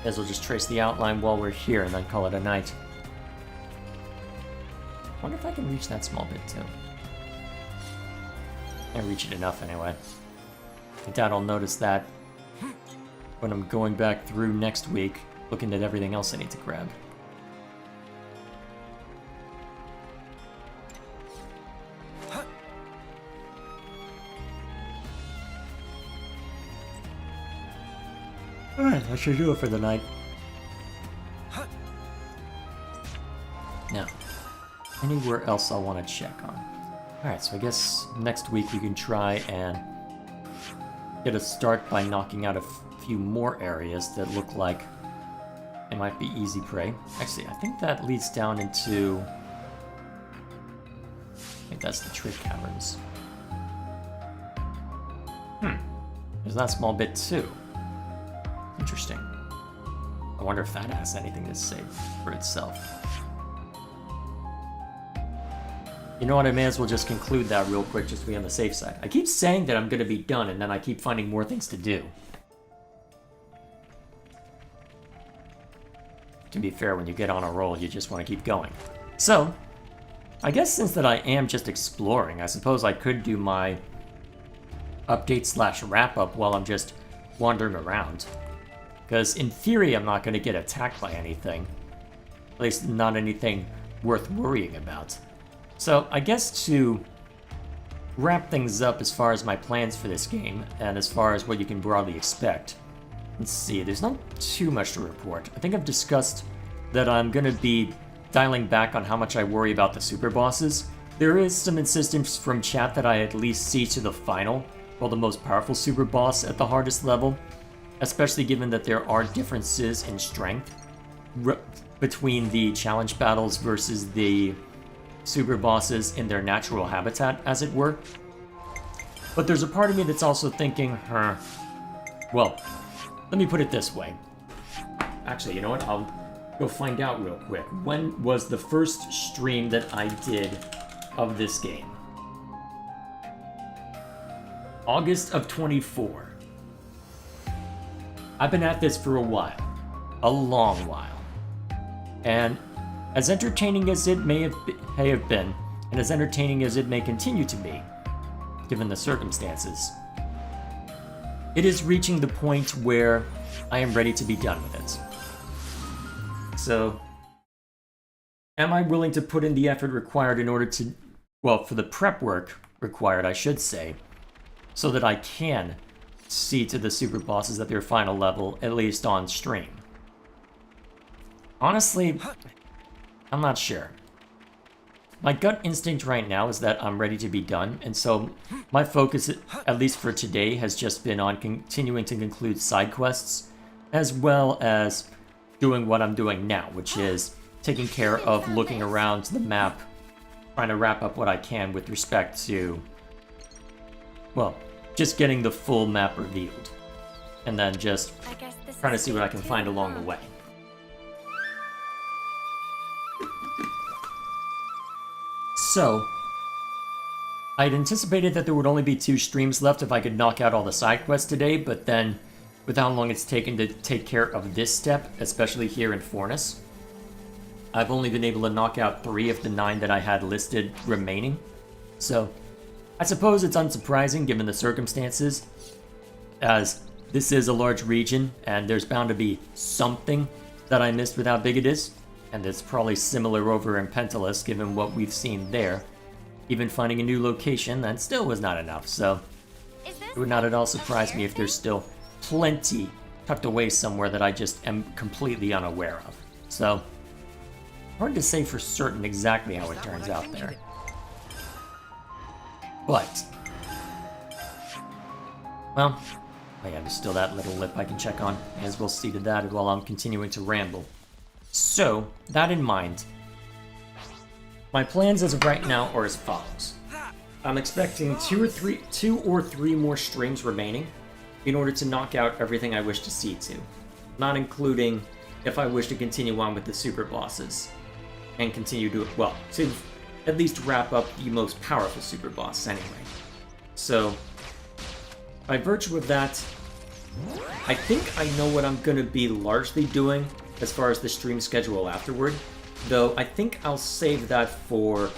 Guess we'll just trace the outline while we're here and then call it a night. Wonder if I can reach that small bit too. I reach it enough anyway. I doubt I'll notice that when I'm going back through next week, looking at everything else I need to grab. Alright, that should do it for the night. Now, anywhere else I want to check on. Alright, so I guess next week we can try and get a start by knocking out a few more areas that look like it might be easy prey. Actually, I think that leads down into... I think that's the Trick Caverns. There's that small bit too. Interesting. I wonder if that has anything to say for itself. You know what, I may as well just conclude that real quick just to be on the safe side. I keep saying that I'm going to be done, and then I keep finding more things to do. To be fair, when you get on a roll, you just want to keep going. So, I guess since that I am just exploring, I suppose I could do my update / wrap-up while I'm just wandering around. Because in theory, I'm not going to get attacked by anything. At least not anything worth worrying about. So I guess to wrap things up as far as my plans for this game, and as far as what you can broadly expect, let's see, there's not too much to report. I think I've discussed that I'm going to be dialing back on how much I worry about the super bosses. There is some insistence from chat that I at least see to the final, or the most powerful super boss at the hardest level, especially given that there are differences in strength between the challenge battles versus the super bosses in their natural habitat, as it were. But there's a part of me that's also thinking, well, let me put it this way. Actually, you know what? I'll go find out real quick. When was the first stream that I did of this game? August of 24. I've been at this for a while. A long while. And as entertaining as it may have been, and as entertaining as it may continue to be, given the circumstances, it is reaching the point where I am ready to be done with it. So, am I willing to put in the effort required in order to, well, for the prep work required, I should say, so that I can see to the super bosses at their final level, at least on stream? Honestly, I'm not sure. My gut instinct right now is that I'm ready to be done, and so my focus, at least for today, has just been on continuing to conclude side quests, as well as doing what I'm doing now, which is taking care of looking around the map, trying to wrap up what I can with respect to, well, just getting the full map revealed, and then just trying to see what I can find along the way. So, I'd anticipated that there would only be 2 streams left if I could knock out all the side quests today, but then, with how long it's taken to take care of this step, especially here in Fornis, I've only been able to knock out 3 of the 9 that I had listed remaining. So, I suppose it's unsurprising given the circumstances, as this is a large region, and there's bound to be something that I missed with how big it is. And it's probably similar over in Pentalus, given what we've seen there. Even finding a new location, that still was not enough, so it would not at all surprise me if there's still plenty tucked away somewhere that I just am completely unaware of. So, hard to say for certain exactly how it turns out there. But, well, oh yeah, there's still that little lip I can check on. May as well see to that while I'm continuing to ramble. So, that in mind, my plans as of right now are as follows. I'm expecting 2 or 3 more streams remaining in order to knock out everything I wish to see to, not including if I wish to continue on with the super bosses and continue to, well, to at least wrap up the most powerful super boss anyway. So, by virtue of that, I think I know what I'm going to be largely doing as far as the stream schedule afterward, though I think I'll save that for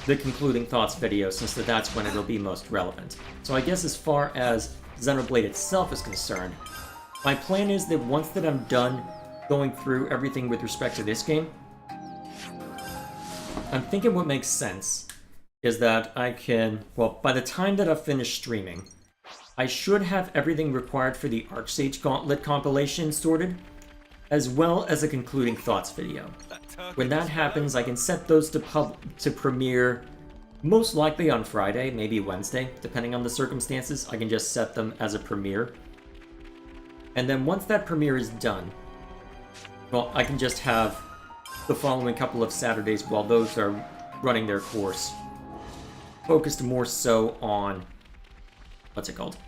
the concluding thoughts video, since that's when it'll be most relevant. So I guess as far as Xenoblade itself is concerned, my plan is that once that I'm done going through everything with respect to this game, I'm thinking what makes sense is that I can, well, by the time that I've finished streaming, I should have everything required for the Archsage Gauntlet compilation sorted, as well as a concluding thoughts video. When that happens, I can set those to premiere most likely on Friday, maybe Wednesday, depending on the circumstances. I can just set them as a premiere. And then once that premiere is done, well, I can just have the following couple of Saturdays while those are running their course focused more so on, what's it called?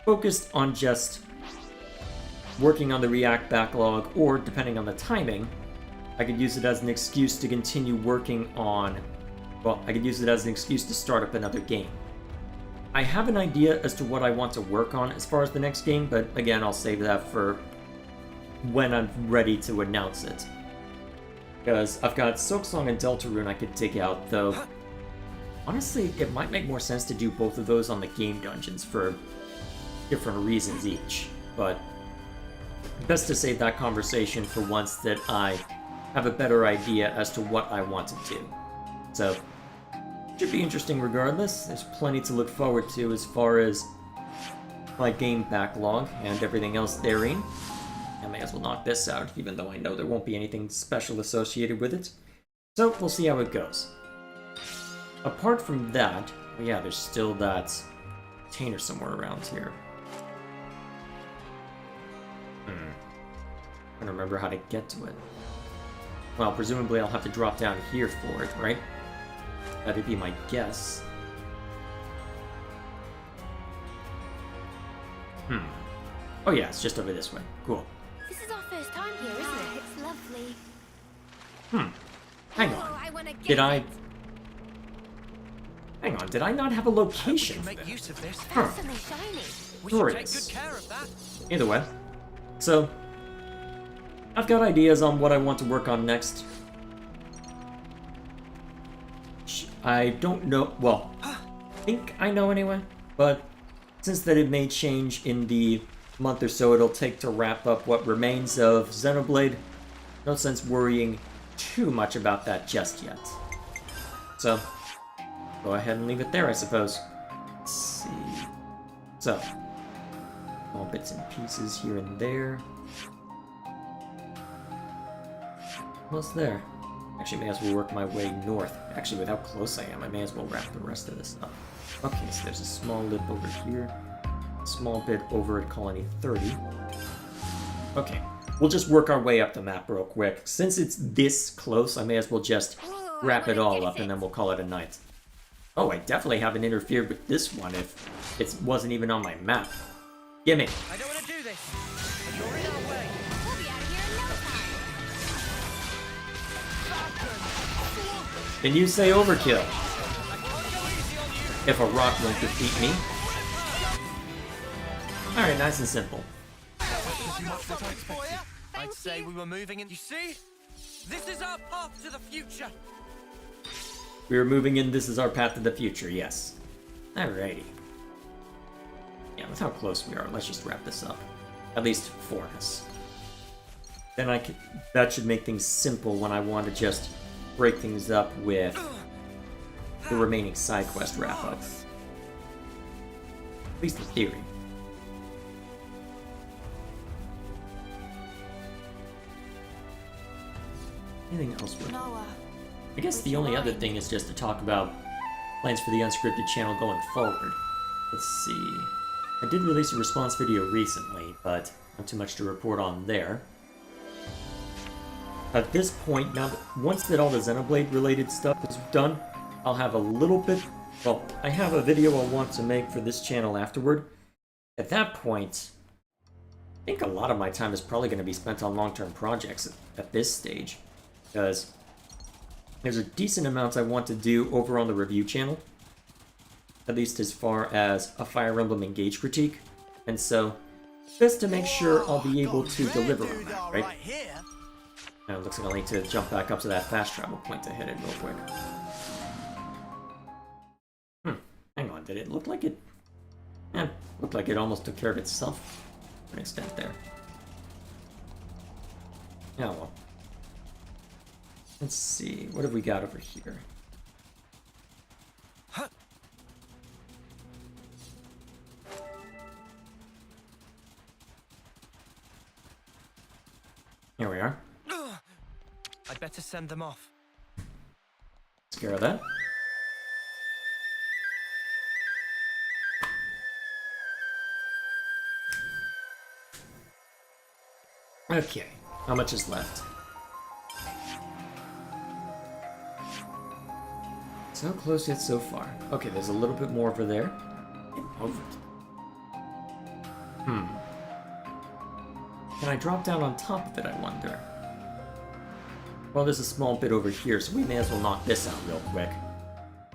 Focused on just working on the React backlog, or depending on the timing, I could use it as an excuse to continue working on, well, I could use it as an excuse to start up another game. I have an idea as to what I want to work on as far as the next game, but again, I'll save that for when I'm ready to announce it. Because I've got Silksong and Deltarune I could dig out, though. Honestly, it might make more sense to do both of those on the game dungeons for different reasons each. But best to save that conversation for once that I have a better idea as to what I want to do. So, should be interesting regardless. There's plenty to look forward to as far as my game backlog and everything else therein. I may as well knock this out, even though I know there won't be anything special associated with it. So, we'll see how it goes. Apart from that, oh yeah, there's still that container somewhere around here. I don't remember how to get to it. Well, presumably I'll have to drop down here for it, right? That'd be my guess. Oh yeah, it's just over this way. Cool. This is our first time here, isn't it? It's lovely. Hang Oh, on. I wanna get Did I... it. Hang on, did I not have a location for Make that? use of this. That's something shiny. We should take Fornis. good care of that. Either way. So, I've got ideas on what I want to work on next. I don't know, well, I think I know anyway, but since that it may change in the month or so it'll take to wrap up what remains of Xenoblade, no sense worrying too much about that just yet. So, go ahead and leave it there, I suppose. Let's see. So, all bits and pieces here and there. Almost there. Actually, may as well work my way north. Actually, with how close I am, I may as well wrap the rest of this up. Okay, so there's a small lip over here. A small bit over at Colony 30. Okay, we'll just work our way up the map real quick. Since it's this close, I may as well just wrap it all up and then we'll call it a night. Oh, I definitely haven't interfered with this one if it wasn't even on my map. Gimme. I don't want to do this, but you're in our way. We'll be out of here in no time. Then you say overkill. If a rock won't defeat me. Alright, nice and simple. I'd say we were moving in. You see? This is our path to the future. We are moving in, this is our path to the future, yes. Alrighty. Yeah, with how close we are, let's just wrap this up. At least Fornis. Then that should make things simple when I want to just break things up with the remaining side quest wrap-up. At least in theory. Anything else? I guess the only other thing is just to talk about plans for the unscripted channel going forward. Let's see. I did release a response video recently, but not too much to report on there. At this point, now that once that all the Xenoblade related stuff is done, I'll have a little bit... Well, I have a video I'll want to make for this channel afterward. At that point, I think a lot of my time is probably going to be spent on long-term projects at this stage. Because there's a decent amount I want to do over on the review channel. At least as far as a Fire Emblem Engage critique. And so, best to make sure I'll be able to deliver on that, right? Now it looks like I'll need to jump back up to that fast travel point to hit it real quick. Hang on, did it look like it... looked like it almost took care of itself to an extent there. Yeah, well. Let's see, what have we got over here? Here we are. I'd better send them off. Scare of that. Okay, how much is left? So close yet so far. Okay, there's a little bit more over there. Over. Can I drop down on top of it, I wonder? Well, there's a small bit over here, so we may as well knock this out real quick.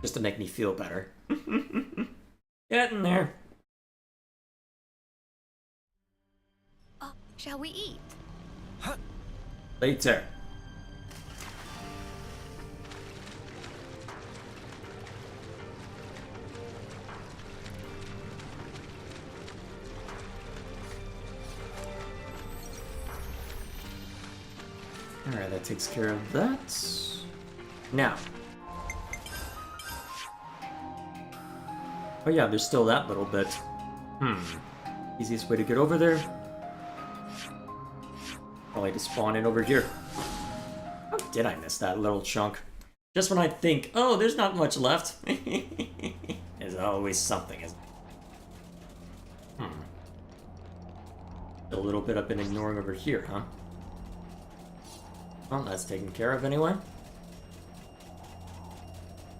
Just to make me feel better. Get in there. Oh, shall we eat? Later. Alright, that takes care of that. Now. Oh yeah, there's still that little bit. Easiest way to get over there? Probably to spawn in over here. How did I miss that little chunk? Just when I think, oh, there's not much left. There's always something, isn't there? A little bit I've been ignoring over here, huh? Well, that's taken care of anyway.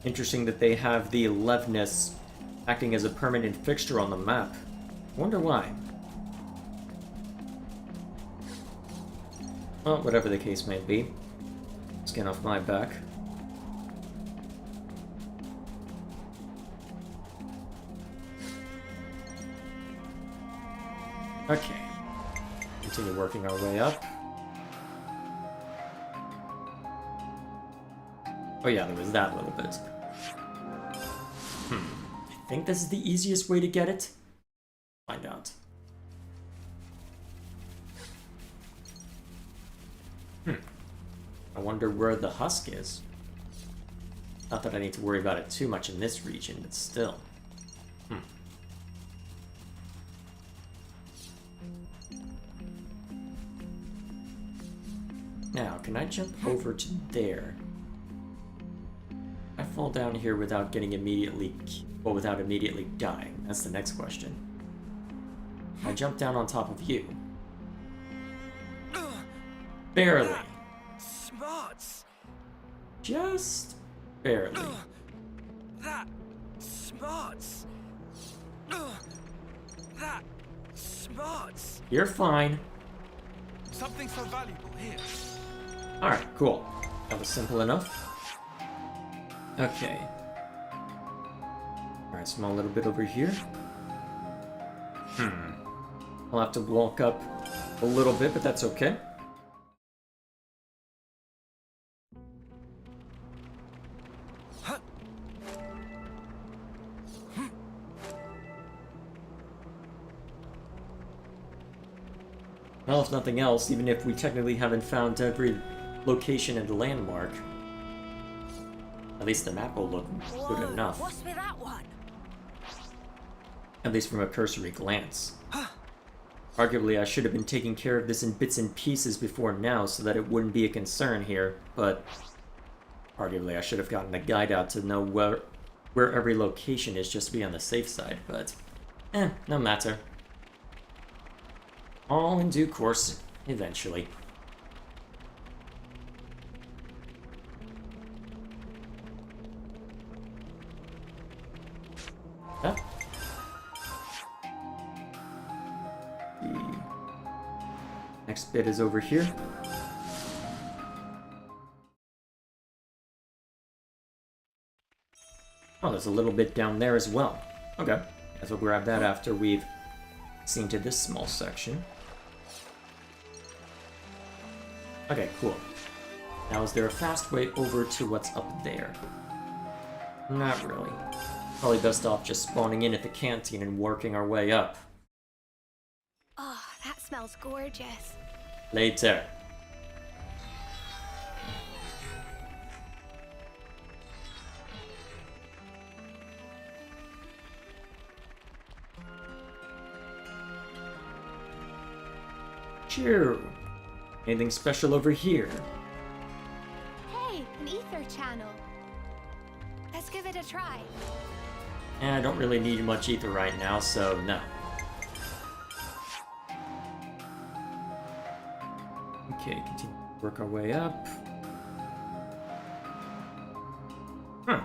Interesting that they have the Levness acting as a permanent fixture on the map. Wonder why. Well, whatever the case may be. Skin off my back. Okay. Continue working our way up. Oh yeah, there was that little bit. I think this is the easiest way to get it. Find out. I wonder where the husk is. Not that I need to worry about it too much in this region, but still. Now, can I jump over to there? I fall down here without getting immediately... well, without immediately dying. That's the next question. I jump down on top of you. Barely. Smarts. Just barely. That smarts. That smarts. You're fine. Something so valuable here. Alright, cool. That was simple enough. Okay. Alright, small little bit over here. I'll have to walk up a little bit, but that's okay. Well, if nothing else, even if we technically haven't found every location and landmark, at least the map will look good enough. What's with that one? At least from a cursory glance. Arguably, I should have been taking care of this in bits and pieces before now so that it wouldn't be a concern here, but arguably I should have gotten a guide out to know where every location is just to be on the safe side, but no matter. All in due course, eventually. Yeah. The next bit is over here. Oh, there's a little bit down there as well. Okay, guess we'll grab that after we've seen to this small section. Okay, cool. Now, is there a fast way over to what's up there? Not really. Probably best off just spawning in at the canteen and working our way up. Oh, that smells gorgeous. Later. Chew. Anything special over here? Hey, an ether channel. Let's give it a try. I don't really need much ether right now, so no. Okay, continue to work our way up. How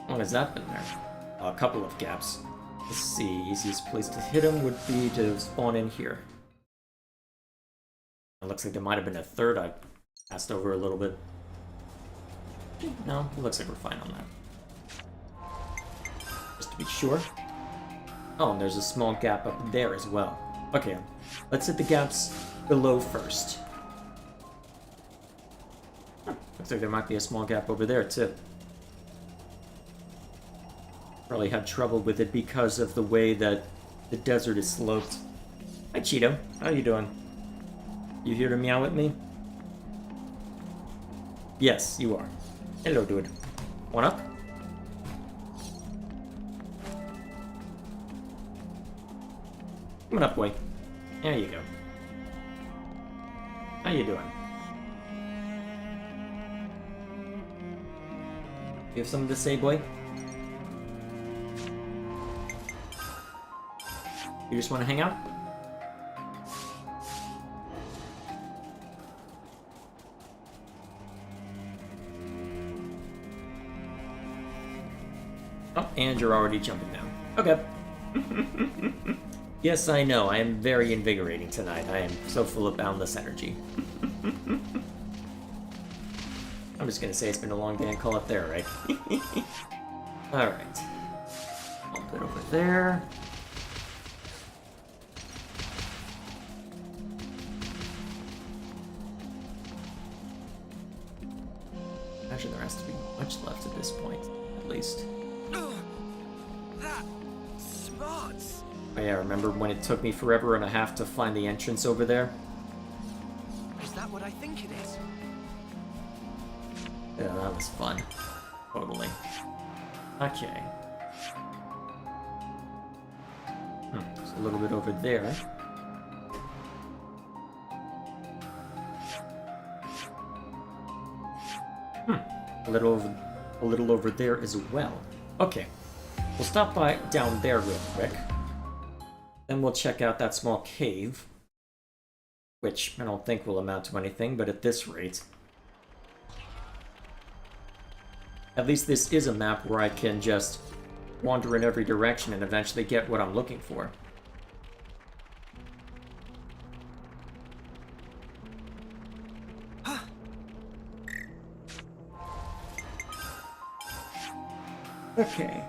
long has that been there? A couple of gaps. Let's see, easiest place to hit him would be to spawn in here. It looks like there might have been a third I passed over a little bit. No, it looks like we're fine on that. Just to be sure. Oh, and there's a small gap up there as well. Okay, let's hit the gaps below first. Looks like there might be a small gap over there too. Probably had trouble with it because of the way that the desert is sloped. Hi Cheeto, how you doing? You here to meow at me? Yes, you are. Hello, dude. One up? Come on up, boy. There you go. How you doing? You have something to say, boy? You just want to hang out? Oh, and you're already jumping down. Okay. Yes, I know. I am very invigorating tonight. I am so full of boundless energy. I'm just gonna say it's been a long day and call it there, right? Alright. I'll put it over there. Imagine there has to be much left at this point, at least. That smarts. Oh yeah, remember when it took me forever and a half to find the entrance over there? Is that what I think it is? Yeah, that was fun. Totally. Okay. So a little bit over there. A little over there as well. Okay. We'll stop by down there real quick. Then we'll check out that small cave. Which I don't think will amount to anything, but at this rate. At least this is a map where I can just wander in every direction and eventually get what I'm looking for. Okay.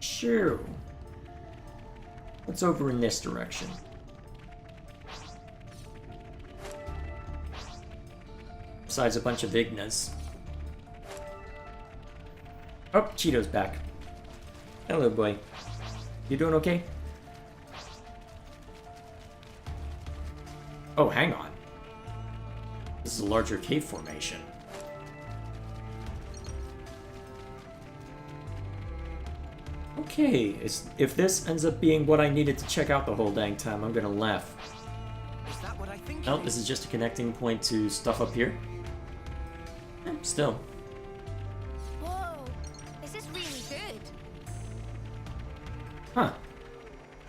Sure. What's over in this direction? Besides a bunch of Ignas. Oh, Cheeto's back. Hello, boy. You doing okay? Oh, hang on. This is a larger cave formation. Okay, if this ends up being what I needed to check out the whole dang time, I'm gonna laugh. Is that what I think? Oh, this is just a connecting point to stuff up here. Still. Whoa, this is really good. Huh.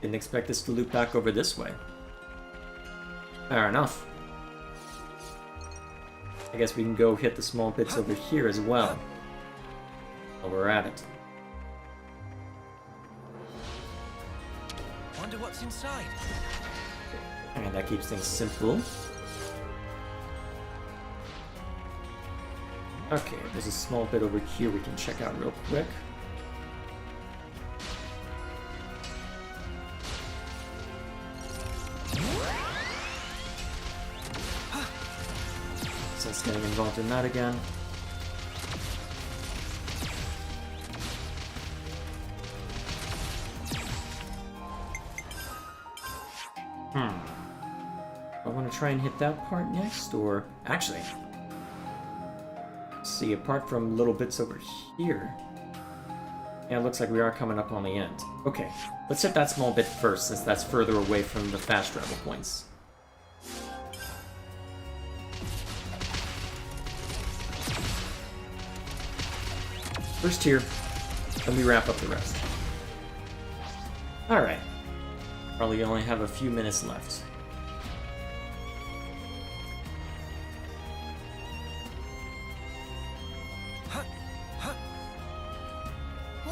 Didn't expect this to loop back over this way. Fair enough. I guess we can go hit the small bits over here as well. While we're at it. Wonder what's inside. And that keeps things simple. Okay, there's a small bit over here we can check out real quick. Since getting involved in that again. I want to try and hit that part next, or actually, see, apart from little bits over here, yeah, it looks like we are coming up on the end. Okay, let's hit that small bit first, since that's further away from the fast travel points. First here, and we wrap up the rest. Alright. Probably only have a few minutes left.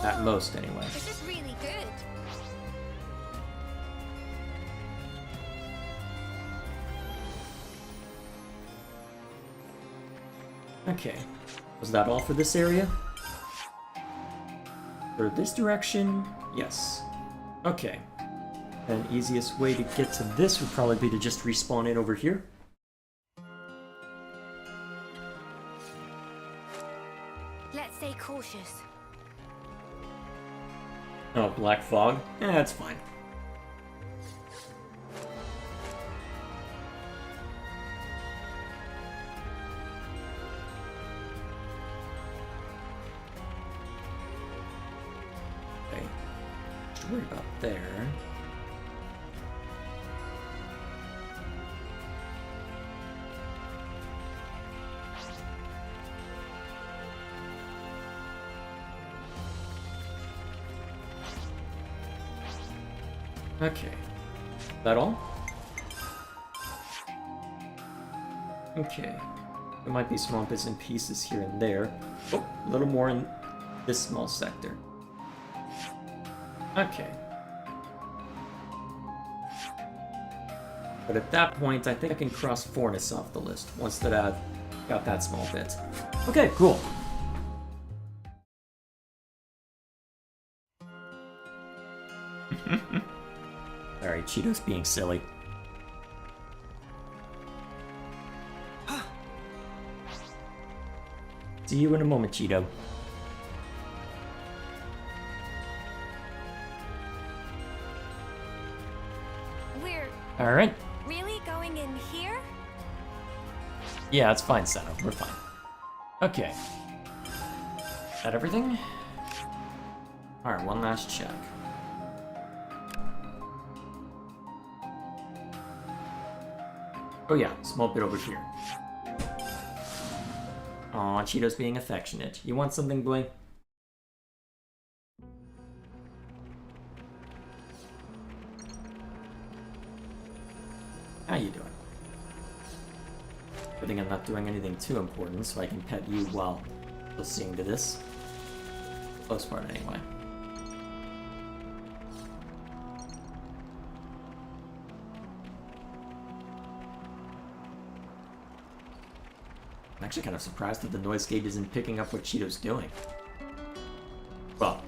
At most, anyway. This is really good. Okay. Was that all for this area? For this direction? Yes. Okay. And easiest way to get to this would probably be to just respawn in over here. Let's stay cool cautious. Oh, black fog? Yeah, that's fine. Okay. Just worry about there. Okay. That all? Okay. There might be small bits and pieces here and there. Oh, a little more in this small sector. Okay. But at that point, I think I can cross Fornis off the list, once that I've got that small bit. Okay, cool. Alright, Cheeto's being silly. See you in a moment, Cheeto. We're Alright. really going in here? Yeah, it's fine, Seno. We're fine. Okay. That everything? Alright, one last check. Oh yeah, small bit over here. Aw, Cheeto's being affectionate. You want something, Bling? How you doing? Good thing I'm not doing anything too important, so I can pet you while listening to this. For the most part, anyway. I'm actually kind of surprised that the noise gauge isn't picking up what Cheeto's doing. Well,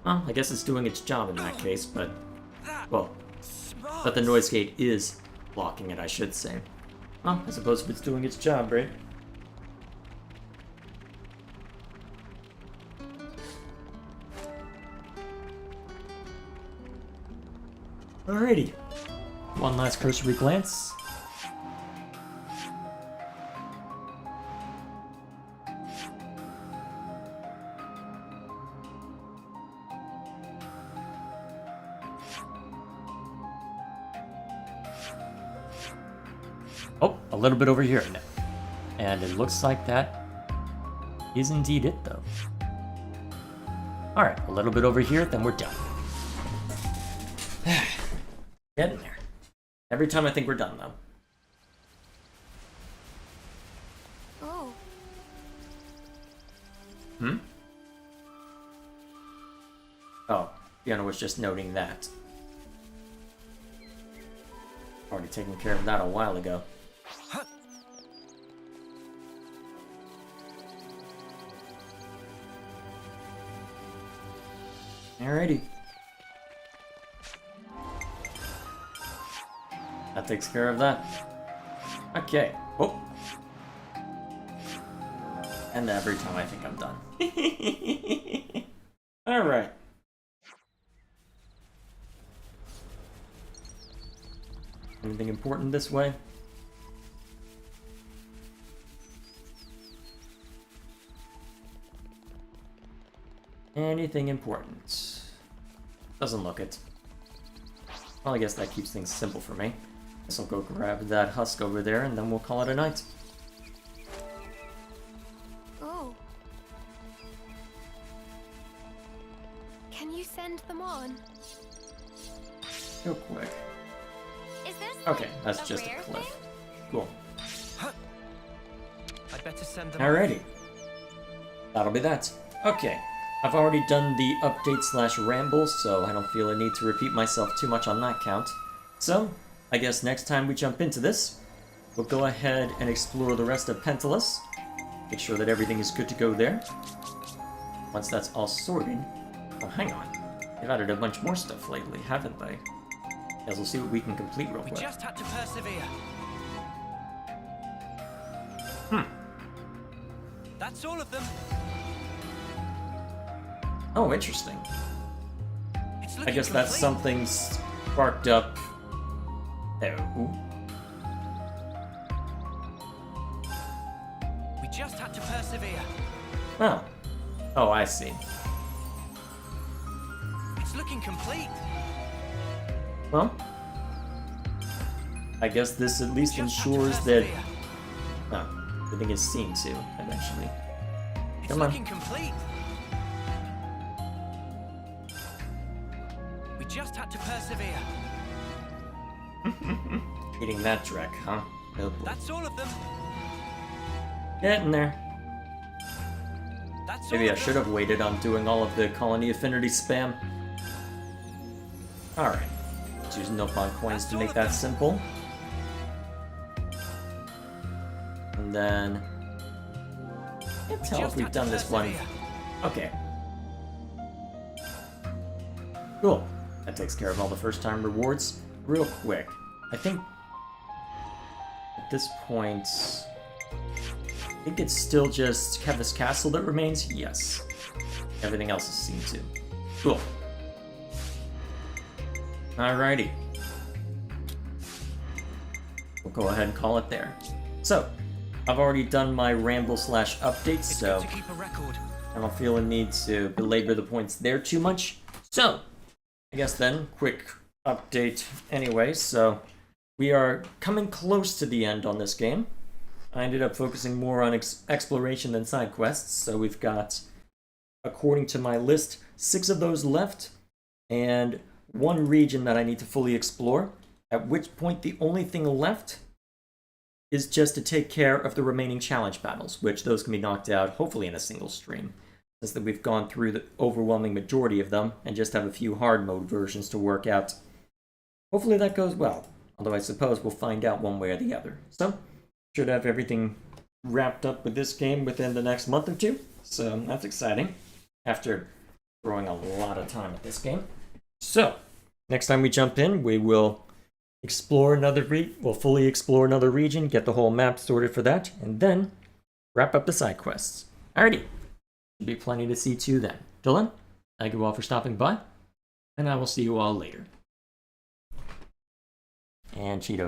I guess it's doing its job in that case, but, well, but the noise gate is blocking it, I should say. Well, I suppose if it's doing its job, right? Alrighty. One last cursory glance. Oh, a little bit over here now. And it looks like that is indeed it, though. Alright, a little bit over here, then we're done. Getting there. Every time I think we're done, though. Oh, Hmm? Oh, Fiona was just noting that. Already taken care of that a while ago. Alrighty. That takes care of that. Okay. Oh. And every time I think I'm done. Alright. Anything important this way? Anything important? Doesn't look it. Well, I guess that keeps things simple for me. Guess I'll go grab that husk over there and then we'll call it a night. oh. Can you send them on? Real quick. Is this Okay, like, that's a just a rare cliff. thing? Cool. I'd better send them. Alrighty. That'll be that. Okay. I've already done the update/ramble, so I don't feel a need to repeat myself too much on that count. So, I guess next time we jump into this, we'll go ahead and explore the rest of Pentalus. Make sure that everything is good to go there. Once that's all sorted... Oh, hang on. They've added a bunch more stuff lately, haven't they? Guess we'll see what we can complete real We quick. just had to persevere. Hmm. That's all of them. Oh, interesting. It's I looking guess that's complete. something sparked up. There. Ooh. We just had to persevere. Oh. Oh, I see. It's looking complete. Well, I guess this at least Just had to ensures that persevere. everything is seen to eventually. It's Come on. looking complete. We just had to persevere. Eating that Drek, huh? Oh boy. That's all of them. Getting there. That's Maybe all I of should them. have waited on doing all of the colony affinity spam. Alright. Let's use Nopon coins to make that simple. And then... Can't tell if Just we've had to done this one. persevere. Okay. Cool. That takes care of all the first time rewards. Real quick. I think... At this point... I think it's still just Kevis Castle that remains? Yes. Everything else is seen to. Cool. Alrighty. We'll go ahead and call it there. So, I've already done my ramble/updates, It's so good to keep a record. I don't feel a need to belabor the points there too much. So, I guess then, quick update anyway. So, we are coming close to the end on this game. I ended up focusing more on exploration than side quests, so we've got, according to my list, 6 of those left, and 1 region that I need to fully explore, at which point the only thing left is just to take care of the remaining challenge battles, which those can be knocked out hopefully in a single stream, since that we've gone through the overwhelming majority of them and just have a few hard mode versions to work out. Hopefully that goes well, although I suppose we'll find out one way or the other. So, should have everything wrapped up with this game within the next month or 2, so that's exciting, after throwing a lot of time at this game. So, next time we jump in, we will explore another we'll fully explore another region, get the whole map sorted for that, and then wrap up the side quests. Alrighty, should be plenty to see to then. Till then, thank you all for stopping by, and I will see you all later. And Cheeto.